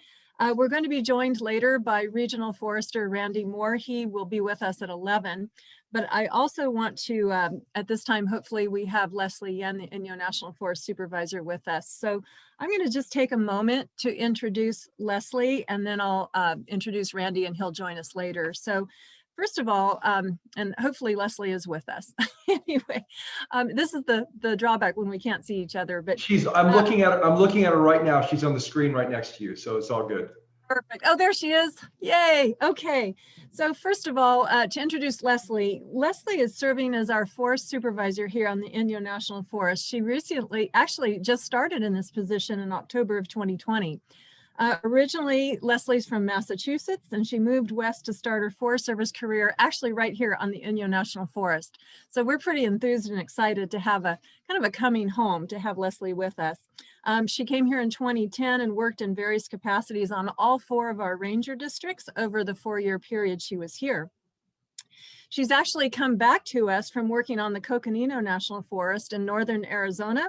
[SPEAKER 1] we're going to be joined later by Regional Forester Randy Moore. He will be with us at 11. But I also want to, at this time, hopefully we have Leslie Yen, the Inyo National Forest Supervisor, with us. So I'm going to just take a moment to introduce Leslie, and then I'll introduce Randy, and he'll join us later. So first of all, and hopefully Leslie is with us. Anyway, this is the drawback when we can't see each other. But
[SPEAKER 5] I'm looking at her right now. She's on the screen right next to you, so it's all good.
[SPEAKER 1] Perfect. Oh, there she is. Yay. Okay. So first of all, to introduce Leslie, Leslie is serving as our forest supervisor here on the Inyo National Forest. She recently actually just started in this position in October of 2020. Originally, Leslie's from Massachusetts, and she moved west to start her Forest Service career actually right here on the Inyo National Forest. So we're pretty enthused and excited to have a kind of a coming home to have Leslie with us. She came here in 2010 and worked in various capacities on all 4 of our ranger districts over the 4-year period she was here. She's actually come back to us from working on the Coconino National Forest in northern Arizona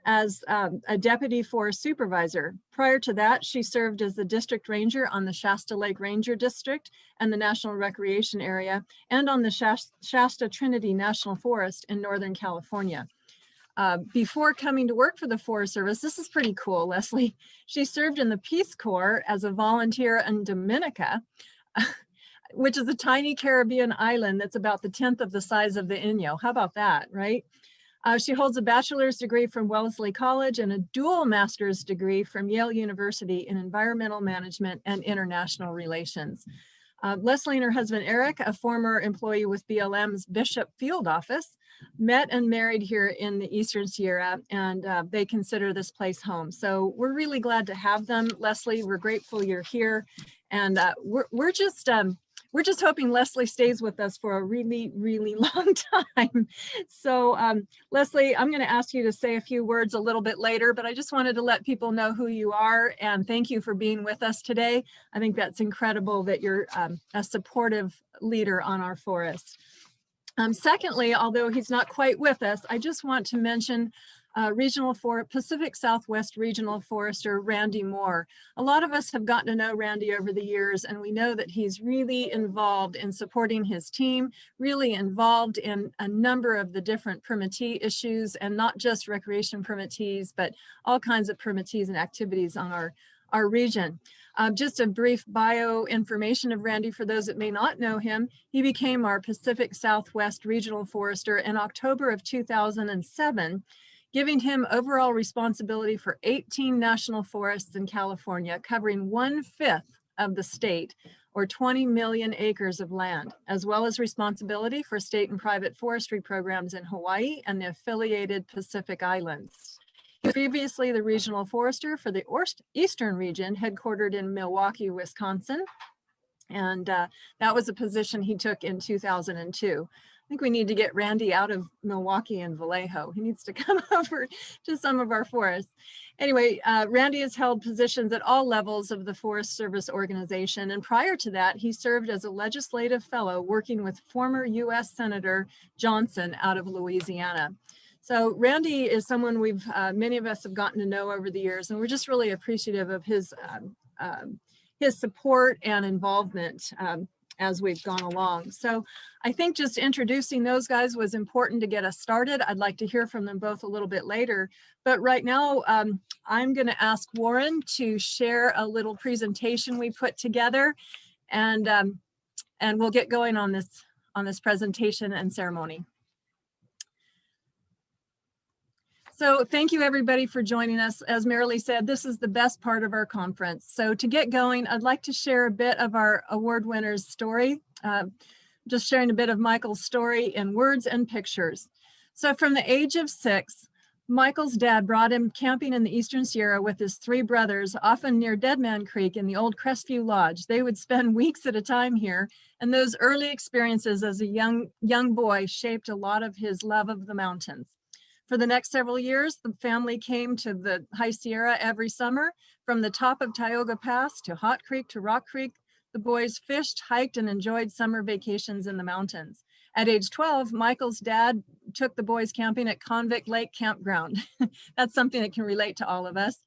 [SPEAKER 1] as a deputy forest supervisor. Prior to that, she served as the district ranger on the Shasta Lake Ranger District and the National Recreation Area, and on the Shasta Trinity National Forest in Northern California. Before coming to work for the Forest Service, this is pretty cool, Leslie. She served in the Peace Corps as a volunteer in Dominica, which is a tiny Caribbean island that's about the 10th of the size of the Inyo. How about that, right? She holds a bachelor's degree from Wellesley College and a dual master's degree from Yale University in Environmental Management and International Relations. Leslie and her husband, Eric, a former employee with BLM's Bishop Field Office, met and married here in the Eastern Sierra, and they consider this place home. So we're really glad to have them, Leslie. We're grateful you're here. And we're just hoping Leslie stays with us for a really, really long time. So Leslie, I'm going to ask you to say a few words a little bit later, but I just wanted to let people know who you are, and thank you for being with us today. I think that's incredible that you're a supportive leader on our forest. Secondly, although he's not quite with us, I just want to mention Pacific Southwest Regional Forester Randy Moore. A lot of us have gotten to know Randy over the years, and we know that he's really involved in supporting his team, really involved in a number of the different permittee issues, and not just recreation permittees, but all kinds of permittees and activities on our region. Just a brief bio information of Randy for those that may not know him. He became our Pacific Southwest Regional Forester in October of 2007, giving him overall responsibility for 18 national forests in California, covering 1/5 of the state, or 20 million acres of land, as well as responsibility for state and private forestry programs in Hawaii and the affiliated Pacific Islands. He was previously the regional forester for the Eastern region, headquartered in Milwaukee, Wisconsin. And that was a position he took in 2002. I think we need to get Randy out of Milwaukee and Vallejo. He needs to come over to some of our forests. Anyway, Randy has held positions at all levels of the Forest Service organization. And prior to that, he served as a legislative fellow working with former US Senator Johnson out of Louisiana. So Randy is someone many of us have gotten to know over the years, and we're just really appreciative of his support and involvement as we've gone along. So I think just introducing those guys was important to get us started. I'd like to hear from them both a little bit later, but right now I'm going to ask Warren to share a little presentation we put together, and we'll get going on this presentation and ceremony. So thank you everybody for joining us. As Marilee said, this is the best part of our conference. So to get going, I'd like to share a bit of our award winner's story. Just sharing a bit of Michael's story in words and pictures. So from the age of 6, Michael's dad brought him camping in the Eastern Sierra with his 3 brothers, often near Dead Man Creek in the old Crestview Lodge. They would spend weeks at a time here, and those early experiences as a young boy shaped a lot of his love of the mountains. For the next several years, the family came to the High Sierra every summer. From the top of Tioga Pass to Hot Creek to Rock Creek, the boys fished, hiked, and enjoyed summer vacations in the mountains. At age 12, Michael's dad took the boys camping at Convict Lake Campground. That's something that can relate to all of us.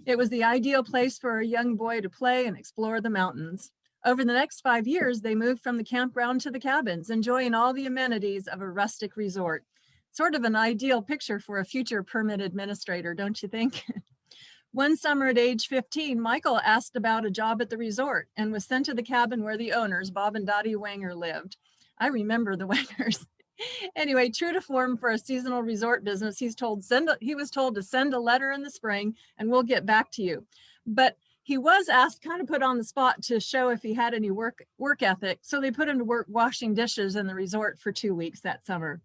[SPEAKER 1] It was the ideal place for a young boy to play and explore the mountains. Over the next 5 years, they moved from the campground to the cabins, enjoying all the amenities of a rustic resort. Sort of an ideal picture for a future permit administrator, don't you think? One summer at age 15, Michael asked about a job at the resort and was sent to the cabin where the owners, Bob and Dottie Wanger, lived. I remember the Wangers. Anyway, true to form for a seasonal resort business, he was told to send a letter in the spring and we'll get back to you. But he was asked, kind of put on the spot, to show if he had any work ethic. So they put him to work washing dishes in the resort for 2 weeks that summer.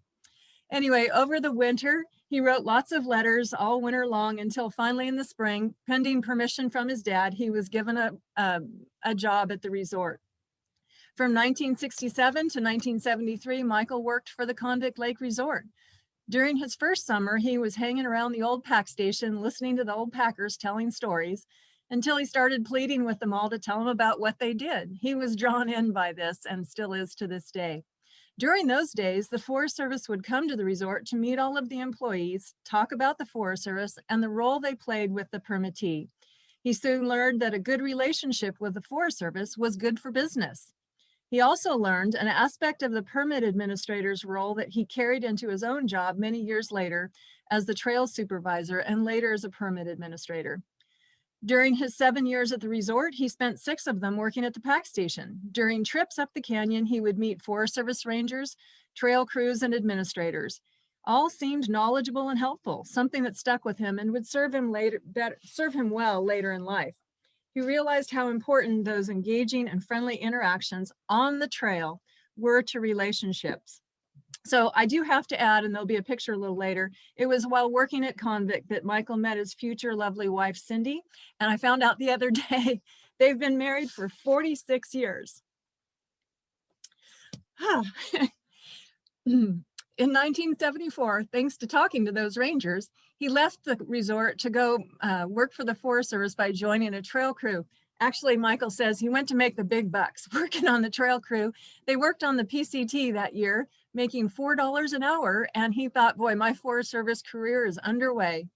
[SPEAKER 1] Anyway, over the winter, he wrote lots of letters all winter long until finally in the spring, pending permission from his dad, he was given a job at the resort. From 1967 to 1973, Michael worked for the Convict Lake Resort. During his first summer, he was hanging around the old pack station, listening to the old packers telling stories, until he started pleading with them all to tell him about what they did. He was drawn in by this and still is to this day. During those days, the Forest Service would come to the resort to meet all of the employees, talk about the Forest Service and the role they played with the permittee. He soon learned that a good relationship with the Forest Service was good for business. He also learned an aspect of the permit administrator's role that he carried into his own job many years later as the trail supervisor and later as a permit administrator. During his 7 years at the resort, he spent 6 of them working at the pack station. During trips up the canyon, he would meet Forest Service rangers, trail crews, and administrators. All seemed knowledgeable and helpful, something that stuck with him and would serve him well later in life. He realized how important those engaging and friendly interactions on the trail were to relationships. So I do have to add, and there'll be a picture a little later, it was while working at Convict that Michael met his future lovely wife, Cindy. And I found out the other day, they've been married for 46 years. In 1974, thanks to talking to those rangers, he left the resort to go work for the Forest Service by joining a trail crew. Actually, Michael says he went to make the big bucks working on the trail crew. They worked on the PCT that year, making $4 an hour. And he thought, boy, my Forest Service career is underway.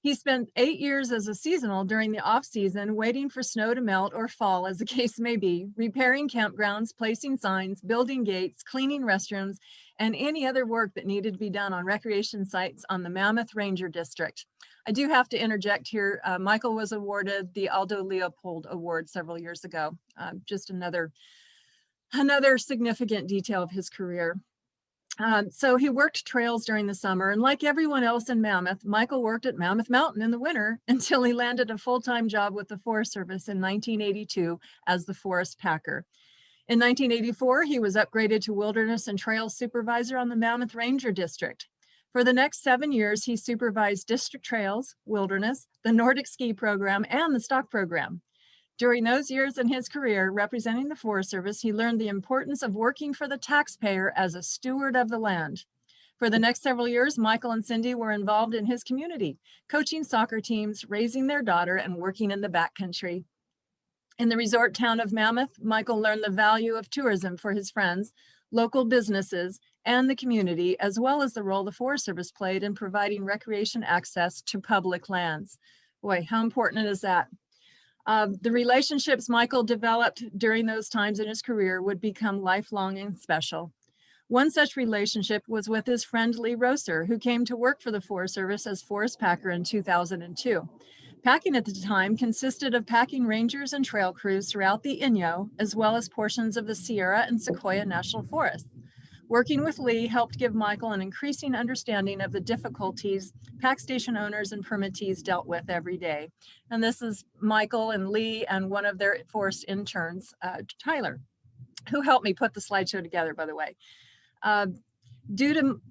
[SPEAKER 1] He spent 8 years as a seasonal during the off-season, waiting for snow to melt or fall, as the case may be, repairing campgrounds, placing signs, building gates, cleaning restrooms, and any other work that needed to be done on recreation sites on the Mammoth Ranger District. I do have to interject here. Michael was awarded the Aldo Leopold Award several years ago. Just another significant detail of his career. So he worked trails during the summer, and like everyone else in Mammoth, Michael worked at Mammoth Mountain in the winter until he landed a full-time job with the Forest Service in 1982 as the forest packer. In 1984, he was upgraded to Wilderness and Trail Supervisor on the Mammoth Ranger District. For the next 7 years, he supervised district trails, wilderness, the Nordic ski program, and the stock program. During those years in his career representing the Forest Service, he learned the importance of working for the taxpayer as a steward of the land. For the next several years, Michael and Cindy were involved in his community, coaching soccer teams, raising their daughter, and working in the backcountry. In the resort town of Mammoth, Michael learned the value of tourism for his friends, local businesses, and the community, as well as the role the Forest Service played in providing recreation access to public lands. Boy, how important is that? The relationships Michael developed during those times in his career would become lifelong and special. One such relationship was with his friend Lee Roser, who came to work for the Forest Service as forest packer in 2002. Packing at the time consisted of packing rangers and trail crews throughout the Inyo, as well as portions of the Sierra and Sequoia National Forests. Working with Lee helped give Michael an increasing understanding of the difficulties pack station owners and permittees dealt with every day. And this is Michael and Lee and one of their forest interns, Tyler, who helped me put the slideshow together, by the way. Due to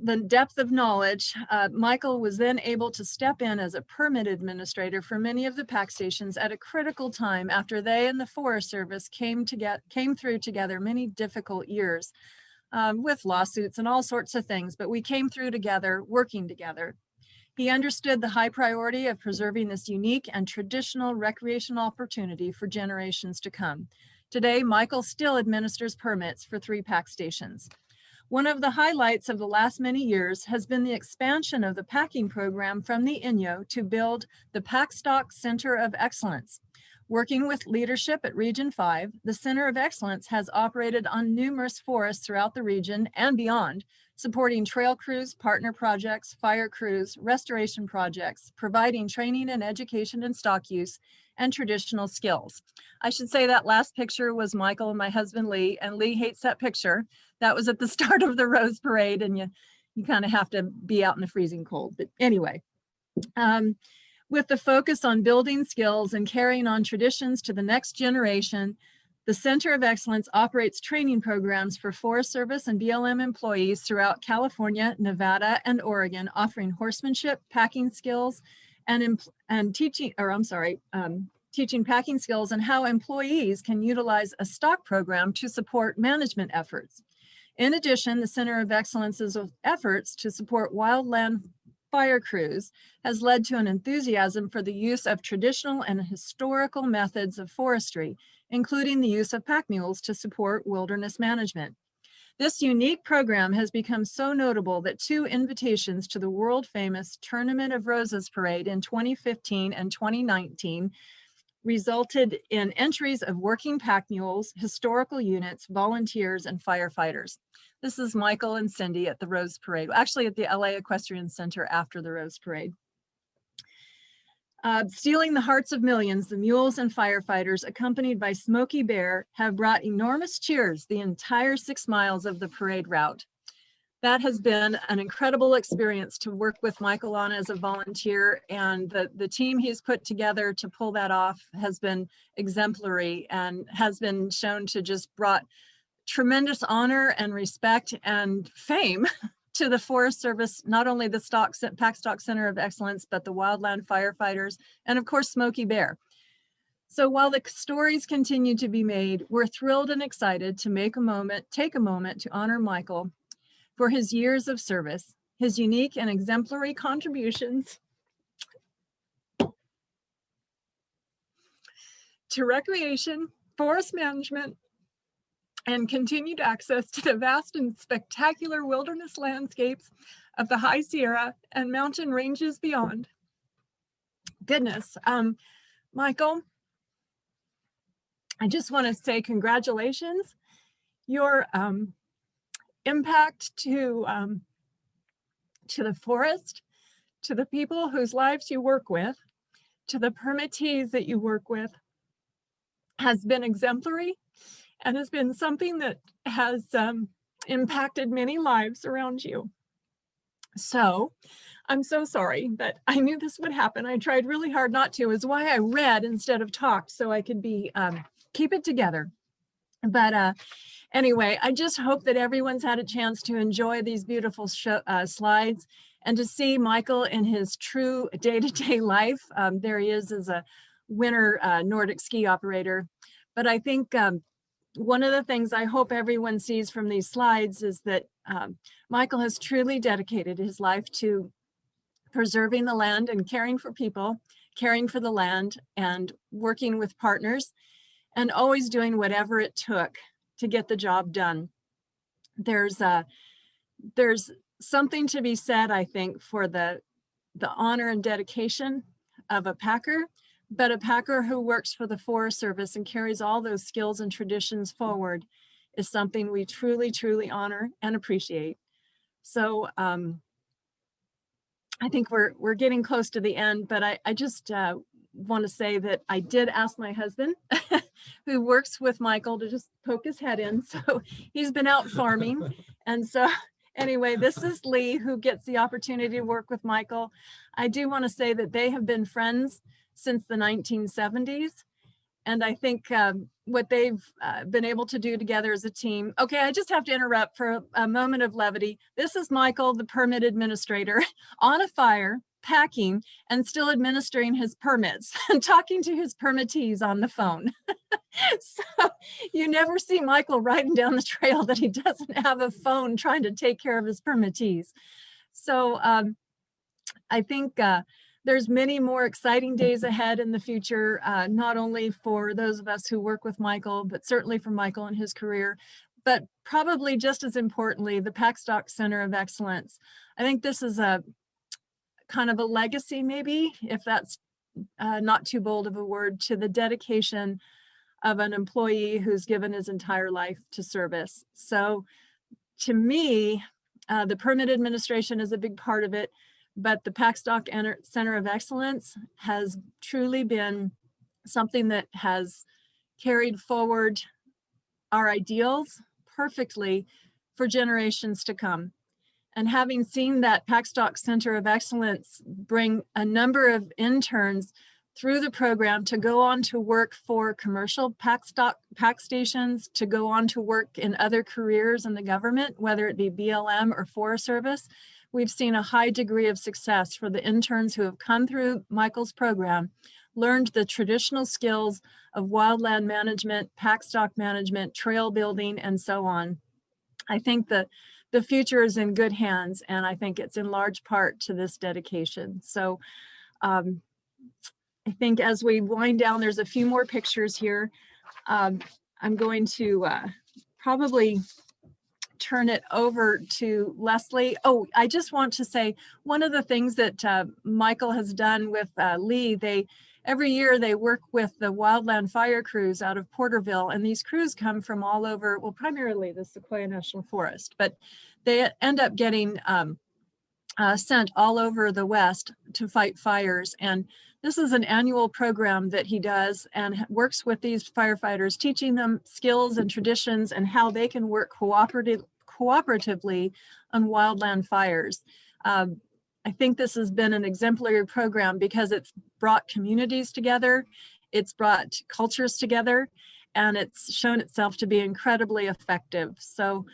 [SPEAKER 1] the depth of knowledge, Michael was then able to step in as a permit administrator for many of the pack stations at a critical time after they and the Forest Service came through together many difficult years. With lawsuits and all sorts of things, but we came through together, working together. He understood the high priority of preserving this unique and traditional recreational opportunity for generations to come. Today, Michael still administers permits for 3 pack stations. One of the highlights of the last many years has been the expansion of the packing program from the Inyo to build the Packstock Center of Excellence. Working with leadership at Region 5, the Center of Excellence has operated on numerous forests throughout the region and beyond, supporting trail crews, partner projects, fire crews, restoration projects, providing training and education in stock use, and traditional skills. I should say that last picture was Michael and my husband Lee, and Lee hates that picture. That was at the start of the Rose Parade, and you kind of have to be out in the freezing cold. But anyway. With the focus on building skills and carrying on traditions to the next generation, the Center of Excellence operates training programs for Forest Service and BLM employees throughout California, Nevada, and Oregon, offering horsemanship, packing skills, and teaching packing skills and how employees can utilize a stock program to support management efforts. In addition, the Center of Excellence's efforts to support wildland fire crews has led to an enthusiasm for the use of traditional and historical methods of forestry, including the use of pack mules to support wilderness management. This unique program has become so notable that 2 invitations to the world famous Tournament of Roses Parade in 2015 and 2019 resulted in entries of working pack mules, historical units, volunteers, and firefighters. This is Michael and Cindy at the Rose Parade, actually at the LA Equestrian Center after the Rose Parade. Stealing the hearts of millions, the mules and firefighters, accompanied by Smokey Bear, have brought enormous cheers the entire 6 miles of the parade route. That has been an incredible experience to work with Michael on as a volunteer, and the team he's put together to pull that off has been exemplary and has been shown to just brought tremendous honor and respect and fame to the Forest Service, not only the Packstock Center of Excellence, but the wildland firefighters, and of course, Smokey Bear. So while the stories continue to be made, we're thrilled and excited to take a moment to honor Michael for his years of service, his unique and exemplary contributions to recreation, forest management, and continued access to the vast and spectacular wilderness landscapes of the High Sierra and mountain ranges beyond. goodness. Michael, I just want to say congratulations. Your impact to the forest, to the people whose lives you work with, to the permittees that you work with, has been exemplary and has been something that has impacted many lives around you. So I'm so sorry, but I knew this would happen. I tried really hard not to, is why I read instead of talked, so I could be keep it together. But anyway, I just hope that everyone's had a chance to enjoy these beautiful slides and to see Michael in his true day-to-day life. There he is as a winter Nordic ski operator. But I think one of the things I hope everyone sees from these slides is that Michael has truly dedicated his life to preserving the land and caring for people, caring for the land, and working with partners, and always doing whatever it took to get the job done. There's something to be said, I think, for the honor and dedication of a packer, but a packer who works for the Forest Service and carries all those skills and traditions forward is something we truly, truly honor and appreciate. So I think we're getting close to the end, but I just want to say that I did ask my husband, who works with Michael, to just poke his head in. So he's been out farming. And so anyway, this is Lee, who gets the opportunity to work with Michael. I do want to say that they have been friends since the 1970s. And I think what they've been able to do together as a team. Okay, I just have to interrupt for a moment of levity. This is Michael, the permit administrator, on a fire, packing, and still administering his permits and talking to his permittees on the phone. So you never see Michael riding down the trail that he doesn't have a phone trying to take care of his permittees. So I think there's many more exciting days ahead in the future, not only for those of us who work with Michael, but certainly for Michael and his career, but probably just as importantly, the Packstock Center of Excellence. I think this is a kind of a legacy, maybe, if that's not too bold of a word, to the dedication of an employee who's given his entire life to service. So to me, the permit administration is a big part of it, but the Packstock Center of Excellence has truly been something that has carried forward our ideals perfectly for generations to come. And having seen that Packstock Center of Excellence bring a number of interns through the program to go on to work for commercial pack stations, to go on to work in other careers in the government, whether it be BLM or Forest Service, we've seen a high degree of success for the interns who have come through Michael's program, learned the traditional skills of wildland management, packstock management, trail building, and so on. I think that the future is in good hands, and I think it's in large part to this dedication. So I think as we wind down, there's a few more pictures here. I'm going to probably turn it over to Leslie. Oh, I just want to say one of the things that Michael has done with Lee, every year they work with the wildland fire crews out of Porterville, and these crews come from all over, well, primarily the Sequoia National Forest, but they end up getting sent all over the West to fight fires. And this is an annual program that he does and works with these firefighters, teaching them skills and traditions and how they can work cooperatively on wildland fires. I think this has been an exemplary program because it's brought communities together, it's brought cultures together, and it's shown itself to be incredibly effective. So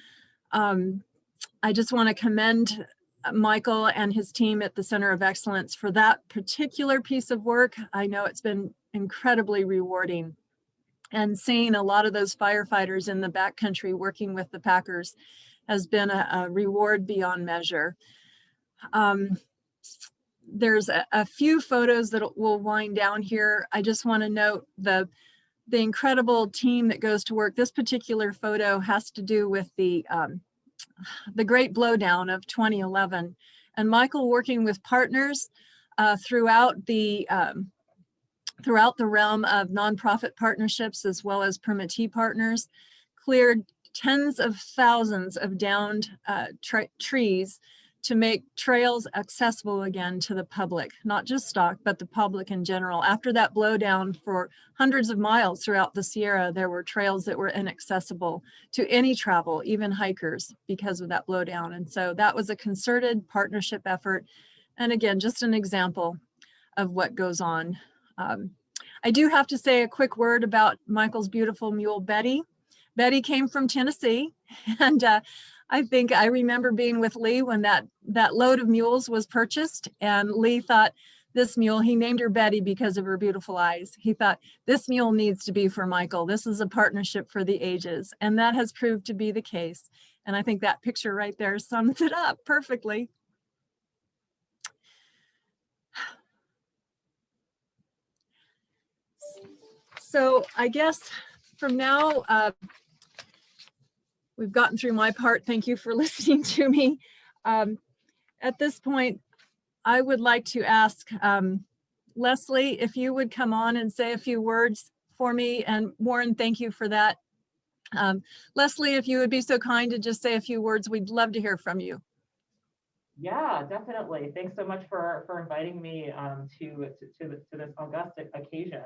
[SPEAKER 1] I just want to commend Michael and his team at the Center of Excellence for that particular piece of work. I know it's been incredibly rewarding, and seeing a lot of those firefighters in the backcountry working with the packers has been a reward beyond measure. There's a few photos that will wind down here. I just want to note the incredible team that goes to work. This particular photo has to do with the Great Blowdown of 2011, and Michael working with partners throughout the realm of nonprofit partnerships as well as permittee partners, cleared tens of thousands of downed trees to make trails accessible again to the public, not just stock, but the public in general. After that blowdown for hundreds of miles throughout the Sierra, there were trails that were inaccessible to any travel, even hikers, because of that blowdown. And so that was a concerted partnership effort. And again, just an example of what goes on. I do have to say a quick word about Michael's beautiful mule, Betty. Betty came from Tennessee, and I think I remember being with Lee when that load of mules was purchased, and Lee thought this mule, he named her Betty because of her beautiful eyes. He thought this mule needs to be for Michael. This is a partnership for the ages, and that has proved to be the case. And I think that picture right there sums it up perfectly. So I guess from now, we've gotten through my part. Thank you for listening to me. At this point, I would like to ask Leslie if you would come on and say a few words for me. And Warren, thank you for that. Leslie, if you would be so kind to just say a few words, we'd love to hear from you.
[SPEAKER 8] Yeah, definitely. Thanks so much for inviting me to this august occasion.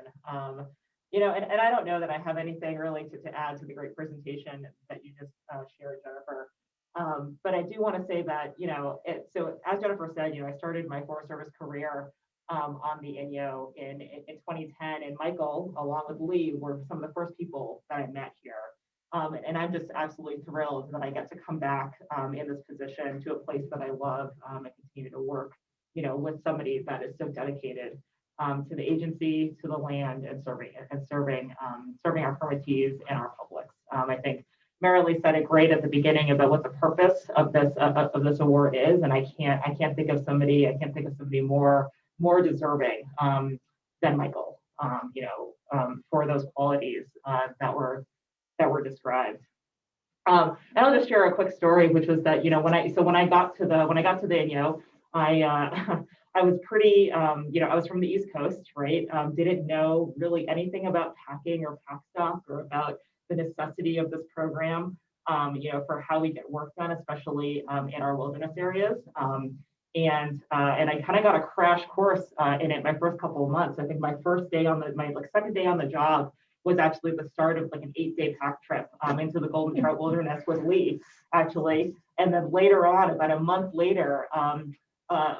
[SPEAKER 8] You know, and I don't know that I have anything really to add to the great presentation that you just shared, Jennifer. But I do want to say that, you know, so as Jennifer said, you know, I started my Forest Service career on the Inyo in 2010, and Michael, along with Lee, were some of the first people that I met here. And I'm just absolutely thrilled that I get to come back in this position to a place that I love and continue to work, you know, with somebody that is so dedicated to the agency, to the land, and serving our permittees and our publics. I think Marilee said it great at the beginning about what the purpose of this award is, and I can't think of somebody more deserving than Michael. You know, for those qualities that were described. And I'll just share a quick story, which was that, you know, when I got to the Inyo, I was pretty, you know, I was from the East Coast, right? Didn't know really anything about packing or pack stock or about the necessity of this program, you know, for how we get work done, especially in our wilderness areas. And I kind of got a crash course in it my first couple of months. I think my first day my second day on the job was actually the start of like an 8-day pack trip into the Golden Trout Wilderness with Lee, actually. And then later on, about a month later,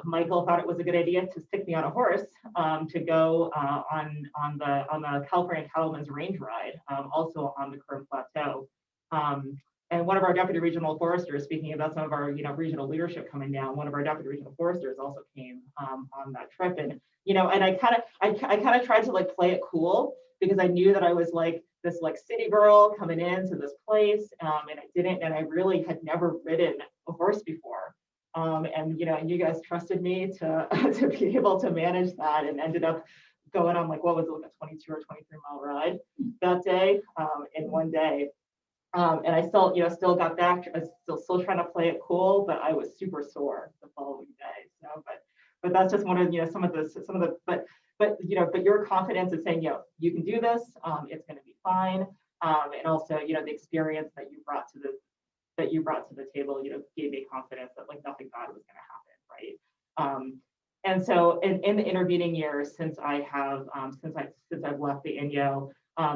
[SPEAKER 8] Michael thought it was a good idea to stick me on a horse to go on the California Cattlemen's Range Ride, also on the Kern Plateau. And one of our deputy regional foresters, speaking about some of our, you know, regional leadership coming down, one of our deputy regional foresters also came on that trip. And, you know, and I kind of tried to like play it cool, because I knew that I was like this like city girl coming into this place, and I really had never ridden a horse before. And, you know, and you guys trusted me to be able to manage that, and ended up going on like, what was it, like a 22 or 23 mile ride that day in one day. And I still, you know, still got back, I was still trying to play it cool, but I was super sore the following day. So, but that's just one of, you know, some of the, but, you know, but your confidence is saying, you know, you can do this, it's going to be fine. And also, you know, the experience that you brought to the table, you know, gave me confidence that like nothing bad was going to happen, right? And so in the intervening years, since I've left the Inyo,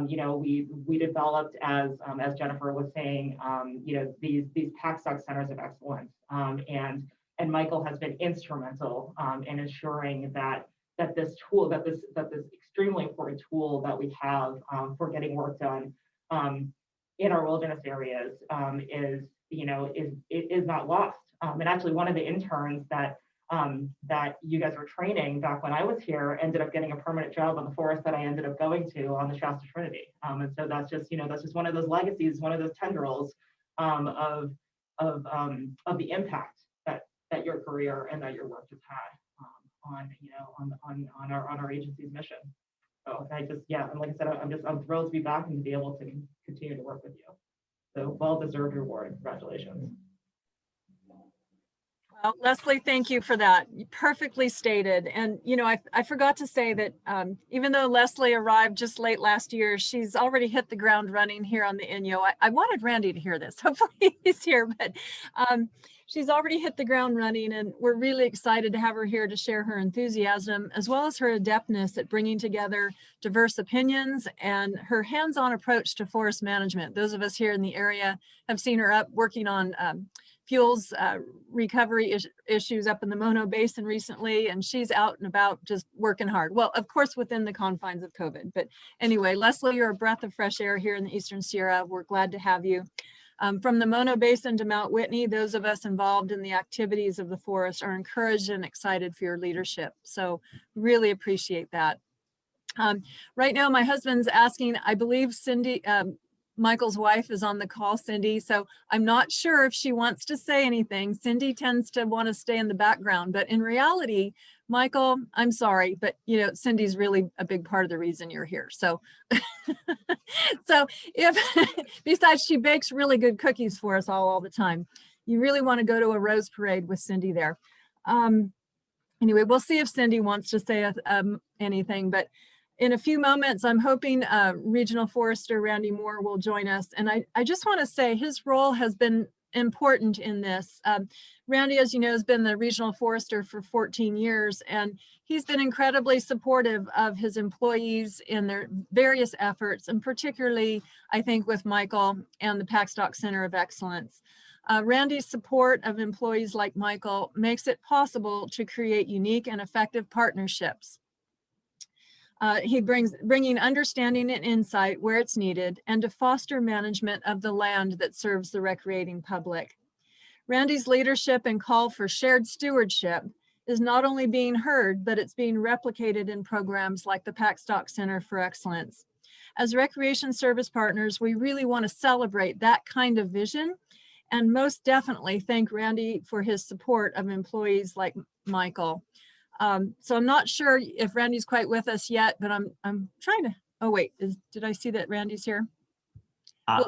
[SPEAKER 8] you know, we developed, as Jennifer was saying, you know, these pack stock centers of excellence, and Michael has been instrumental in ensuring that this extremely important tool that we have for getting work done in our wilderness areas is not lost. And actually, one of the interns that you guys were training back when I was here ended up getting a permanent job on the forest that I ended up going to on the Shasta Trinity. And so that's just one of those legacies, one of those tendrils of the impact that your career and that your work has had on our agency's mission. So I just, yeah, and like I said, I'm thrilled to be back and to be able to continue to work with you. So well-deserved reward. Congratulations.
[SPEAKER 1] Well, Leslie, thank you for that. Perfectly stated. And, you know, I forgot to say that even though Leslie arrived just late last year, she's already hit the ground running here on the INYO. I wanted Randy to hear this. Hopefully he's here, but she's already hit the ground running, and we're really excited to have her here to share her enthusiasm as well as her adeptness at bringing together diverse opinions and her hands-on approach to forest management. Those of us here in the area have seen her up working on fuels recovery issues up in the Mono Basin recently, and she's out and about just working hard. Well, of course, within the confines of COVID. But anyway, Leslie, you're a breath of fresh air here in the Eastern Sierra. We're glad to have you. From the Mono Basin to Mount Whitney, those of us involved in the activities of the forest are encouraged and excited for your leadership. So really appreciate that. Right now, my husband's asking, I believe Cindy, Michael's wife is on the call, Cindy. So I'm not sure if she wants to say anything. Cindy tends to want to stay in the background, but in reality, Michael, I'm sorry, but you know, Cindy's really a big part of the reason you're here. So, so if, besides she bakes really good cookies for us all the time, you really want to go to a rose parade with Cindy there. Anyway, we'll see if Cindy wants to say anything, but in a few moments, I'm hoping Regional Forester Randy Moore will join us. And I just want to say his role has been important in this. Randy, as you know, has been the Regional Forester for 14 years, and he's been incredibly supportive of his employees in their various efforts, and particularly, I think, with Michael and the Packstock Center of Excellence. Randy's support of employees like Michael makes it possible to create unique and effective partnerships. He bringing understanding and insight where it's needed, and to foster management of the land that serves the recreating public. Randy's leadership and call for shared stewardship is not only being heard, but it's being replicated in programs like the Packstock Center for Excellence. As recreation service partners, we really want to celebrate that kind of vision, and most definitely thank Randy for his support of employees like Michael. So I'm not sure if Randy's quite with us yet, but I'm trying to, oh wait, did I see that Randy's here?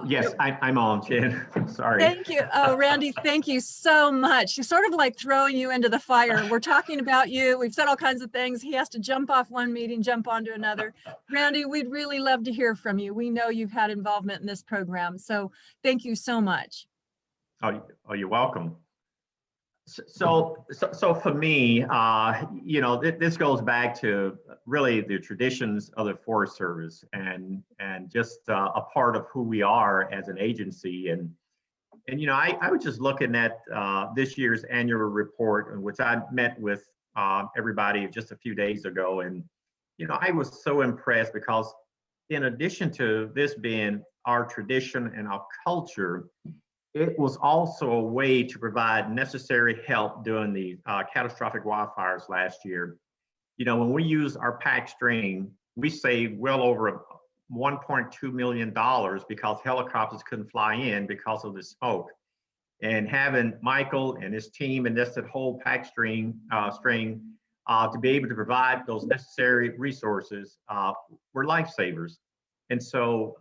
[SPEAKER 9] Yes, I'm on, Jen. Sorry.
[SPEAKER 1] Thank you. Oh, Randy, thank you so much. He's sort of like throwing you into the fire. We're talking about you. We've said all kinds of things. He has to jump off one meeting, jump onto another. Randy, we'd really love to hear from you. We know you've had involvement in this program, so thank you so much.
[SPEAKER 9] Oh, you're welcome. So for me, you know, this goes back to really the traditions of the Forest Service and just a part of who we are as an agency. And you know, I was just looking at this year's annual report, in which I met with everybody just a few days ago, and you know, I was so impressed because in addition to this being our tradition and our culture, it was also a way to provide necessary help during the catastrophic wildfires last year. You know, when we use our pack string, we saved well over $1.2 million because helicopters couldn't fly in because of the smoke. And having Michael and his team and that whole pack string to be able to provide those necessary resources were lifesavers. And so,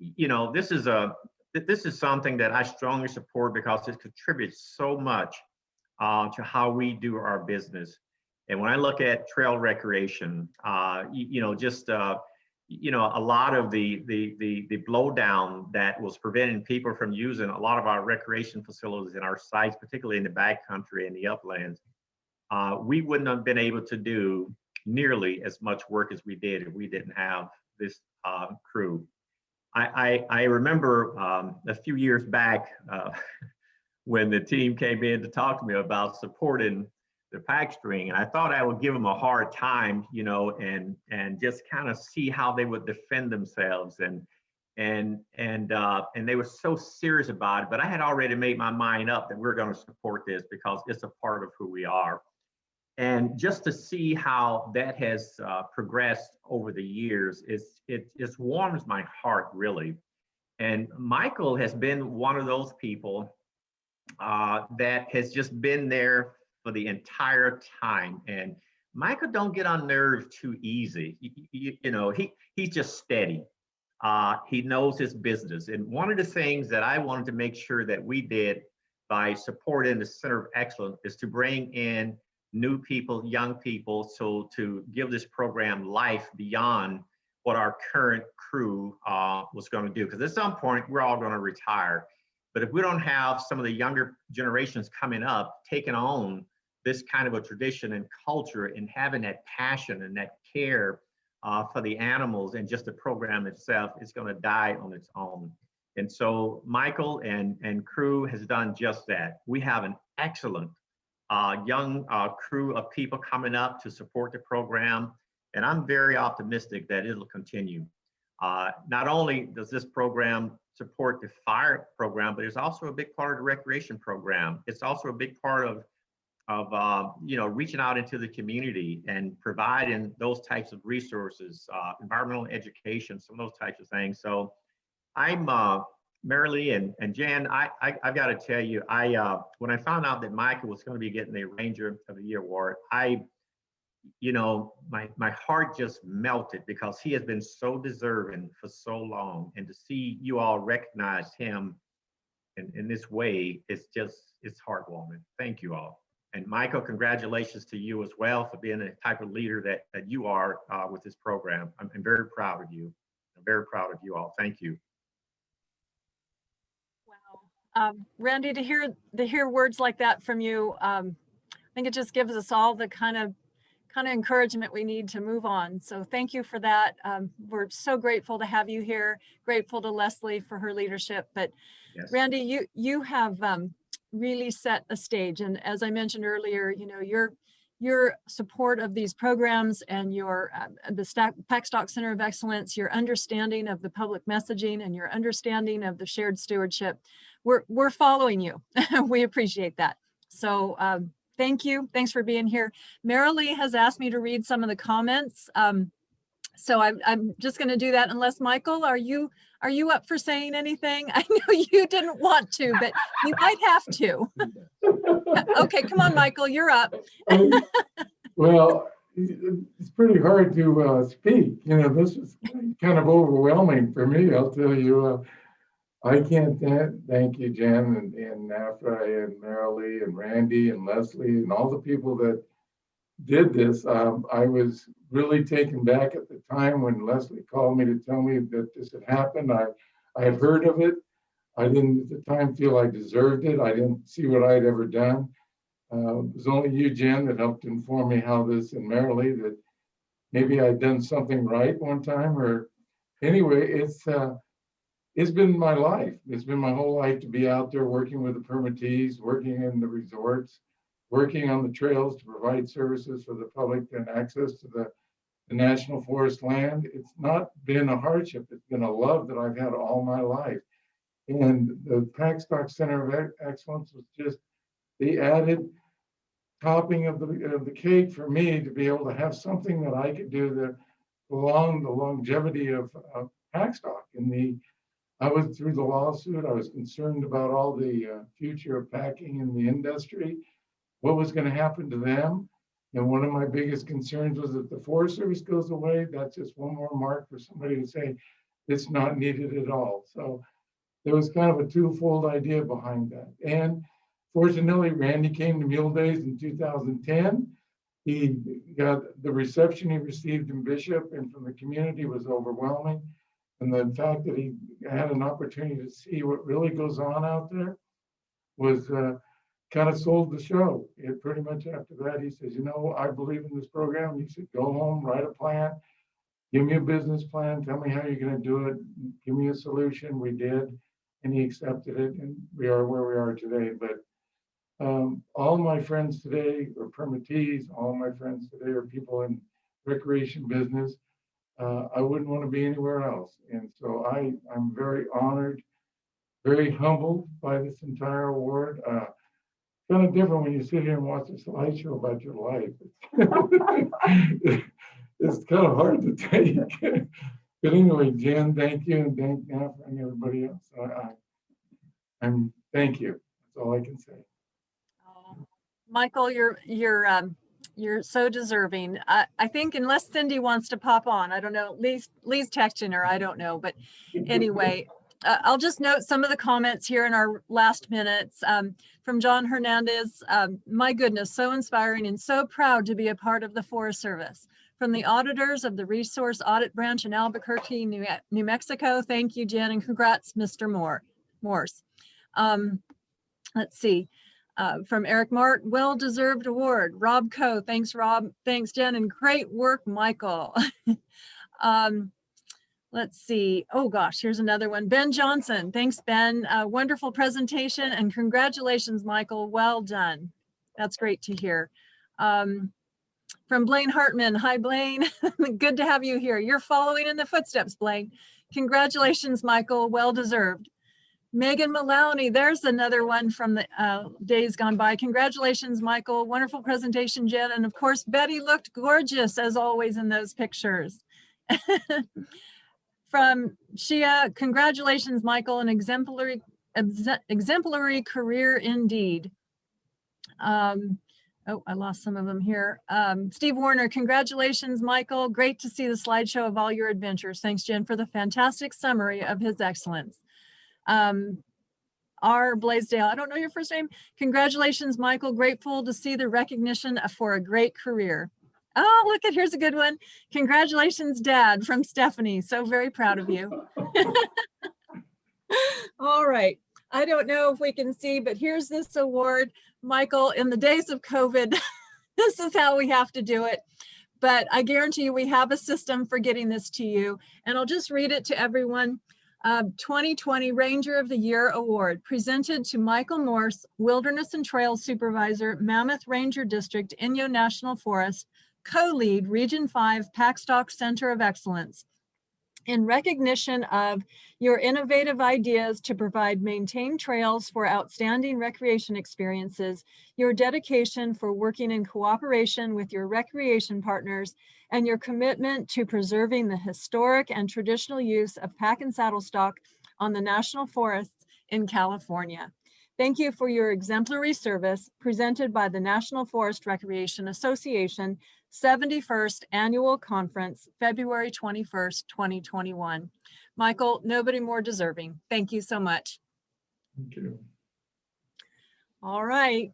[SPEAKER 9] you know, this is something that I strongly support because it contributes so much to how we do our business. And when I look at trail recreation, you know, just you know, a lot of the blowdown that was preventing people from using a lot of our recreation facilities in our sites, particularly in the backcountry and the uplands, we wouldn't have been able to do nearly as much work as we did if we didn't have this crew. I remember a few years back when the team came in to talk to me about supporting the pack string, and I thought I would give them a hard time, you know, and just kind of see how they would defend themselves, and they were so serious about it. But I had already made my mind up that we're going to support this because it's a part of who we are. And just to see how that has progressed over the years, it just warms my heart, really. And Michael has been one of those people that has just been there for the entire time. And Michael don't get on nerves too easy. You know, he's just steady. He knows his business. And one of the things that I wanted to make sure that we did by supporting the Center of Excellence is to bring in new people, young people, so to give this program life beyond what our current crew was going to do. Because at some point, we're all going to retire. But if we don't have some of the younger generations coming up taking on this kind of a tradition and culture and having that passion and that care for the animals and just the program itself, it's going to die on its own. And so Michael and crew has done just that. We have an excellent young crew of people coming up to support the program. And I'm very optimistic that it'll continue. Not only does this program support the fire program, but it's also a big part of the recreation program. It's also a big part of reaching out into the community and providing those types of resources, environmental education, some of those types of things. So I'm Marilee and Jan, I've got to tell you, when I found out that Michael was going to be getting the Ranger of the Year award, my heart just melted because he has been so deserving for so long, and to see you all recognize him in this way, it's heartwarming. Thank you all. And Michael, congratulations to you as well for being the type of leader that you are with this program. I'm very proud of you. I'm very proud of you all. Thank you.
[SPEAKER 1] Wow. Randy, to hear words like that from you, I think it just gives us all the kind of encouragement we need to move on. So thank you for that. We're so grateful to have you here, grateful to Leslie for her leadership. But
[SPEAKER 9] Yes.
[SPEAKER 1] Randy, you have really set a stage. And as I mentioned earlier, your support of these programs and your the Packstock Center of Excellence, your understanding of the public messaging and your understanding of the shared stewardship, we're following you. We appreciate that. So thank you. Thanks for being here. Marilee has asked me to read some of the comments. So I'm just going to do that. Unless Michael, are you up for saying anything? I know you didn't want to, but you might have to. Okay, come on, Michael, you're up.
[SPEAKER 10] Well, it's pretty hard to speak. This is kind of overwhelming for me. I'll tell you. I can't thank you, Jen and NFRA and Marilee and Randy and Leslie and all the people that did this. I was really taken back at the time when Leslie called me to tell me that this had happened. I had heard of it. I didn't at the time feel I deserved it. I didn't see what I'd ever done. It was only you, Jen, that helped inform me how this, and Marilee, that maybe I'd done something right one time. Or anyway, it's been my life. It's been my whole life to be out there working with the permittees, working in the resorts, working on the trails to provide services for the public and access to the national forest land. It's not been a hardship. It's been a love that I've had all my life. And the Packstock Center of Excellence was just the added topping of the cake for me to be able to have something that I could do that prolong the longevity of Packstock. I was through the lawsuit. I was concerned about all the future of packing in the industry, what was going to happen to them. And one of my biggest concerns was that the Forest Service goes away. That's just one more mark for somebody to say it's not needed at all. So there was kind of a twofold idea behind that. And fortunately, Randy came to Mule Days in 2010. He got the reception he received in Bishop and from the community was overwhelming. And the fact that he had an opportunity to see what really goes on out there was kind of sold the show. It pretty much after that, he says, I believe in this program. You should go home, write a plan, give me a business plan, tell me how you're going to do it, give me a solution. We did, and he accepted it, and we are where we are today. But all my friends today are permittees. All my friends today are people in recreation business. I wouldn't want to be anywhere else. And so I'm very honored, very humbled by this entire award. Kind of different when you sit here and watch a slideshow about your life. It's kind of hard to take. But anyway, Jen, thank you, and thank NAF and everybody else. I'm thank you. That's all I can say.
[SPEAKER 1] Michael, you're so deserving. I think unless Cindy wants to pop on, I don't know, Lee's texting her, I don't know. But anyway, I'll just note some of the comments here in our last minutes from John Hernandez. My goodness, so inspiring and so proud to be a part of the Forest Service. From the auditors of the Resource Audit Branch in Albuquerque, New Mexico. Thank you, Jen, and congrats, Mr. Morse. Let's see. From Eric Mart, well-deserved award. Rob Coe, thanks, Rob. Thanks, Jen, and great work, Michael. Let's see. Oh gosh, here's another one. Ben Johnson. Thanks, Ben. Wonderful presentation and congratulations, Michael. Well done. That's great to hear. From Blaine Hartman. Hi, Blaine. Good to have you here. You're following in the footsteps, Blaine. Congratulations, Michael. Well deserved. Megan Maloney. There's another one from the days gone by. Congratulations, Michael. Wonderful presentation, Jen. And of course, Betty looked gorgeous as always in those pictures. From Shia, congratulations, Michael, an exemplary career indeed. Oh, I lost some of them here. Steve Warner, congratulations, Michael. Great to see the slideshow of all your adventures. Thanks, Jen, for the fantastic summary of his excellence. R. Blaisdell, I don't know your first name. Congratulations, Michael. Grateful to see the recognition for a great career. Oh, look at, here's a good one. Congratulations, Dad, from Stephanie. So very proud of you. All right. I don't know if we can see, but here's this award. Michael, in the days of COVID, this is how we have to do it. But I guarantee you we have a system for getting this to you. And I'll just read it to everyone. 2020 Ranger of the Year Award presented to Michael Morse, Wilderness and Trails Supervisor, Mammoth Ranger District, Inyo National Forest, co-lead Region 5 Packstock Center of Excellence. In recognition of your innovative ideas to provide maintained trails for outstanding recreation experiences, your dedication for working in cooperation with your recreation partners, and your commitment to preserving the historic and traditional use of pack and saddle stock on the national forests in California. Thank you for your exemplary service presented by the National Forest Recreation Association 71st Annual Conference, February 21st, 2021. Michael, nobody more deserving. Thank you so much.
[SPEAKER 10] Thank you.
[SPEAKER 1] All right.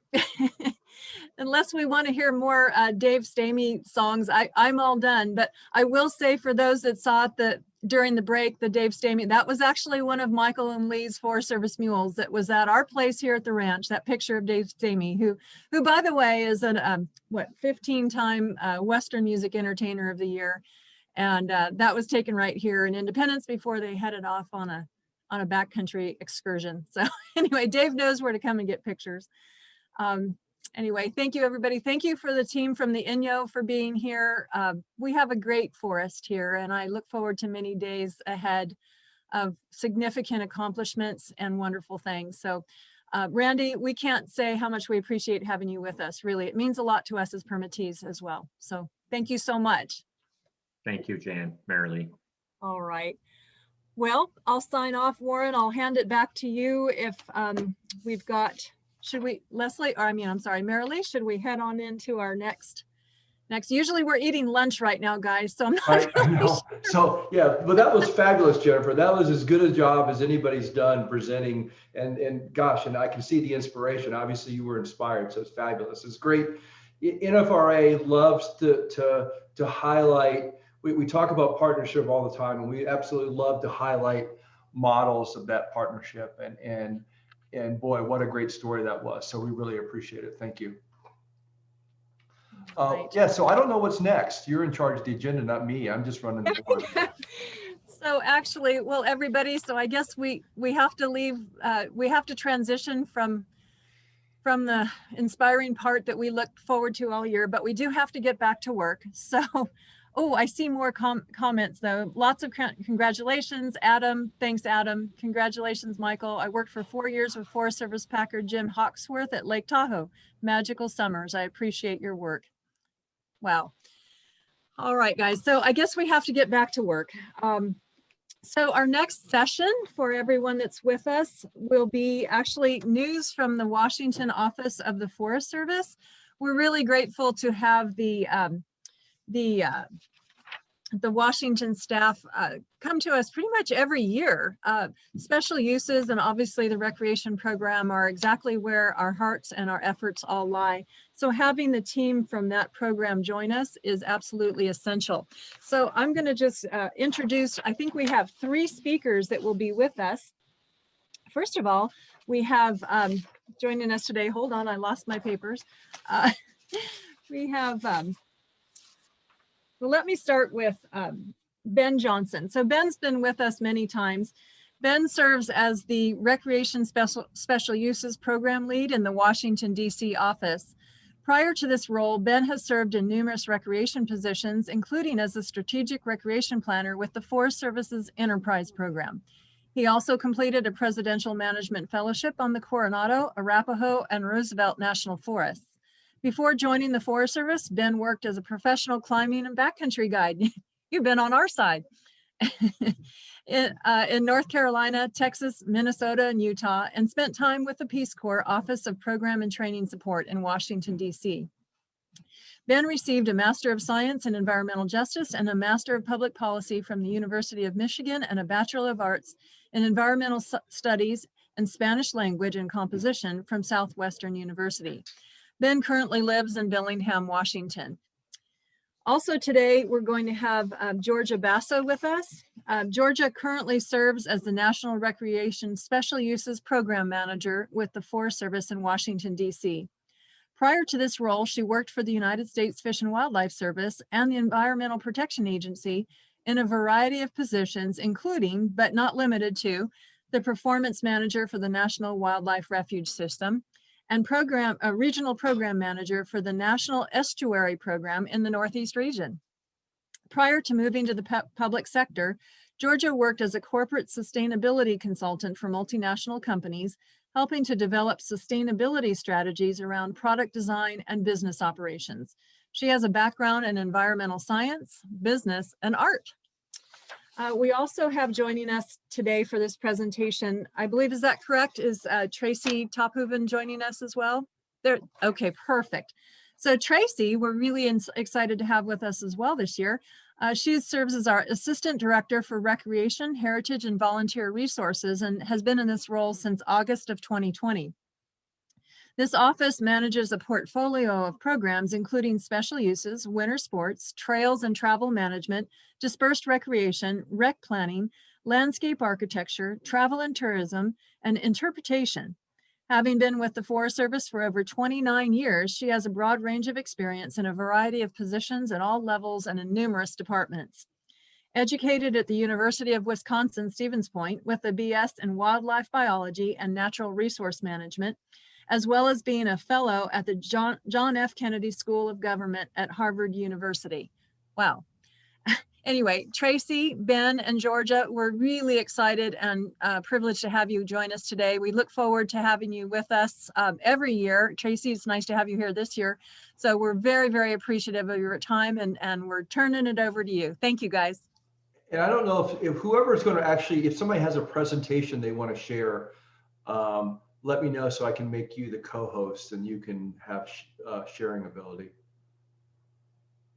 [SPEAKER 1] Unless we want to hear more Dave Stamey songs, I'm all done. But I will say for those that saw it during the break, the Dave Stamey, that was actually one of Michael and Lee's Forest Service mules that was at our place here at the ranch, that picture of Dave Stamey, who by the way is an 15-time Western Music Entertainer of the Year. And that was taken right here in Independence before they headed off on a backcountry excursion. So anyway, Dave knows where to come and get pictures. Anyway, thank you, everybody. Thank you for the team from the Inyo for being here. We have a great forest here, and I look forward to many days ahead of significant accomplishments and wonderful things. So Randy, we can't say how much we appreciate having you with us. Really, it means a lot to us as permittees as well. So thank you so much.
[SPEAKER 9] Thank you, Jan, Marilee.
[SPEAKER 1] All right. Well, I'll sign off, Warren. I'll hand it back to you if we've got, should we, Leslie, or I'm sorry, Marilee, should we head on into our next, usually we're eating lunch right now, guys, so I'm not
[SPEAKER 5] I know. So yeah, but that was fabulous, Jennifer. That was as good a job as anybody's done presenting, and gosh, and I can see the inspiration. Obviously you were inspired, so it's fabulous. It's great. NFRA loves to highlight. We talk about partnership all the time, and we absolutely love to highlight models of that partnership. And boy, what a great story that was. So we really appreciate it. Thank you.
[SPEAKER 1] Right.
[SPEAKER 5] Yeah, so I don't know what's next. You're in charge of the agenda, not me. I'm just running the board.
[SPEAKER 1] So actually, well, everybody, so I guess we have to leave, we have to transition from the inspiring part that we look forward to all year, but we do have to get back to work. So, oh, I see more comments though. Lots of congratulations, Adam. Thanks, Adam. Congratulations, Michael. I worked for 4 years with Forest Service Packer Jim Hawksworth at Lake Tahoe. Magical summers. I appreciate your work. Wow. All right, guys. So I guess we have to get back to work. So our next session for everyone that's with us will be actually news from the Washington office of the Forest Service. We're really grateful to have the the Washington staff come to us pretty much every year. Special uses and obviously the recreation program are exactly where our hearts and our efforts all lie. So having the team from that program join us is absolutely essential. So I'm going to just introduce, I think we have 3 speakers that will be with us. First of all, we have joining us today, hold on, I lost my papers. We have, well, let me start with Ben Johnson. So Ben's been with us many times. Ben serves as the Recreation Special Uses Program Lead in the Washington, D.C. office. Prior to this role, Ben has served in numerous recreation positions, including as a strategic recreation planner with the Forest Service's Enterprise Program. He also completed a Presidential Management Fellowship on the Coronado, Arapahoe, and Roosevelt National Forests. Before joining the Forest Service, Ben worked as a professional climbing and backcountry guide. You've been on our side. in North Carolina, Texas, Minnesota, and Utah, and spent time with the Peace Corps Office of Program and Training Support in Washington, D.C. Ben received a Master of Science in Environmental Justice and a Master of Public Policy from the University of Michigan and a Bachelor of Arts in Environmental Studies and Spanish Language and Composition from Southwestern University. Ben currently lives in Bellingham, Washington. Also today, we're going to have Georgia Basso with us. Georgia currently serves as the National Recreation Special Uses Program Manager with the Forest Service in Washington, D.C. Prior to this role, she worked for the United States Fish and Wildlife Service and the Environmental Protection Agency in a variety of positions, including, but not limited to, the Performance Manager for the National Wildlife Refuge System, and Regional Program Manager for the National Estuary Program in the Northeast region. Prior to moving to the public sector, Georgia worked as a corporate sustainability consultant for multinational companies, helping to develop sustainability strategies around product design and business operations. She has a background in environmental science, business, and art. We also have joining us today for this presentation, I believe, is that correct? Is Tracy Tophoven joining us as well? Okay, perfect. So Tracy, we're really excited to have with us as well this year. She serves as our Assistant Director for Recreation, Heritage, and Volunteer Resources and has been in this role since August of 2020. This office manages a portfolio of programs, including special uses, winter sports, trails and travel management, dispersed recreation, rec planning, landscape architecture, travel and tourism, and interpretation. Having been with the Forest Service for over 29 years, she has a broad range of experience in a variety of positions at all levels and in numerous departments. Educated at the University of Wisconsin-Stevens Point with a BS in Wildlife Biology and Natural Resource Management, as well as being a fellow at the John F. Kennedy School of Government at Harvard University. Wow. Anyway, Tracy, Ben, and Georgia, we're really excited and privileged to have you join us today. We look forward to having you with us every year. Tracy, it's nice to have you here this year. So we're very, very appreciative of your time and we're turning it over to you. Thank you, guys.
[SPEAKER 5] And I don't know if whoever is going to actually, if somebody has a presentation they want to share, let me know so I can make you the co-host and you can have sharing ability.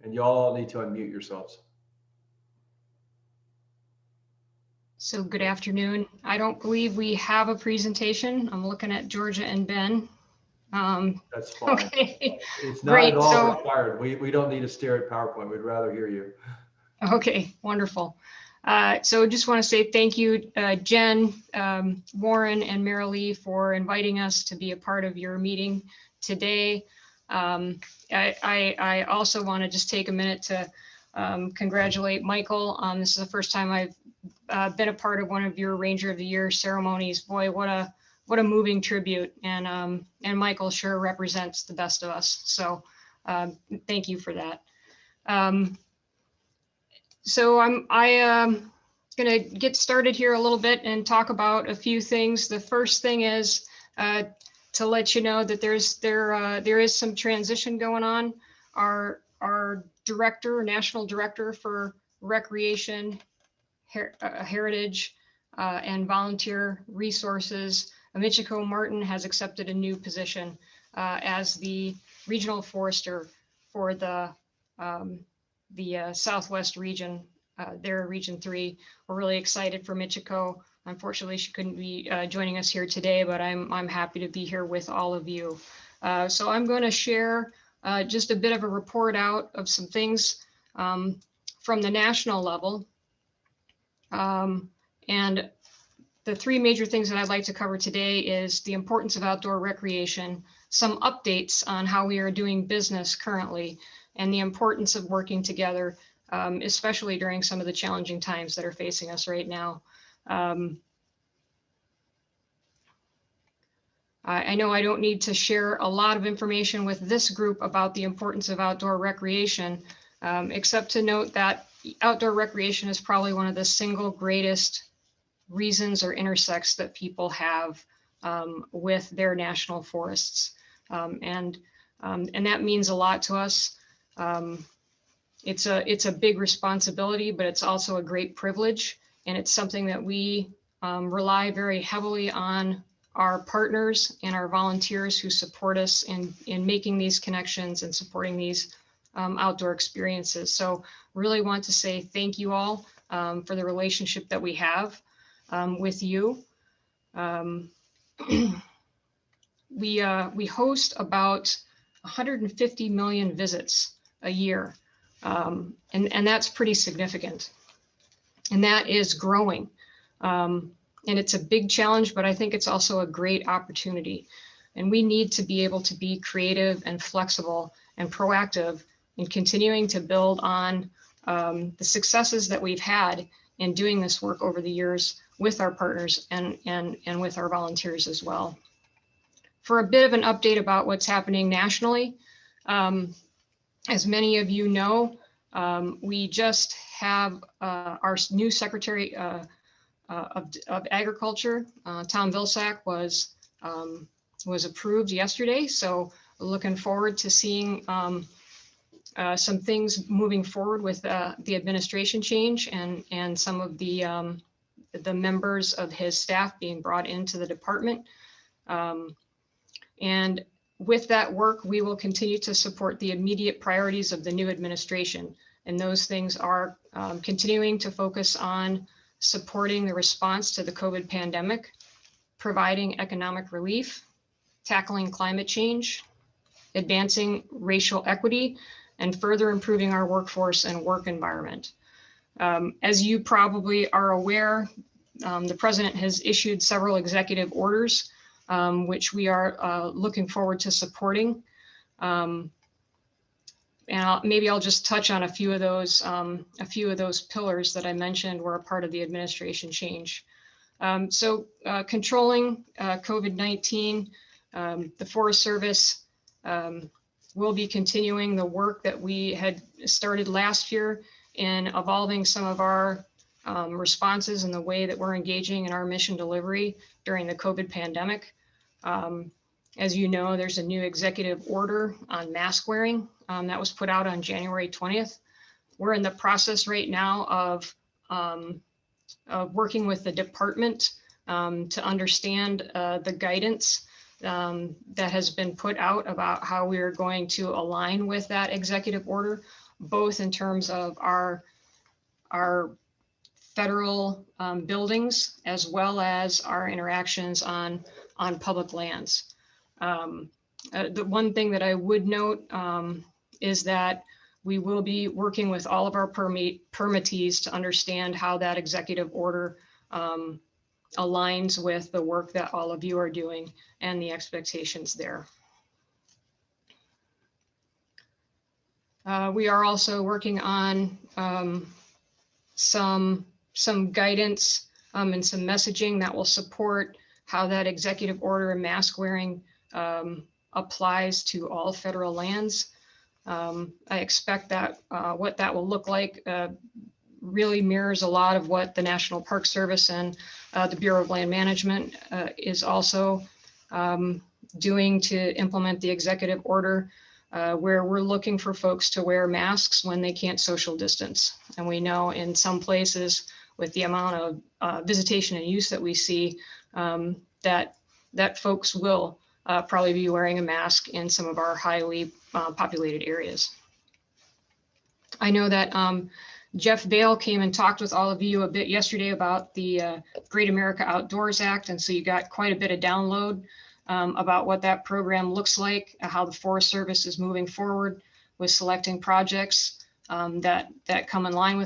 [SPEAKER 5] And y'all need to unmute yourselves.
[SPEAKER 11] So good afternoon. I don't believe we have a presentation. I'm looking at Georgia and Ben.
[SPEAKER 5] That's fine.
[SPEAKER 11] Okay.
[SPEAKER 5] It's not
[SPEAKER 11] Great.
[SPEAKER 5] at all
[SPEAKER 11] So,
[SPEAKER 5] required. We don't need to stare at PowerPoint. We'd rather hear you.
[SPEAKER 11] okay, wonderful. So just want to say thank you, Jen, Warren, and Marilee for inviting us to be a part of your meeting today. I also want to just take a minute to congratulate Michael. This is the first time I've been a part of one of your Ranger of the Year ceremonies. Boy, what a moving tribute, and Michael sure represents the best of us. So thank you for that. So I'm gonna get started here a little bit and talk about a few things. The first thing is to let you know that there is some transition going on. Our director, national director for recreation, heritage, and volunteer resources, Michiko Martin, has accepted a new position as the regional forester for the Southwest region, their Region 3. We're really excited for Michiko. Unfortunately, she couldn't be joining us here today, but I'm happy to be here with all of you. So I'm going to share just a bit of a report out of some things from the national level. And the three major things that I'd like to cover today is the importance of outdoor recreation, some updates on how we are doing business currently, and the importance of working together, especially during some of the challenging times that are facing us right now. I know I don't need to share a lot of information with this group about the importance of outdoor recreation, except to note that outdoor recreation is probably one of the single greatest reasons or intersects that people have with their national forests. And that means a lot to us. It's a big responsibility, but it's also a great privilege. And it's something that we rely very heavily on our partners and our volunteers who support us in making these connections and supporting these outdoor experiences. So really want to say thank you all for the relationship that we have with you. We host about 150 million visits a year, and that's pretty significant. And that is growing. And it's a big challenge, but I think it's also a great opportunity. And we need to be able to be creative and flexible and proactive in continuing to build on the successes that we've had in doing this work over the years with our partners and with our volunteers as well. For a bit of an update about what's happening nationally, as many of you know, we just have our new Secretary of Agriculture, Tom Vilsack, was approved yesterday. So looking forward to seeing some things moving forward with the administration change and some of the members of his staff being brought into the department. And with that work, we will continue to support the immediate priorities of the new administration. And those things are continuing to focus on supporting the response to the COVID pandemic, providing economic relief, tackling climate change, advancing racial equity, and further improving our workforce and work environment. As you probably are aware, the president has issued several executive orders, which we are looking forward to supporting. And maybe I'll just touch on a few of those pillars that I mentioned were a part of the administration change. So controlling COVID-19, the Forest Service will be continuing the work that we had started last year in evolving some of our responses and the way that we're engaging in our mission delivery during the COVID pandemic. As you know, there's a new executive order on mask wearing that was put out on January 20th. We're in the process right now of working with the department to understand the guidance that has been put out about how we are going to align with that executive order, both in terms of our federal buildings as well as our interactions on public lands. The one thing that I would note is that we will be working with all of our permittees to understand how that executive order aligns with the work that all of you are doing and the expectations there. We are also working on some guidance and some messaging that will support how that executive order and mask wearing applies to all federal lands. I expect that what that will look like really mirrors a lot of what the National Park Service and the Bureau of Land Management is also doing to implement the executive order, where we're looking for folks to wear masks when they can't social distance. And we know in some places with the amount of visitation and use that we see, that folks will probably be wearing a mask in some of our highly populated areas. I know that Jeff Bale came and talked with all of you a bit yesterday about the Great America Outdoors Act. And so you got quite a bit of download about what that program looks like, how the Forest Service is moving forward with selecting projects that come in line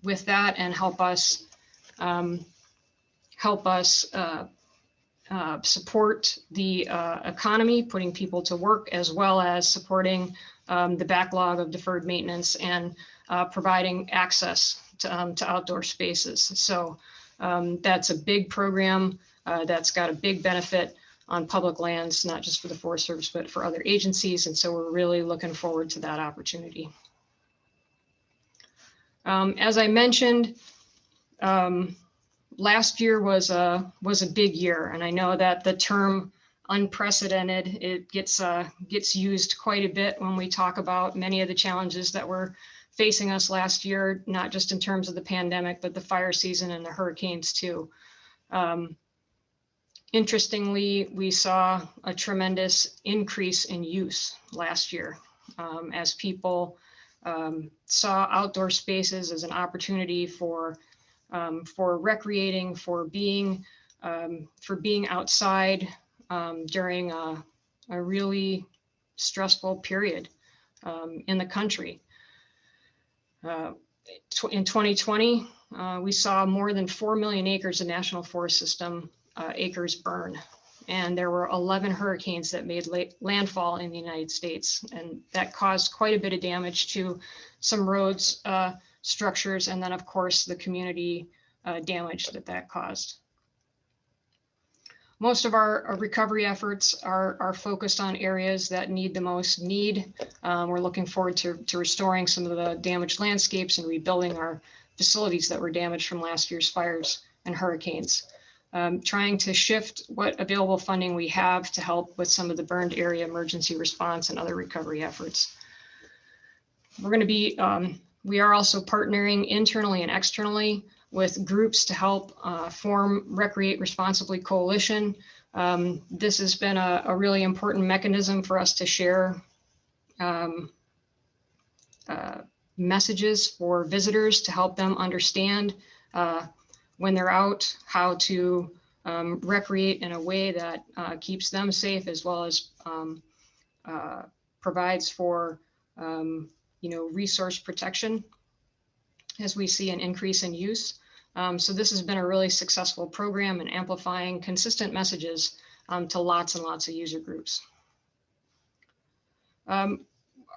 [SPEAKER 11] with that and help us support the economy, putting people to work, as well as supporting the backlog of deferred maintenance and providing access to outdoor spaces. So that's a big program that's got a big benefit on public lands, not just for the Forest Service, but for other agencies. And so we're really looking forward to that opportunity. As I mentioned, last year was a big year, and I know that the term unprecedented, it gets used quite a bit when we talk about many of the challenges that were facing us last year, not just in terms of the pandemic, but the fire season and the hurricanes too. Interestingly, we saw a tremendous increase in use last year as people saw outdoor spaces as an opportunity for recreating, for being outside during a really stressful period in the country. In 2020, we saw more than 4 million acres of National Forest System acres burn. And there were 11 hurricanes that made landfall in the United States. And that caused quite a bit of damage to some roads, structures, and then of course the community damage that caused. Most of our recovery efforts are focused on areas that need the most need. We're looking forward to restoring some of the damaged landscapes and rebuilding our facilities that were damaged from last year's fires and hurricanes. Trying to shift what available funding we have to help with some of the burned area emergency response and other recovery efforts. We're going to be, we are also partnering internally and externally with groups to help form Recreate Responsibly Coalition. This has been a really important mechanism for us to share messages for visitors to help them understand when they're out how to recreate in a way that keeps them safe, as well as provides for resource protection as we see an increase in use. So this has been a really successful program in amplifying consistent messages to lots and lots of user groups. I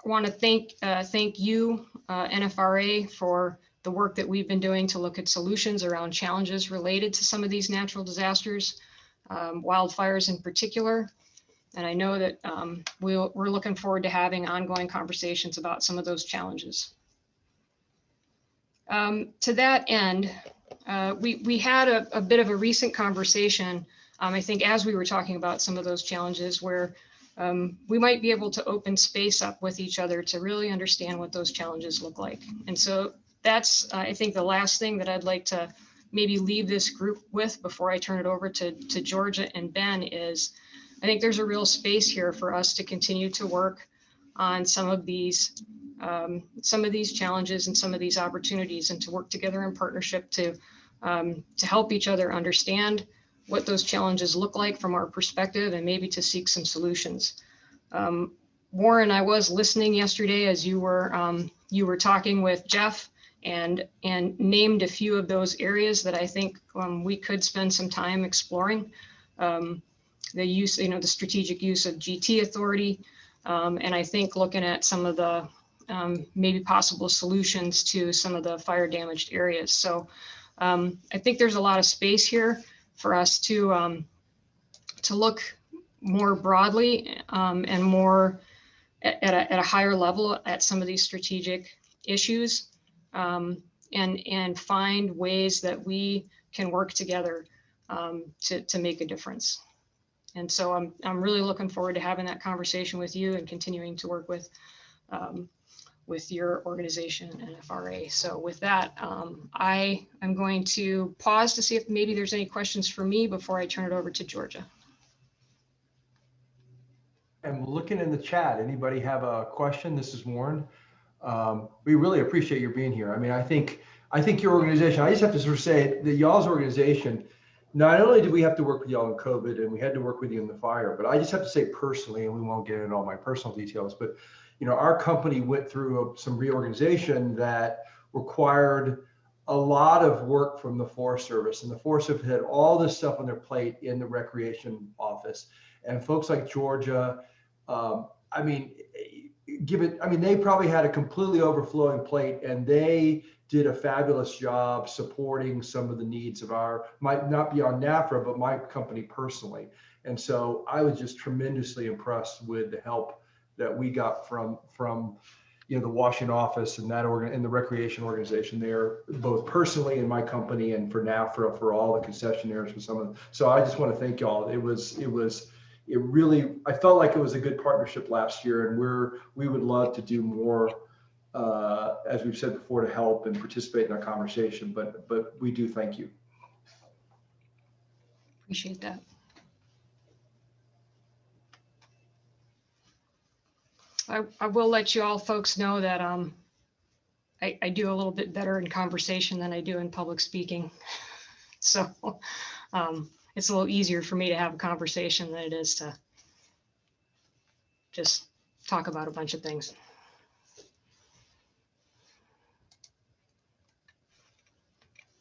[SPEAKER 11] want to thank you, NFRA, for the work that we've been doing to look at solutions around challenges related to some of these natural disasters, wildfires in particular. And I know that we're looking forward to having ongoing conversations about some of those challenges. To that end, we had a bit of a recent conversation, I think, as we were talking about some of those challenges, where we might be able to open space up with each other to really understand what those challenges look like. And so that's, I think, the last thing that I'd like to maybe leave this group with before I turn it over to Georgia and Ben is, I think there's a real space here for us to continue to work on some of these challenges and some of these opportunities, and to work together in partnership to help each other understand what those challenges look like from our perspective, and maybe to seek some solutions. Warren, I was listening yesterday as you were talking with Jeff, and named a few of those areas that I think we could spend some time exploring. The use, the strategic use of GT authority, and I think looking at some of the maybe possible solutions to some of the fire damaged areas. So I think there's a lot of space here for us to look more broadly and more at a higher level at some of these strategic issues, and find ways that we can work together to make a difference. And so I'm really looking forward to having that conversation with you and continuing to work with your organization, NFRA. So with that, I am going to pause to see if maybe there's any questions for me before I turn it over to Georgia.
[SPEAKER 5] I'm looking in the chat. Anybody have a question? This is Warren. We really appreciate your being here. I mean, I think your organization, I just have to sort of say that y'all's organization, not only did we have to work with y'all in COVID and we had to work with you in the fire, but I just have to say personally, and we won't get into all my personal details, but our company went through some reorganization that required a lot of work from the Forest Service, and the Forest Service had all this stuff on their plate in the recreation office. And folks like Georgia, they probably had a completely overflowing plate, and they did a fabulous job supporting some of the needs of might not be on NFRA, but my company personally. And so I was just tremendously impressed with the help that we got from the Washington office and and the recreation organization there, both personally in my company and for NFRA, for all the concessionaires, for some of them. So I just want to thank y'all. It really, I felt like it was a good partnership last year, and we would love to do more, as we've said before, to help and participate in our conversation, but we do thank you.
[SPEAKER 11] Appreciate that. I will let you all folks know that I do a little bit better in conversation than I do in public speaking. So it's a little easier for me to have a conversation than it is to just talk about a bunch of things.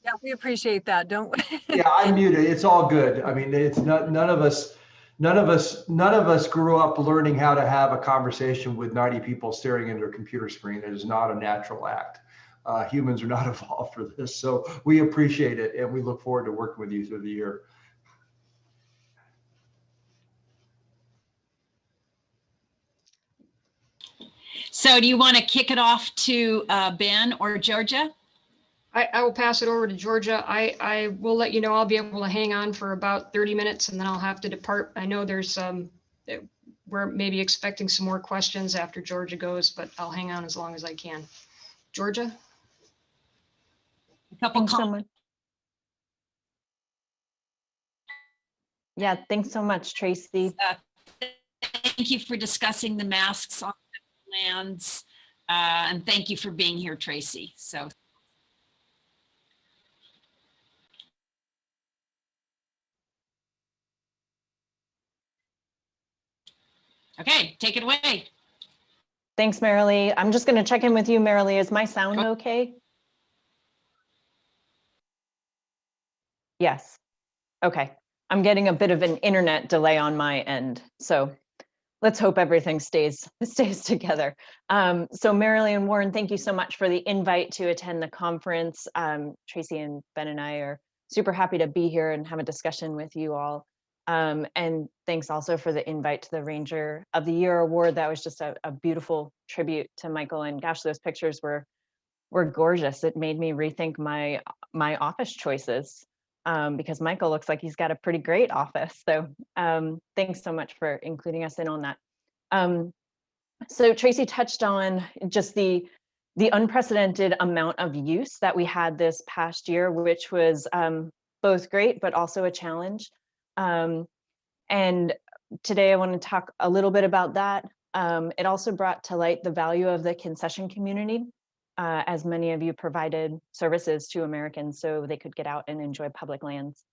[SPEAKER 1] Yeah, we appreciate that, don't we?
[SPEAKER 5] Yeah, I'm muted. It's all good. I mean, it's not, none of us grew up learning how to have a conversation with 90 people staring into a computer screen. It is not a natural act. Humans are not evolved for this. So we appreciate it, and we look forward to working with you through the year.
[SPEAKER 3] So do you want to kick it off to Ben or Georgia?
[SPEAKER 11] I will pass it over to Georgia. I will let you know I'll be able to hang on for about 30 minutes and then I'll have to depart. I know there's we're maybe expecting some more questions after Georgia goes, but I'll hang on as long as I can. Georgia?
[SPEAKER 3] A couple
[SPEAKER 12] Thanks so much. Yeah, thanks so much, Tracy.
[SPEAKER 3] Thank you for discussing the masks on lands, and thank you for being here, Tracy. So. Okay, take it away.
[SPEAKER 12] Thanks, Marilee. I'm just going to check in with you, Marilee. Is my sound okay? Yes. Okay. I'm getting a bit of an internet delay on my end, so let's hope everything stays together. So Marilee and Warren, thank you so much for the invite to attend the conference. Tracy and Ben and I are super happy to be here and have a discussion with you all. And thanks also for the invite to the Ranger of the Year award. That was just a beautiful tribute to Michael, and gosh, those pictures were gorgeous. It made me rethink my office choices, because Michael looks like he's got a pretty great office. So thanks so much for including us in on that. So Tracy touched on just the unprecedented amount of use that we had this past year, which was both great, but also a challenge. And today I want to talk a little bit about that. It also brought to light the value of the concession community, as many of you provided services to Americans so they could get out and enjoy public lands.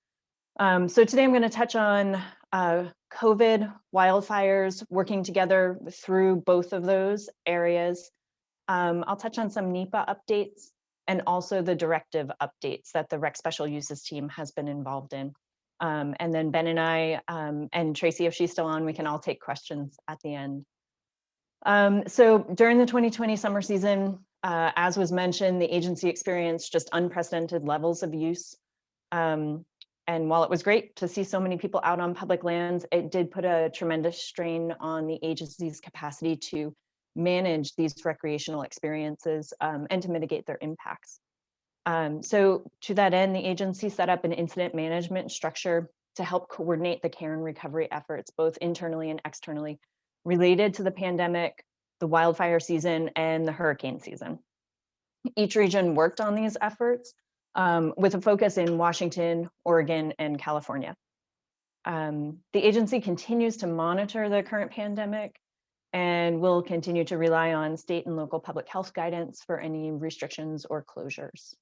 [SPEAKER 12] So today I'm going to touch on COVID, wildfires, working together through both of those areas. I'll touch on some NEPA updates and also the directive updates that the Rec Special Uses team has been involved in. And then Ben and I, and Tracy, if she's still on, we can all take questions at the end. So during the 2020 summer season, as was mentioned, the agency experienced just unprecedented levels of use. And while it was great to see so many people out on public lands, it did put a tremendous strain on the agency's capacity to manage these recreational experiences and to mitigate their impacts. So to that end, the agency set up an incident management structure to help coordinate the care and recovery efforts, both internally and externally, related to the pandemic, the wildfire season, and the hurricane season. Each region worked on these efforts with a focus in Washington, Oregon, and California. The agency continues to monitor the current pandemic and we'll continue to rely on state and local public health guidance for any restrictions or closures.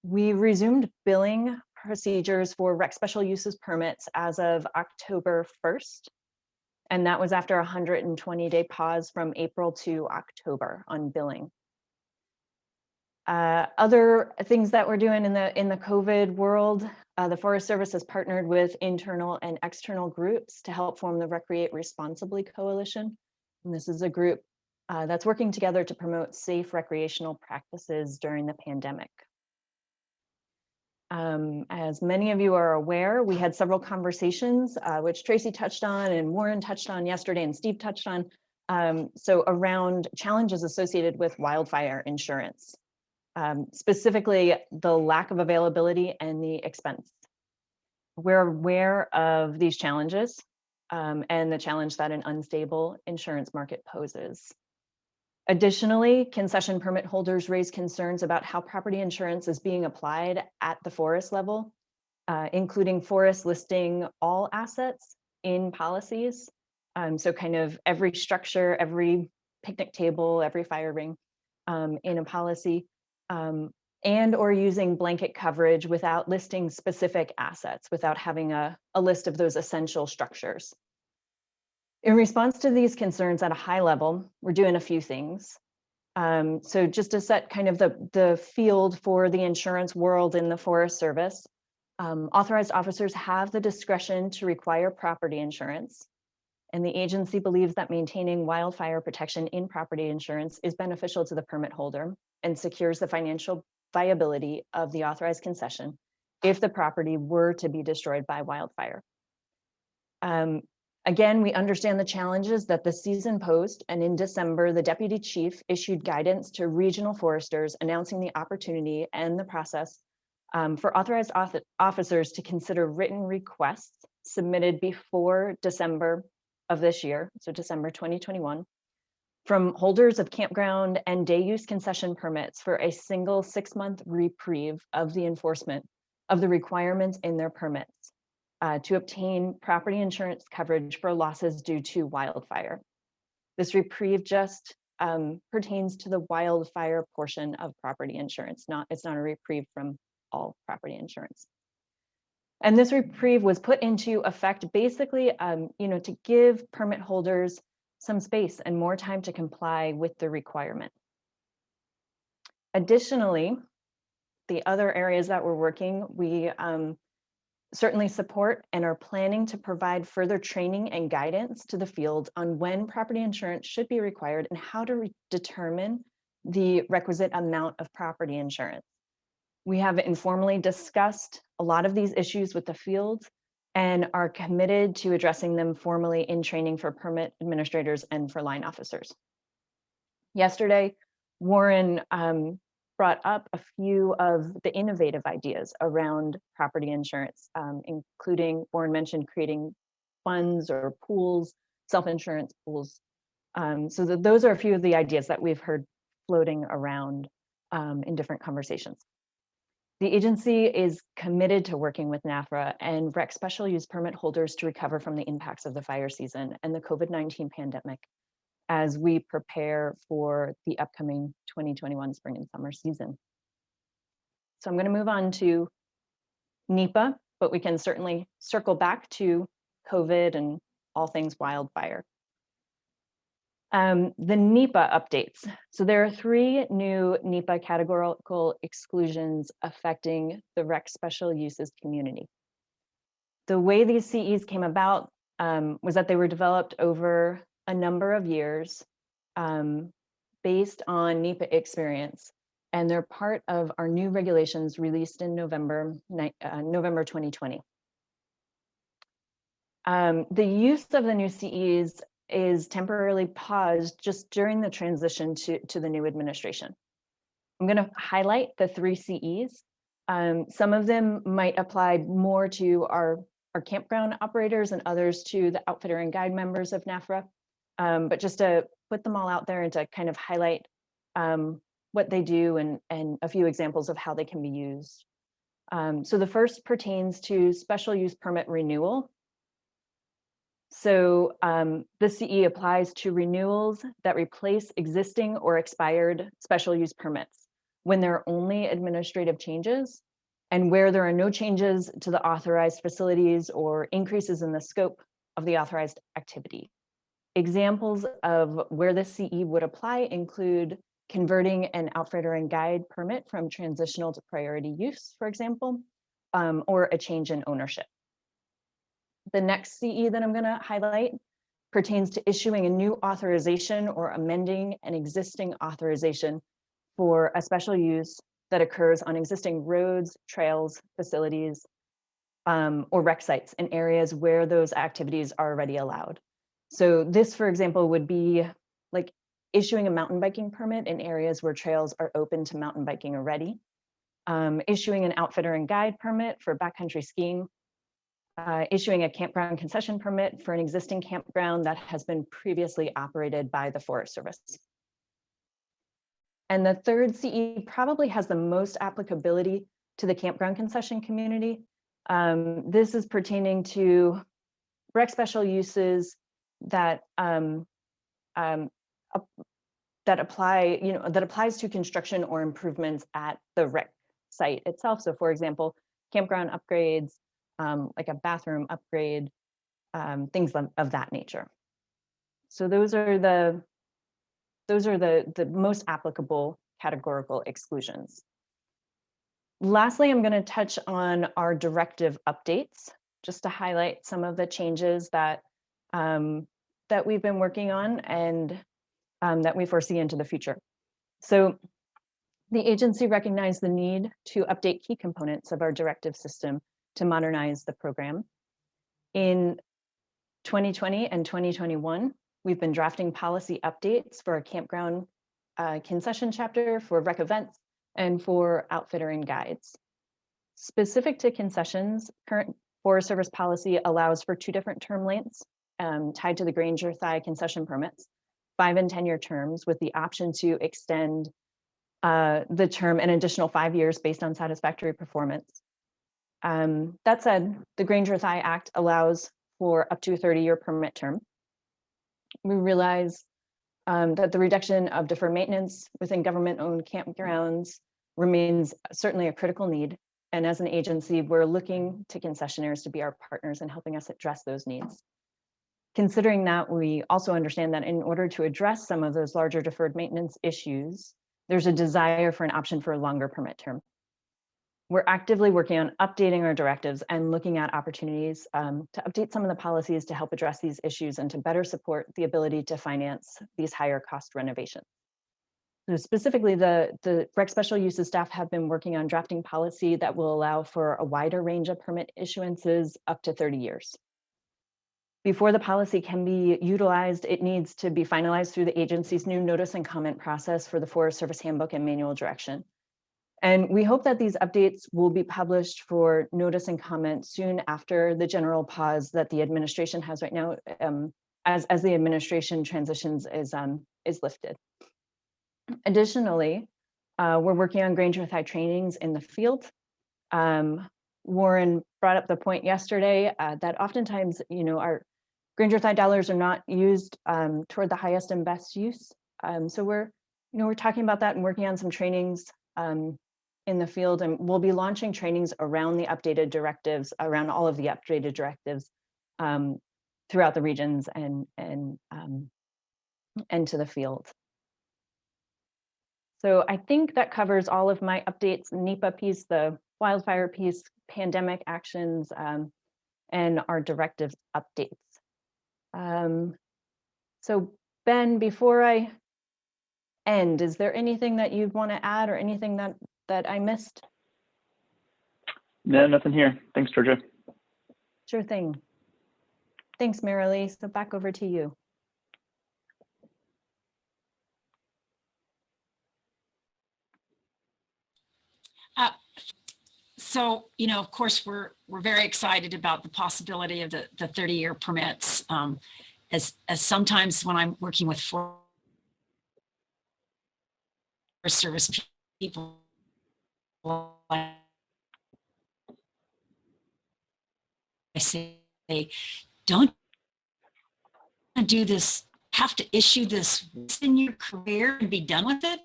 [SPEAKER 12] We resumed billing procedures for rec special uses permits as of October 1st. And that was after a 120-day pause from April to October on billing. Other things that we're doing in the COVID world, the Forest Service has partnered with internal and external groups to help form the Recreate Responsibly Coalition. And this is a group that's working together to promote safe recreational practices during the pandemic. As many of you are aware, we had several conversations, which Tracy touched on and Warren touched on yesterday and Steve touched on, so around challenges associated with wildfire insurance, specifically the lack of availability and the expense. We're aware of these challenges and the challenge that an unstable insurance market poses. Additionally, concession permit holders raise concerns about how property insurance is being applied at the forest level, including forests listing all assets in policies. So kind of every structure, every picnic table, every fire ring in a policy, and or using blanket coverage without listing specific assets, without having a list of those essential structures. In response to these concerns at a high level, we're doing a few things. So just to set kind of the field for the insurance world in the Forest Service, authorized officers have the discretion to require property insurance. And the agency believes that maintaining wildfire protection in property insurance is beneficial to the permit holder and secures the financial viability of the authorized concession if the property were to be destroyed by wildfire. Again, we understand the challenges that the season posed, and in December, the deputy chief issued guidance to regional foresters announcing the opportunity and the process for authorized officers to consider written requests submitted before December of this year, so December 2021, from holders of campground and day use concession permits for a single 6-month reprieve of the enforcement of the requirements in their permits. To obtain property insurance coverage for losses due to wildfire. This reprieve just pertains to the wildfire portion of property insurance. It's not a reprieve from all property insurance. And this reprieve was put into effect basically, to give permit holders some space and more time to comply with the requirement. Additionally, the other areas that we're working, we certainly support and are planning to provide further training and guidance to the field on when property insurance should be required and how to determine the requisite amount of property insurance. We have informally discussed a lot of these issues with the field and are committed to addressing them formally in training for permit administrators and for line officers. Yesterday, Warren brought up a few of the innovative ideas around property insurance, including, Warren mentioned, creating funds or pools, self-insurance pools. So those are a few of the ideas that we've heard floating around in different conversations. The agency is committed to working with NFRA and rec special use permit holders to recover from the impacts of the fire season and the COVID-19 pandemic as we prepare for the upcoming 2021 spring and summer season. So I'm going to move on to NEPA, but we can certainly circle back to COVID and all things wildfire. The NEPA updates. So there are 3 new NEPA categorical exclusions affecting the rec special uses community. The way these CEs came about was that they were developed over a number of years based on NEPA experience, and they're part of our new regulations released in November 2020. The use of the new CEs is temporarily paused just during the transition to the new administration. I'm going to highlight the 3 CEs. Some of them might apply more to our campground operators and others to the outfitter and guide members of NFRA. But just to put them all out there and to kind of highlight what they do and a few examples of how they can be used. So the first pertains to special use permit renewal. So the CE applies to renewals that replace existing or expired special use permits when there are only administrative changes and where there are no changes to the authorized facilities or increases in the scope of the authorized activity. Examples of where the CE would apply include converting an outfitter and guide permit from transitional to priority use, for example, or a change in ownership. The next CE that I'm going to highlight pertains to issuing a new authorization or amending an existing authorization for a special use that occurs on existing roads, trails, facilities, or rec sites in areas where those activities are already allowed. So this, for example, would be like issuing a mountain biking permit in areas where trails are open to mountain biking already, issuing an outfitter and guide permit for backcountry skiing, issuing a campground concession permit for an existing campground that has been previously operated by the Forest Service. And the third CE probably has the most applicability to the campground concession community. This is pertaining to rec special uses that that applies to construction or improvements at the rec site itself. So for example, campground upgrades, like a bathroom upgrade, things of that nature. So those are the most applicable categorical exclusions. Lastly, I'm going to touch on our directive updates, just to highlight some of the changes that that we've been working on and that we foresee into the future. So the agency recognized the need to update key components of our directive system to modernize the program. In 2020 and 2021, we've been drafting policy updates for a campground concession chapter, for rec events, and for outfitter and guides. Specific to concessions, current Forest Service policy allows for 2 different term lengths tied to the Granger Thigh concession permits, 5 and 10-year terms with the option to extend the term an additional 5 years based on satisfactory performance. That said, the Granger Thigh Act allows for up to a 30-year permit term. We realize that the reduction of deferred maintenance within government-owned campgrounds remains certainly a critical need. And as an agency, we're looking to concessionaires to be our partners in helping us address those needs. Considering that, we also understand that in order to address some of those larger deferred maintenance issues, there's a desire for an option for a longer permit term. We're actively working on updating our directives and looking at opportunities to update some of the policies to help address these issues and to better support the ability to finance these higher cost renovations. So specifically, the rec special uses staff have been working on drafting policy that will allow for a wider range of permit issuances up to 30 years. Before the policy can be utilized, it needs to be finalized through the agency's new notice and comment process for the Forest Service Handbook and Manual Direction. And we hope that these updates will be published for notice and comment soon after the general pause that the administration has right now, as the administration transitions is lifted. Additionally, we're working on Granger Thigh trainings in the field. Warren brought up the point yesterday that oftentimes, our Granger Thigh dollars are not used toward the highest and best use. So we're talking about that and working on some trainings in the field, and we'll be launching trainings around the updated directives, around all of the updated directives throughout the regions and to the field. So I think that covers all of my updates: NEPA piece, the wildfire piece, pandemic actions, and our directives updates. So Ben, before I end, is there anything that you'd want to add or anything that I missed?
[SPEAKER 13] No, nothing here. Thanks, Georgia.
[SPEAKER 12] Sure thing. Thanks, Marilee. So back over to you.
[SPEAKER 3] So, of course, we're very excited about the possibility of the 30-year permits. As sometimes when I'm working with Forest Service people, I say, don't to do this, have to issue this once in your career and be done with it?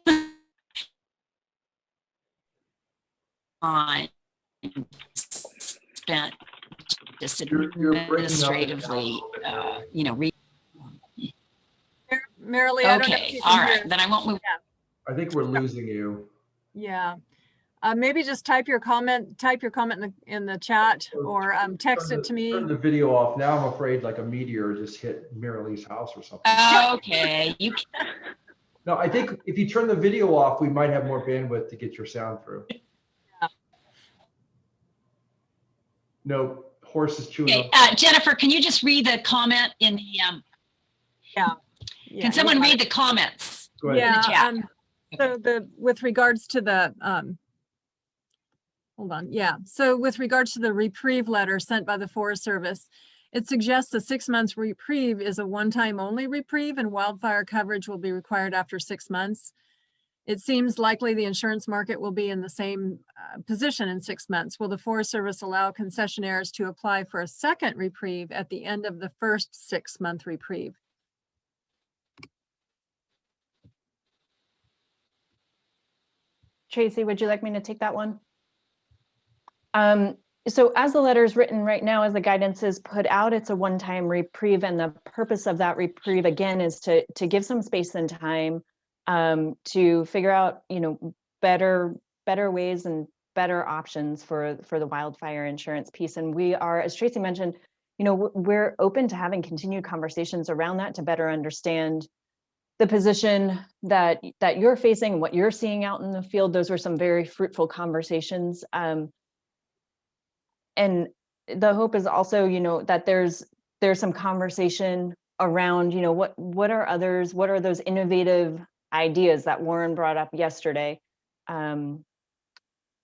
[SPEAKER 3] Spent just
[SPEAKER 5] You're breaking up
[SPEAKER 3] administratively,
[SPEAKER 1] Marilee, I don't know if
[SPEAKER 3] okay,
[SPEAKER 1] you
[SPEAKER 3] all
[SPEAKER 1] can hear
[SPEAKER 3] right,
[SPEAKER 1] us.
[SPEAKER 3] then I won't move.
[SPEAKER 5] I think we're losing you.
[SPEAKER 1] Yeah. Maybe just type your comment in the chat, or text it to me.
[SPEAKER 5] Turn the video off. Now I'm afraid like a meteor just hit Marilee's house or something.
[SPEAKER 3] Okay, you can.
[SPEAKER 5] No, I think if you turn the video off, we might have more bandwidth to get your sound through.
[SPEAKER 1] Yeah.
[SPEAKER 5] No, horse is chewing.
[SPEAKER 3] Okay, Jennifer, can you just read the comment in the,
[SPEAKER 1] Yeah.
[SPEAKER 3] can someone read the comments?
[SPEAKER 5] Go ahead.
[SPEAKER 1] Yeah.
[SPEAKER 3] In the chat?
[SPEAKER 1] So with regards to the, hold on. Yeah. So with regards to the reprieve letter sent by the Forest Service, it suggests the 6 months reprieve is a one-time only reprieve, and wildfire coverage will be required after 6 months. It seems likely the insurance market will be in the same position in 6 months. Will the Forest Service allow concessionaires to apply for a second reprieve at the end of the first 6-month reprieve?
[SPEAKER 12] Tracy, would you like me to take that one? So as the letter is written right now, as the guidance is put out, it's a one-time reprieve, and the purpose of that reprieve again is to give some space and time to figure out, better ways and better options for the wildfire insurance piece. And we are, as Tracy mentioned, we're open to having continued conversations around that to better understand the position that you're facing and what you're seeing out in the field. Those were some very fruitful conversations. And the hope is also, that there's some conversation around, what are those innovative ideas that Warren brought up yesterday, kind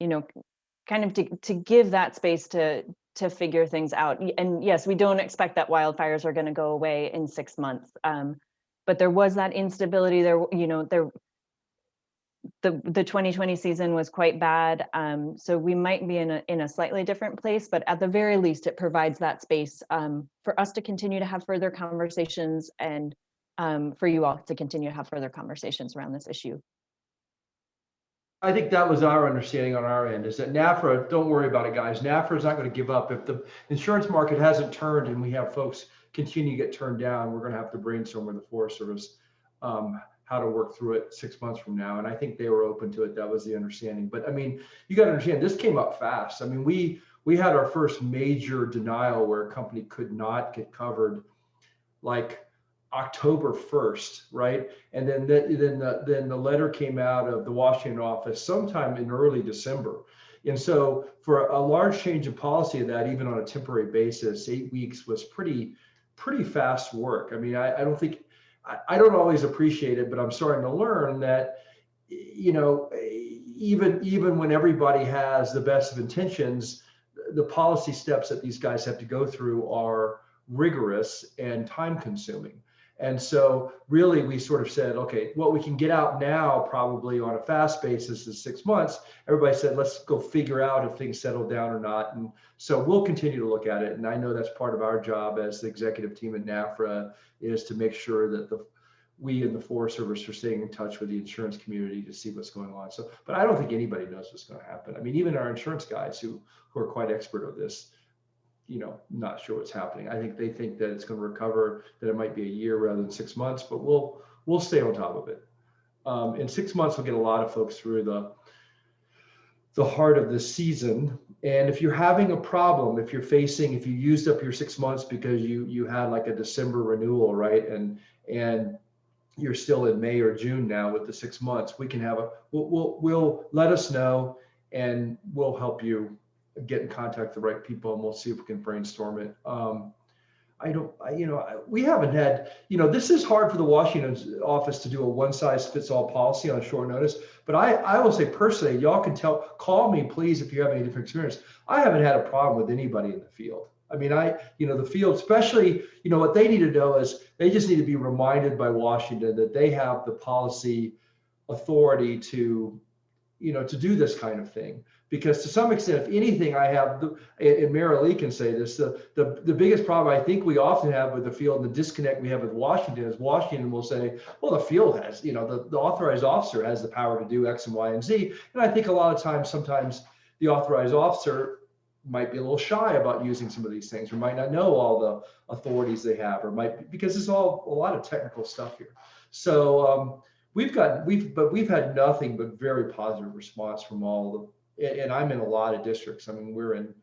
[SPEAKER 12] of to give that space to figure things out. And yes, we don't expect that wildfires are going to go away in 6 months. But there was that instability there, the 2020 season was quite bad. So we might be in a slightly different place, but at the very least, it provides that space for us to continue to have further conversations, and for you all to continue to have further conversations around this issue.
[SPEAKER 5] I think that was our understanding on our end, is that NFRA, don't worry about it, guys. NFRA is not going to give up. If the insurance market hasn't turned and we have folks continue to get turned down, we're going to have to brainstorm with the Forest Service how to work through it 6 months from now. And I think they were open to it. That was the understanding. But I mean, you got to understand, this came up fast. I mean, we had our first major denial where a company could not get covered like October 1st, right? And then the letter came out of the Washington office sometime in early December. And so for a large change of policy of that, even on a temporary basis, 8 weeks was pretty fast work. I mean, I don't always appreciate it, but I'm starting to learn that, even when everybody has the best of intentions, the policy steps that these guys have to go through are rigorous and time consuming. And so really we sort of said, okay, what we can get out now probably on a fast basis is 6 months. Everybody said, let's go figure out if things settle down or not. And so we'll continue to look at it. And I know that's part of our job as the executive team at NFRA, is to make sure that we in the Forest Service are staying in touch with the insurance community to see what's going on. So, but I don't think anybody knows what's going to happen. I mean, even our insurance guys who are quite expert of this, not sure what's happening. I think they think that it's going to recover, that it might be a year rather than 6 months, but we'll stay on top of it. In 6 months, we'll get a lot of folks through the heart of the season. And if you're having a problem, if you used up your 6 months because you had like a December renewal, right? And you're still in May or June now with the 6 months, we can we'll let us know, and we'll help you get in contact with the right people, and we'll see if we can brainstorm it. We haven't had, this is hard for the Washington office to do a one-size-fits-all policy on short notice, but I will say personally, y'all can call me please if you have any different experience. I haven't had a problem with anybody in the field. I mean, the field, especially, what they need to know is they just need to be reminded by Washington that they have the policy authority to to do this kind of thing. Because to some extent, if anything, I have, and Mary Lee can say this, the biggest problem I think we often have with the field and the disconnect we have with Washington is Washington will say, well, the field has, the authorized officer has the power to do X and Y and Z. And I think a lot of times, sometimes the authorized officer might be a little shy about using some of these things, or might not know all the authorities they have, or because it's all a lot of technical stuff here. So we've had nothing but very positive response from all the, and I'm in a lot of districts. I mean, we're in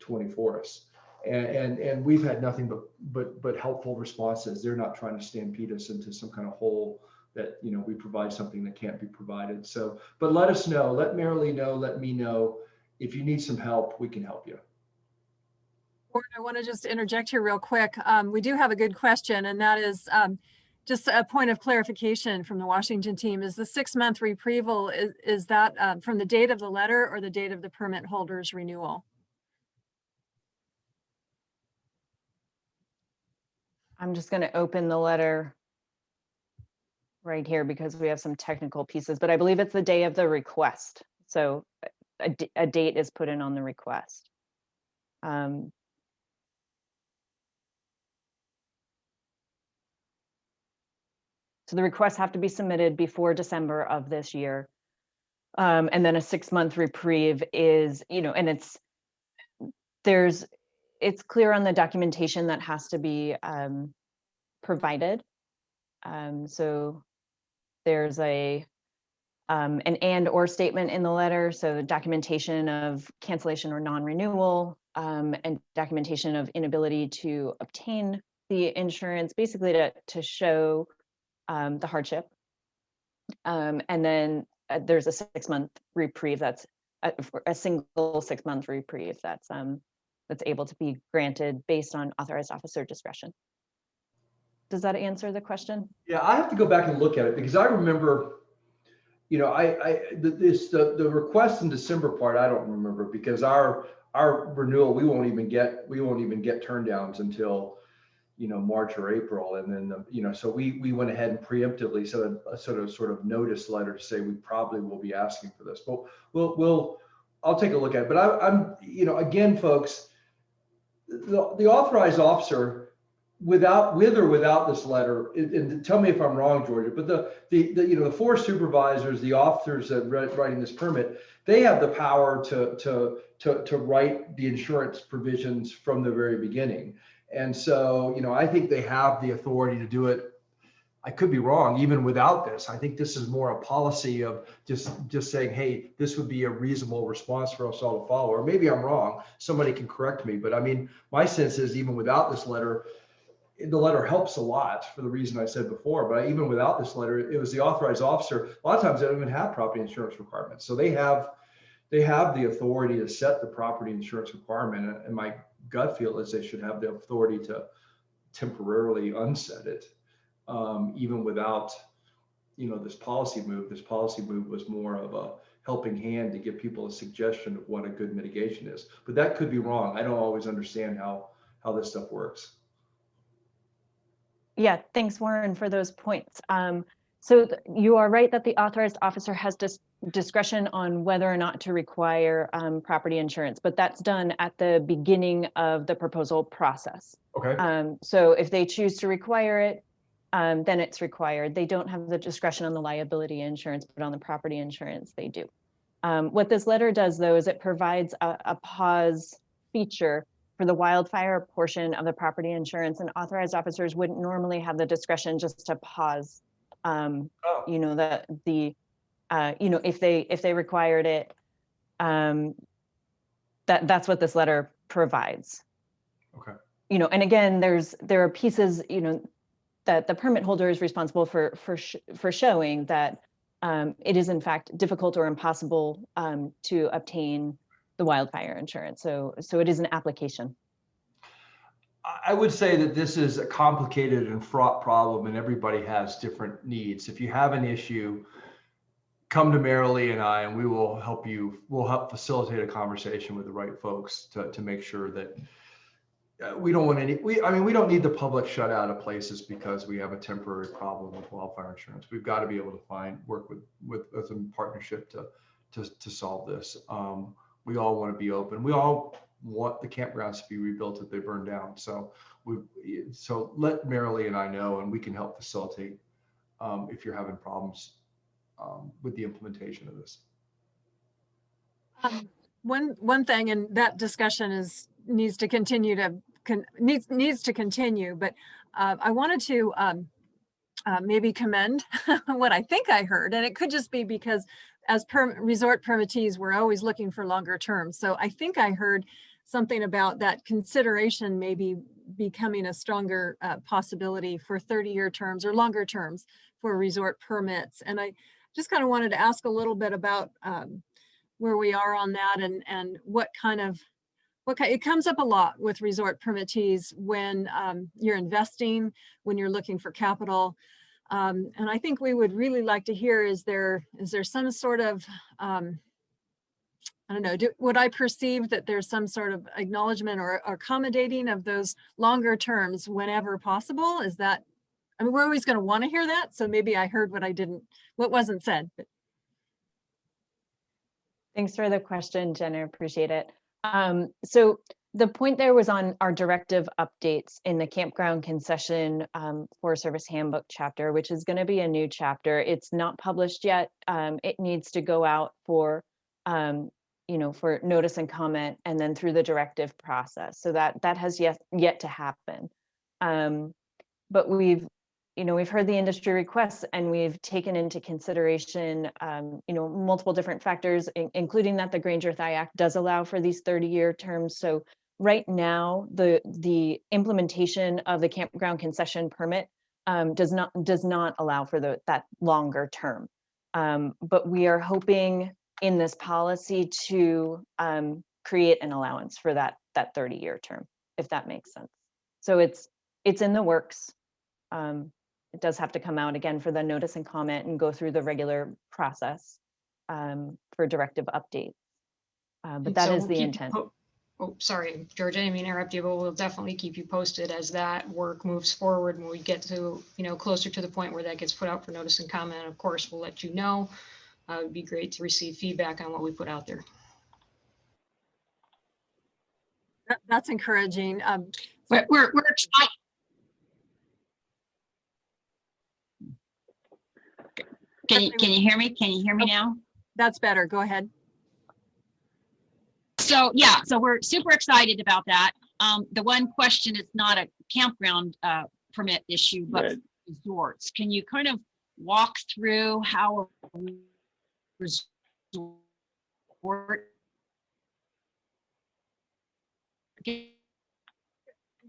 [SPEAKER 5] 20 forests, and we've had nothing but helpful responses. They're not trying to stampede us into some kind of hole that, we provide something that can't be provided. So, but let us know, let Mary Lee know, let me know. If you need some help, we can help you.
[SPEAKER 1] Warren, I want to just interject here real quick. We do have a good question, and that is just a point of clarification from the Washington team. Is the 6-month reprieval, is that from the date of the letter or the date of the permit holder's renewal?
[SPEAKER 12] I'm just going to open the letter right here because we have some technical pieces, but I believe it's the day of the request. So a date is put in on the request. So the requests have to be submitted before December of this year. And then a 6-month reprieve is, and it's clear on the documentation that has to be provided. So there's an and/or statement in the letter. So documentation of cancellation or non-renewal, and documentation of inability to obtain the insurance, basically to show the hardship. And then there's a 6-month reprieve that's a single 6-month reprieve that's able to be granted based on authorized officer discretion. Does that answer the question?
[SPEAKER 5] Yeah, I have to go back and look at it because I remember, the request in December part, I don't remember because our renewal, we won't even get turn downs until, March or April. And then, so we went ahead and preemptively sent a sort of notice letter to say we probably will be asking for this, but I'll take a look at it. But I'm again, folks, the authorized officer, with or without this letter, and tell me if I'm wrong, Georgia, but the forest supervisors, the officers that writing this permit, they have the power to write the insurance provisions from the very beginning. And so, I think they have the authority to do it. I could be wrong, even without this. I think this is more a policy of just saying, hey, this would be a reasonable response for us all to follow. Or maybe I'm wrong. Somebody can correct me. But I mean, my sense is even without this letter, the letter helps a lot for the reason I said before. But even without this letter, it was the authorized officer. A lot of times they don't even have property insurance requirements. So they have the authority to set the property insurance requirement. And my gut feel is they should have the authority to temporarily unset it. Even without, this policy move. This policy move was more of a helping hand to give people a suggestion of what a good mitigation is. But that could be wrong. I don't always understand how this stuff works.
[SPEAKER 12] Yeah, thanks, Warren, for those points. So you are right that the authorized officer has discretion on whether or not to require property insurance, but that's done at the beginning of the proposal process.
[SPEAKER 5] Okay.
[SPEAKER 12] So if they choose to require it, then it's required. They don't have the discretion on the liability insurance, but on the property insurance, they do. What this letter does, though, is it provides a pause feature for the wildfire portion of the property insurance, and authorized officers wouldn't normally have the discretion just to pause. If they required it, that's what this letter provides.
[SPEAKER 5] Okay.
[SPEAKER 12] And again, there are pieces, that the permit holder is responsible for showing that it is in fact difficult or impossible to obtain the wildfire insurance. So it is an application.
[SPEAKER 5] I would say that this is a complicated and fraught problem, and everybody has different needs. If you have an issue, come to Mary Lee and I, and we will help you. We'll help facilitate a conversation with the right folks to make sure that we don't want we don't need the public shut out of places because we have a temporary problem with wildfire insurance. We've got to be able to work with in partnership to solve this. We all want to be open. We all want the campgrounds to be rebuilt if they burn down. So let Marilee and I know, and we can help facilitate if you're having problems with the implementation of this.
[SPEAKER 1] One thing, and that discussion needs to continue to continue, but I wanted to maybe commend what I think I heard, and it could just be because as resort permittees, we're always looking for longer terms. So I think I heard something about that consideration maybe becoming a stronger possibility for 30-year terms or longer terms for resort permits. And I just kind of wanted to ask a little bit about where we are on that, and it comes up a lot with resort permittees when you're investing, when you're looking for capital. And I think we would really like to hear, is there some sort of, I don't know, would I perceive that there's some sort of acknowledgement or accommodating of those longer terms whenever possible? Is that, I mean, we're always going to want to hear that. So maybe I heard what wasn't said. But.
[SPEAKER 12] Thanks for the question, Jen. I appreciate it. So the point there was on our directive updates in the campground concession Forest Service handbook chapter, which is going to be a new chapter. It's not published yet. It needs to go out for, for notice and comment, and then through the directive process. So that has yet to happen. But we've heard the industry requests, and we've taken into consideration, multiple different factors, including that the Granger-Thai Act does allow for these 30-year terms. So right now, the implementation of the campground concession permit does not allow for that longer term. But we are hoping in this policy to create an allowance for that 30-year term, if that makes sense. So it's in the works. It does have to come out again for the notice and comment and go through the regular process for directive updates. But that is the intent.
[SPEAKER 11] Oh, sorry, George, I didn't mean to interrupt you, but we'll definitely keep you posted as that work moves forward. When we get to, closer to the point where that gets put out for notice and comment, of course, we'll let you know. It would be great to receive feedback on what we put out there.
[SPEAKER 1] That's encouraging.
[SPEAKER 3] We're excited. Can you hear me? Can you hear me now?
[SPEAKER 1] That's better. Go ahead.
[SPEAKER 3] So yeah, so we're super excited about that. The one question is not a campground permit issue, but right. Resorts. Can you kind of walk through how a resort?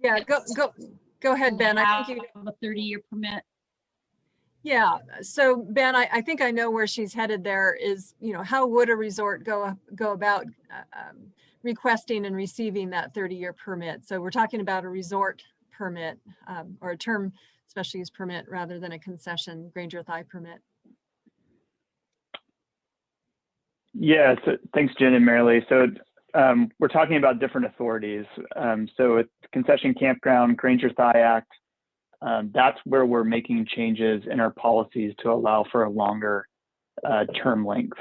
[SPEAKER 1] Yeah, go ahead, Ben. I think you
[SPEAKER 3] have a 30-year permit.
[SPEAKER 1] Yeah. So Ben, I think I know where she's headed. There is, how would a resort go about requesting and receiving that 30-year permit? So we're talking about a resort permit or a term special use permit rather than a concession Granger-Thai permit.
[SPEAKER 13] Yeah. So thanks, Jen and Marilee. So we're talking about different authorities. So it's concession campground, Granger-Thai Act. That's where we're making changes in our policies to allow for a longer term length.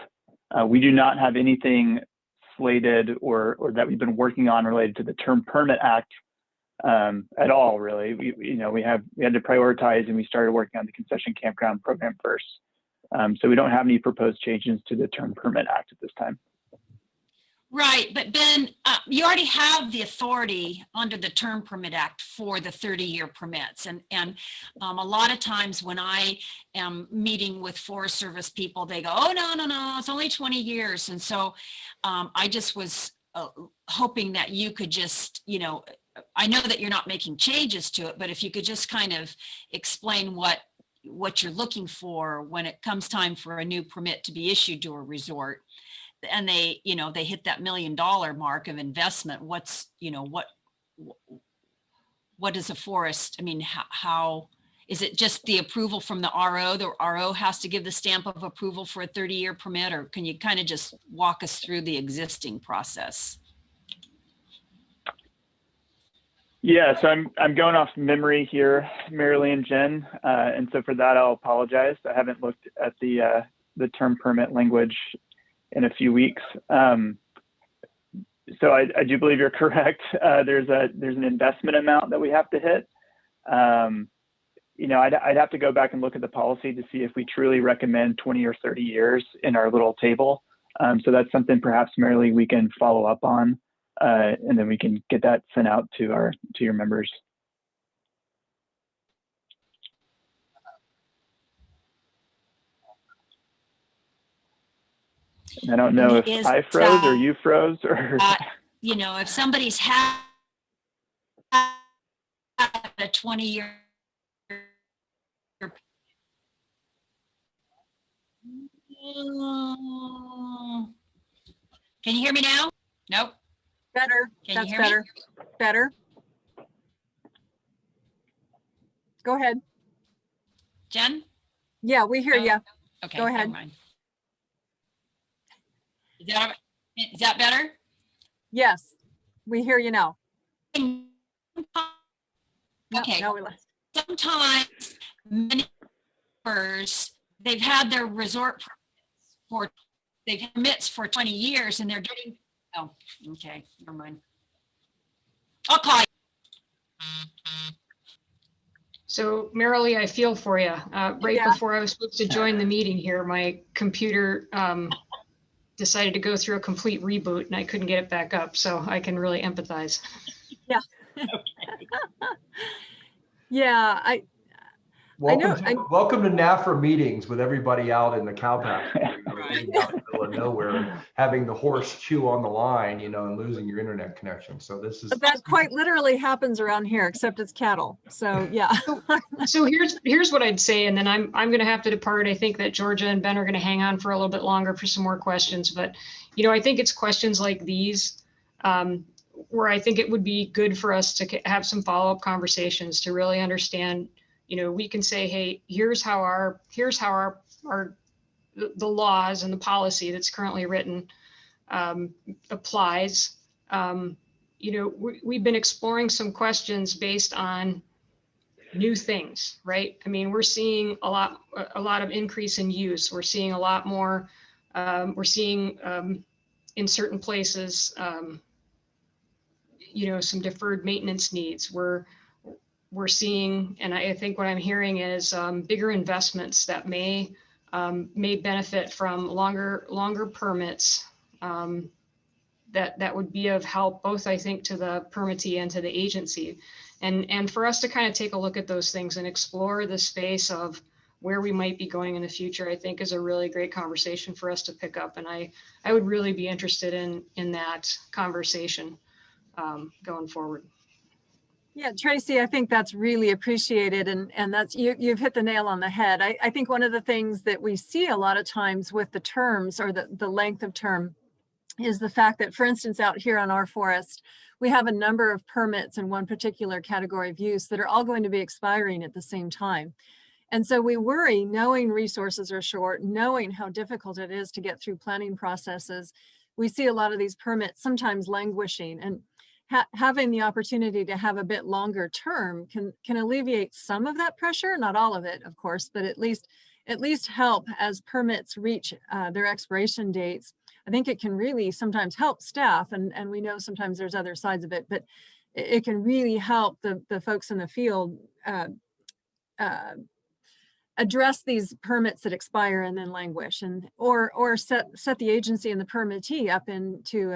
[SPEAKER 13] We do not have anything slated or that we've been working on related to the Term Permit Act at all, really. We had to prioritize, and we started working on the concession campground program first. So we don't have any proposed changes to the Term Permit Act at this time.
[SPEAKER 3] Right, but Ben, you already have the authority under the Term Permit Act for the 30-year permits. And a lot of times when I am meeting with Forest Service people, they go, oh, no, it's only 20 years. And so I just was hoping that you could just, I know that you're not making changes to it, but if you could just kind of explain what you're looking for when it comes time for a new permit to be issued to a resort. And they hit that $1 million mark of investment. What is a forest? I mean, how is it just the approval from the RO? The RO has to give the stamp of approval for a 30-year permit, or can you kind of just walk us through the existing process?
[SPEAKER 13] Yeah, so I'm going off memory here, Marilee and Jen, and so for that I'll apologize. I haven't looked at the term permit language in a few weeks. So I do believe you're correct. There's an investment amount that we have to hit. You know, I'd have to go back and look at the policy to see if we truly recommend 20 or 30 years in our little table. So that's something perhaps, Marilee, we can follow up on, and then we can get that sent out to your members. I don't know if I froze or you froze, or
[SPEAKER 3] you know, if somebody's had a 20-year. Can you hear me now? Nope.
[SPEAKER 1] Better.
[SPEAKER 3] Can
[SPEAKER 1] That's
[SPEAKER 3] you hear me?
[SPEAKER 1] better. Better. Go ahead.
[SPEAKER 3] Jen?
[SPEAKER 1] Yeah, we hear you.
[SPEAKER 3] Okay,
[SPEAKER 1] Go ahead.
[SPEAKER 3] never mind. Is that better?
[SPEAKER 1] Yes, we hear you now.
[SPEAKER 3] Okay.
[SPEAKER 1] No, we lost.
[SPEAKER 3] Sometimes many members, they've had their resort permits for 20 years and they're getting, oh, okay, never mind. I'll call you.
[SPEAKER 11] So Marilee, I feel for you. Right
[SPEAKER 1] Yeah.
[SPEAKER 11] before I was supposed to join the meeting here, my computer decided to go through a complete reboot and I couldn't get it back up. So I can really empathize.
[SPEAKER 1] Yeah. Yeah,
[SPEAKER 5] Welcome,
[SPEAKER 1] I
[SPEAKER 5] welcome to NFRA meetings with everybody out in the cow pasture, you know, being out in the middle of nowhere and having the horse chew on the line, you know, and losing your internet connection. So this is.
[SPEAKER 1] that quite literally happens around here, except it's cattle. So yeah.
[SPEAKER 11] So here's what I'd say, and then I'm going to have to depart. I think that Georgia and Ben are going to hang on for a little bit longer for some more questions. But, you know, I think it's questions like these where I think it would be good for us to have some follow-up conversations to really understand. You know, we can say, hey, here's how our the laws and the policy that's currently written applies. You know, we've been exploring some questions based on new things, right? I mean, we're seeing a lot of increase in use. We're seeing a lot more. We're seeing in certain places, you know, some deferred maintenance needs. We're seeing, and I think what I'm hearing is bigger investments that may benefit from longer permits that would be of help both, I think, to the permittee and to the agency. And for us to kind of take a look at those things and explore the space of where we might be going in the future, I think is a really great conversation for us to pick up. And I would really be interested in that conversation going forward.
[SPEAKER 1] Yeah, Tracy, I think that's really appreciated. And that's, you've hit the nail on the head. I think one of the things that we see a lot of times with the terms or the length of term is the fact that, for instance, out here on our forest, we have a number of permits in one particular category of use that are all going to be expiring at the same time. And so we worry, knowing resources are short, knowing how difficult it is to get through planning processes, we see a lot of these permits sometimes languishing, and having the opportunity to have a bit longer term can alleviate some of that pressure, not all of it, of course, but at least help as permits reach their expiration dates. I think it can really sometimes help staff, and we know sometimes there's other sides of it, but it can really help the folks in the field address these permits that expire and then languish, and or set the agency and the permittee up into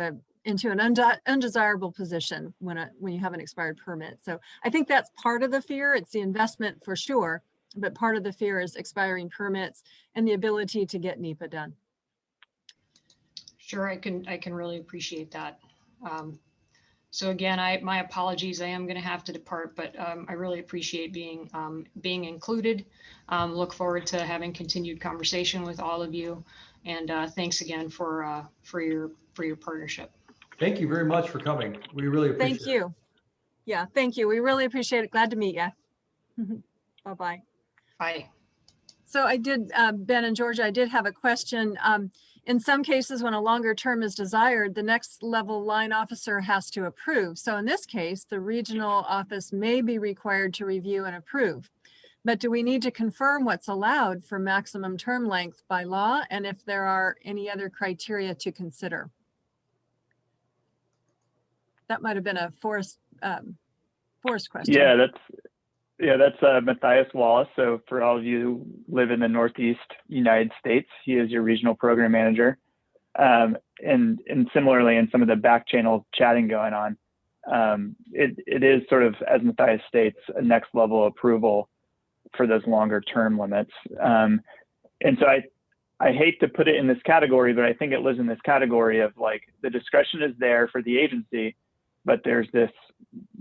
[SPEAKER 1] an undesirable position when you have an expired permit. So I think that's part of the fear. It's the investment for sure, but part of the fear is expiring permits and the ability to get NEPA done.
[SPEAKER 11] Sure, I can really appreciate that. So again, my apologies. I am going to have to depart, but I really appreciate being included. Look forward to having continued conversation with all of you, and thanks again for your partnership.
[SPEAKER 5] Thank you very much for coming. We really appreciate it.
[SPEAKER 1] Thank you. Yeah, thank you. We really appreciate it. Glad to meet you. Bye-bye.
[SPEAKER 11] Bye.
[SPEAKER 1] So I did, Ben and Georgia, I did have a question. In some cases, when a longer term is desired, the next level line officer has to approve. So in this case, the regional office may be required to review and approve. But do we need to confirm what's allowed for maximum term length by law, and if there are any other criteria to consider? That might have been a Forrest question.
[SPEAKER 13] Yeah, that's Matthias Wallace. So for all of you who live in the Northeast United States, he is your regional program manager. And similarly, in some of the back channel chatting going on, it is sort of, as Matthias states, a next level approval for those longer term limits. And so I hate to put it in this category, but I think it lives in this category of like the discretion is there for the agency, but there's this,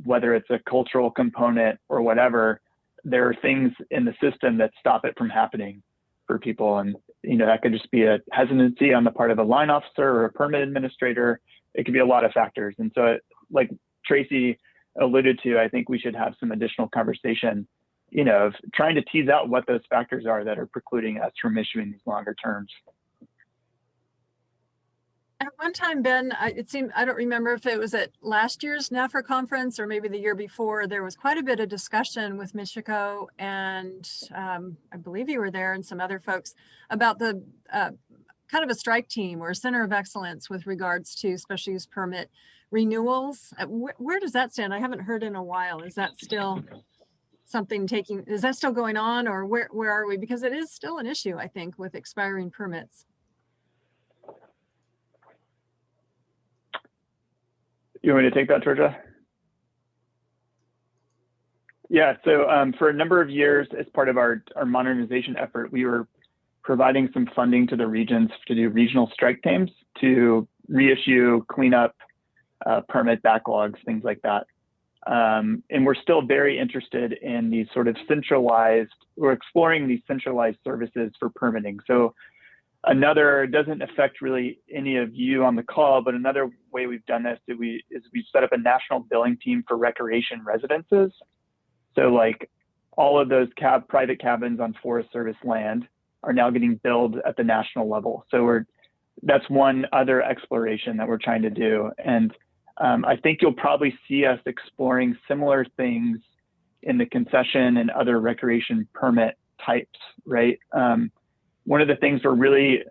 [SPEAKER 13] whether it's a cultural component or whatever, there are things in the system that stop it from happening for people. And, that could just be a hesitancy on the part of a line officer or a permit administrator. It could be a lot of factors. And so like Tracy alluded to, I think we should have some additional conversation, of trying to tease out what those factors are that are precluding us from issuing these longer terms.
[SPEAKER 1] At one time, Ben, it seemed, I don't remember if it was at last year's NFRA conference or maybe the year before, there was quite a bit of discussion with Michiko and I believe you were there and some other folks about the kind of a strike team or a center of excellence with regards to special use permit renewals. Where does that stand? I haven't heard in a while. Is that still something is that still going on, or where are we? Because it is still an issue, I think, with expiring permits.
[SPEAKER 13] You want me to take that, Georgia? Yeah, so for a number of years, as part of our modernization effort, we were providing some funding to the regions to do regional strike teams to reissue, clean up permit backlogs, things like that. And we're still very interested in these sort of we're exploring these centralized services for permitting. So doesn't affect really any of you on the call, but another way we've done this is we've set up a national billing team for recreation residences. So like all of those private cabins on Forest Service land are now getting billed at the national level. So that's one other exploration that we're trying to do. And I think you'll probably see us exploring similar things in the concession and other recreation permit types, right? One of the things we're really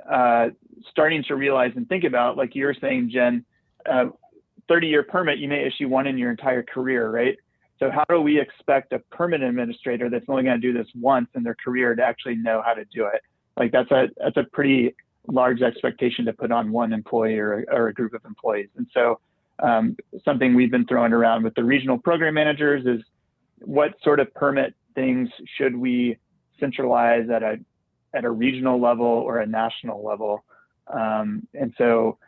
[SPEAKER 13] starting to realize and think about, like you were saying, Jen, 30-year permit, you may issue one in your entire career, right? So how do we expect a permit administrator that's only going to do this once in their career to actually know how to do it? Like that's a pretty large expectation to put on one employee or a group of employees. And so something we've been throwing around with the regional program managers is what sort of permit things should we centralize at a regional level or a national level. And so,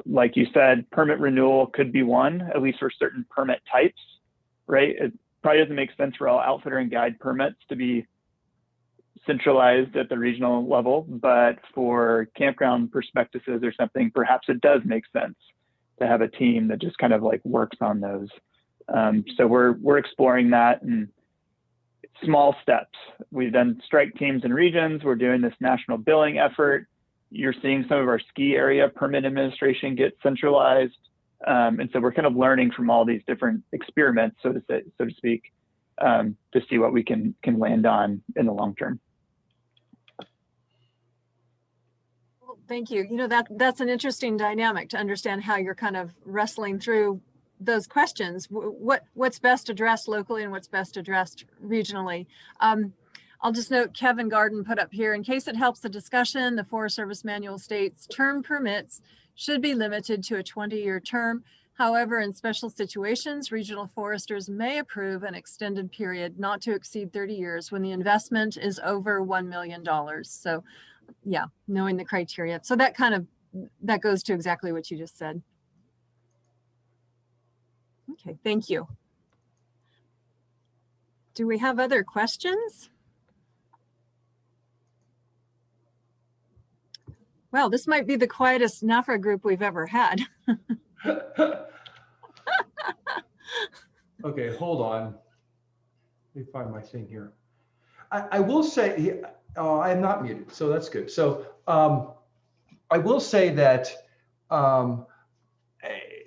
[SPEAKER 13] like you said, permit renewal could be one, at least for certain permit types, right? It probably doesn't make sense for all outfitter and guide permits to be centralized at the regional level, but for campground prospectuses or something, perhaps it does make sense to have a team that just kind of like works on those. So we're exploring that in small steps. We've done strike teams in regions. We're doing this national billing effort. You're seeing some of our ski area permit administration get centralized. And so we're kind of learning from all these different experiments, so to speak, to see what we can land on in the long term.
[SPEAKER 1] Well, thank you. That's an interesting dynamic to understand how you're kind of wrestling through those questions. What's best addressed locally and what's best addressed regionally. I'll just note Kevin Garden put up here, in case it helps the discussion, the Forest Service Manual states term permits should be limited to a 20-year term. However, in special situations, regional foresters may approve an extended period not to exceed 30 years when the investment is over $1 million. So yeah, knowing the criteria. So that goes to exactly what you just said. Okay, thank you. Do we have other questions? Well, this might be the quietest NFRA group we've ever had.
[SPEAKER 5] Okay, hold on. Let me find my thing here. I will say, I am not muted, so that's good. So I will say that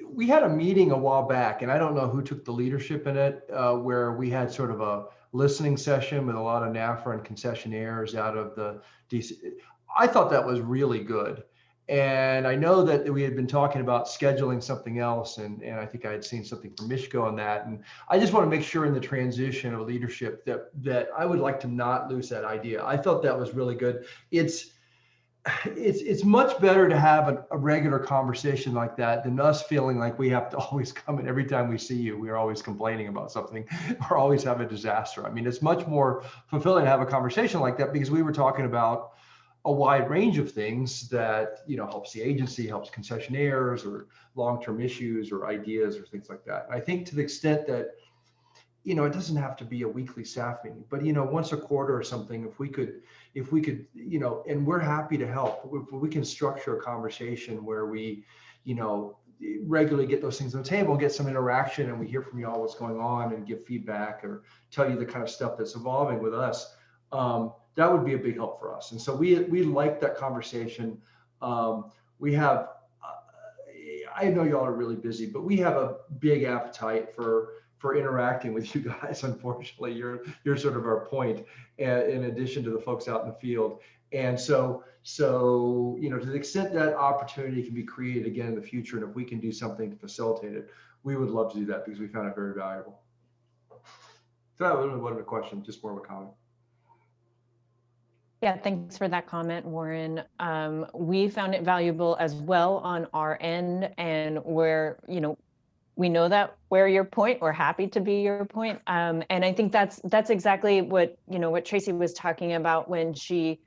[SPEAKER 5] we had a meeting a while back, and I don't know who took the leadership in it, where we had sort of a listening session with a lot of NFRA and concessionaires out of the DC. I thought that was really good. And I know that we had been talking about scheduling something else, and I think I had seen something from Michigo on that. And I just want to make sure in the transition of leadership that I would like to not lose that idea. I thought that was really good. It's much better to have a regular conversation like that than us feeling like we have to always come in every time we see you. We're always complaining about something or always have a disaster. I mean, it's much more fulfilling to have a conversation like that, because we were talking about a wide range of things that, you know, helps the agency, helps concessionaires, or long-term issues or ideas or things like that. I think to the extent that, you know, it doesn't have to be a weekly staff meeting, but, you know, once a quarter or something, if we could, you know, and we're happy to help, if we can structure a conversation where we, you know, regularly get those things on the table, get some interaction, and we hear from you all what's going on and give feedback or tell you the kind of stuff that's evolving with us. That would be a big help for us. And so we like that conversation. We have, I know y'all are really busy, but we have a big appetite for interacting with you guys. Unfortunately, you're sort of our point, in addition to the folks out in the field. And so, you know, to the extent that opportunity can be created again in the future, and if we can do something to facilitate it, we would love to do that, because we found it very valuable. So that wasn't a question, just more of a comment.
[SPEAKER 12] Yeah, thanks for that comment, Warren. We found it valuable as well on our end, and where, you know, we know that we're your point, we're happy to be your point. And I think that's exactly what, you know, what Tracy was talking about when she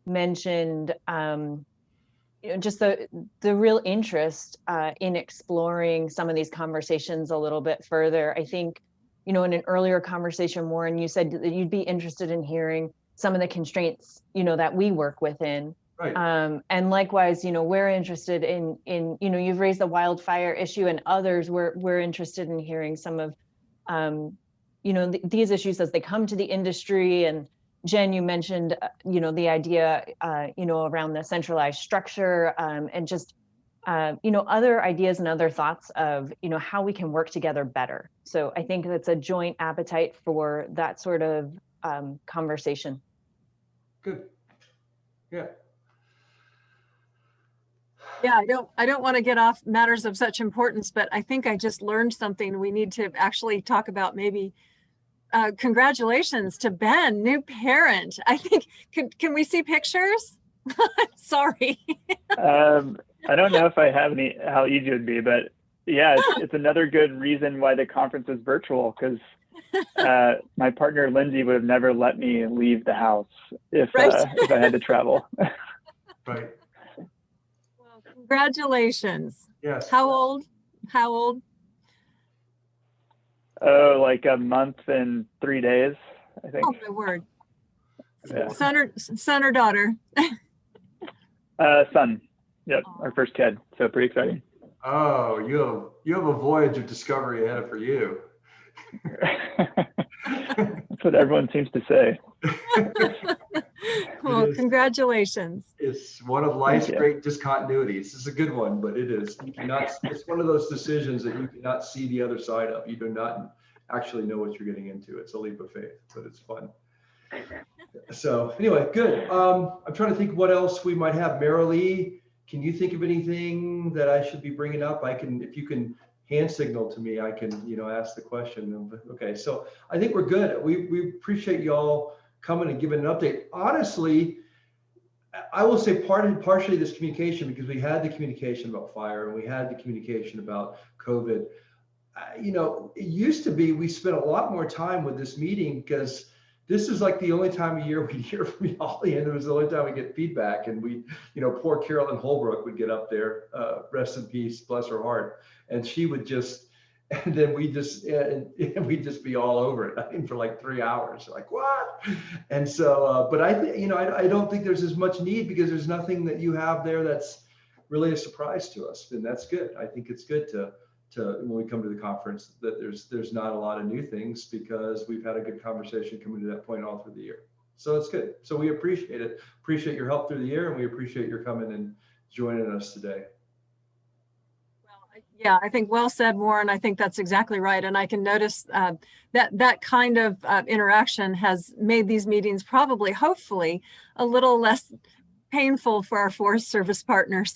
[SPEAKER 12] mentioned, you know, just the real interest in exploring some of these conversations a little bit further. I think, you know, in an earlier conversation, Warren, you said that you'd be interested in hearing some of the constraints, you know, that we work within.
[SPEAKER 5] Right.
[SPEAKER 12] And likewise, you know, we're interested in, you know, you've raised the wildfire issue, and others, we're interested in hearing some of, you know, these issues as they come to the industry. And Jen, you mentioned, you know, the idea, you know, around the centralized structure, and just, you know, other ideas and other thoughts of, you know, how we can work together better. So I think that's a joint appetite for that sort of conversation.
[SPEAKER 5] Good. Yeah.
[SPEAKER 1] Yeah, I don't want to get off matters of such importance, but I think I just learned something we need to actually talk about. Maybe congratulations to Ben, new parent. I think, can we see pictures? Sorry.
[SPEAKER 13] I don't know if I have any, how easy it would be, but yeah, it's another good reason why the conference is virtual, because my partner Lindsay would have never let me leave the house if I had to travel.
[SPEAKER 5] Right.
[SPEAKER 1] Well, congratulations.
[SPEAKER 5] Yes.
[SPEAKER 1] How old? How old?
[SPEAKER 13] Oh, like a month and 3 days, I think.
[SPEAKER 1] Oh my word.
[SPEAKER 13] Yeah.
[SPEAKER 1] Son or daughter?
[SPEAKER 13] Son. Yep, our first kid. So pretty exciting.
[SPEAKER 5] Oh, you have a voyage of discovery ahead for you.
[SPEAKER 13] That's what everyone seems to say.
[SPEAKER 1] Well, congratulations.
[SPEAKER 5] It's one of life's great discontinuities. It's a good one, but it is. You cannot, it's one of those decisions that you cannot see the other side of. You do not actually know what you're getting into. It's a leap of faith, but it's fun. So anyway, good. I'm trying to think what else we might have. Marilee, can you think of anything that I should be bringing up? I can, if you can hand signal to me, I can, you know, ask the question. Okay, so I think we're good. We appreciate y'all coming and giving an update. Honestly, I will say partially this communication, because we had the communication about fire and we had the communication about COVID. You know, it used to be we spent a lot more time with this meeting, because this is like the only time of year we hear from y'all, and it was the only time we get feedback. And we, you know, poor Carolyn Holbrook would get up there, rest in peace, bless her heart, and she would just, and then we just, and we'd just be all over it, I mean, for like 3 hours, like what? And so, but I think, you know, I don't think there's as much need, because there's nothing that you have there that's really a surprise to us, and that's good. I think it's good to when we come to the conference, that there's not a lot of new things, because we've had a good conversation coming to that point all through the year. So it's good. So we appreciate it. Appreciate your help through the year, and we appreciate your coming and joining us today.
[SPEAKER 1] Well, Yeah, I think well said, Warren. I think that's exactly right. And I can notice that kind of interaction has made these meetings probably, hopefully, a little less painful for our Forest Service partners.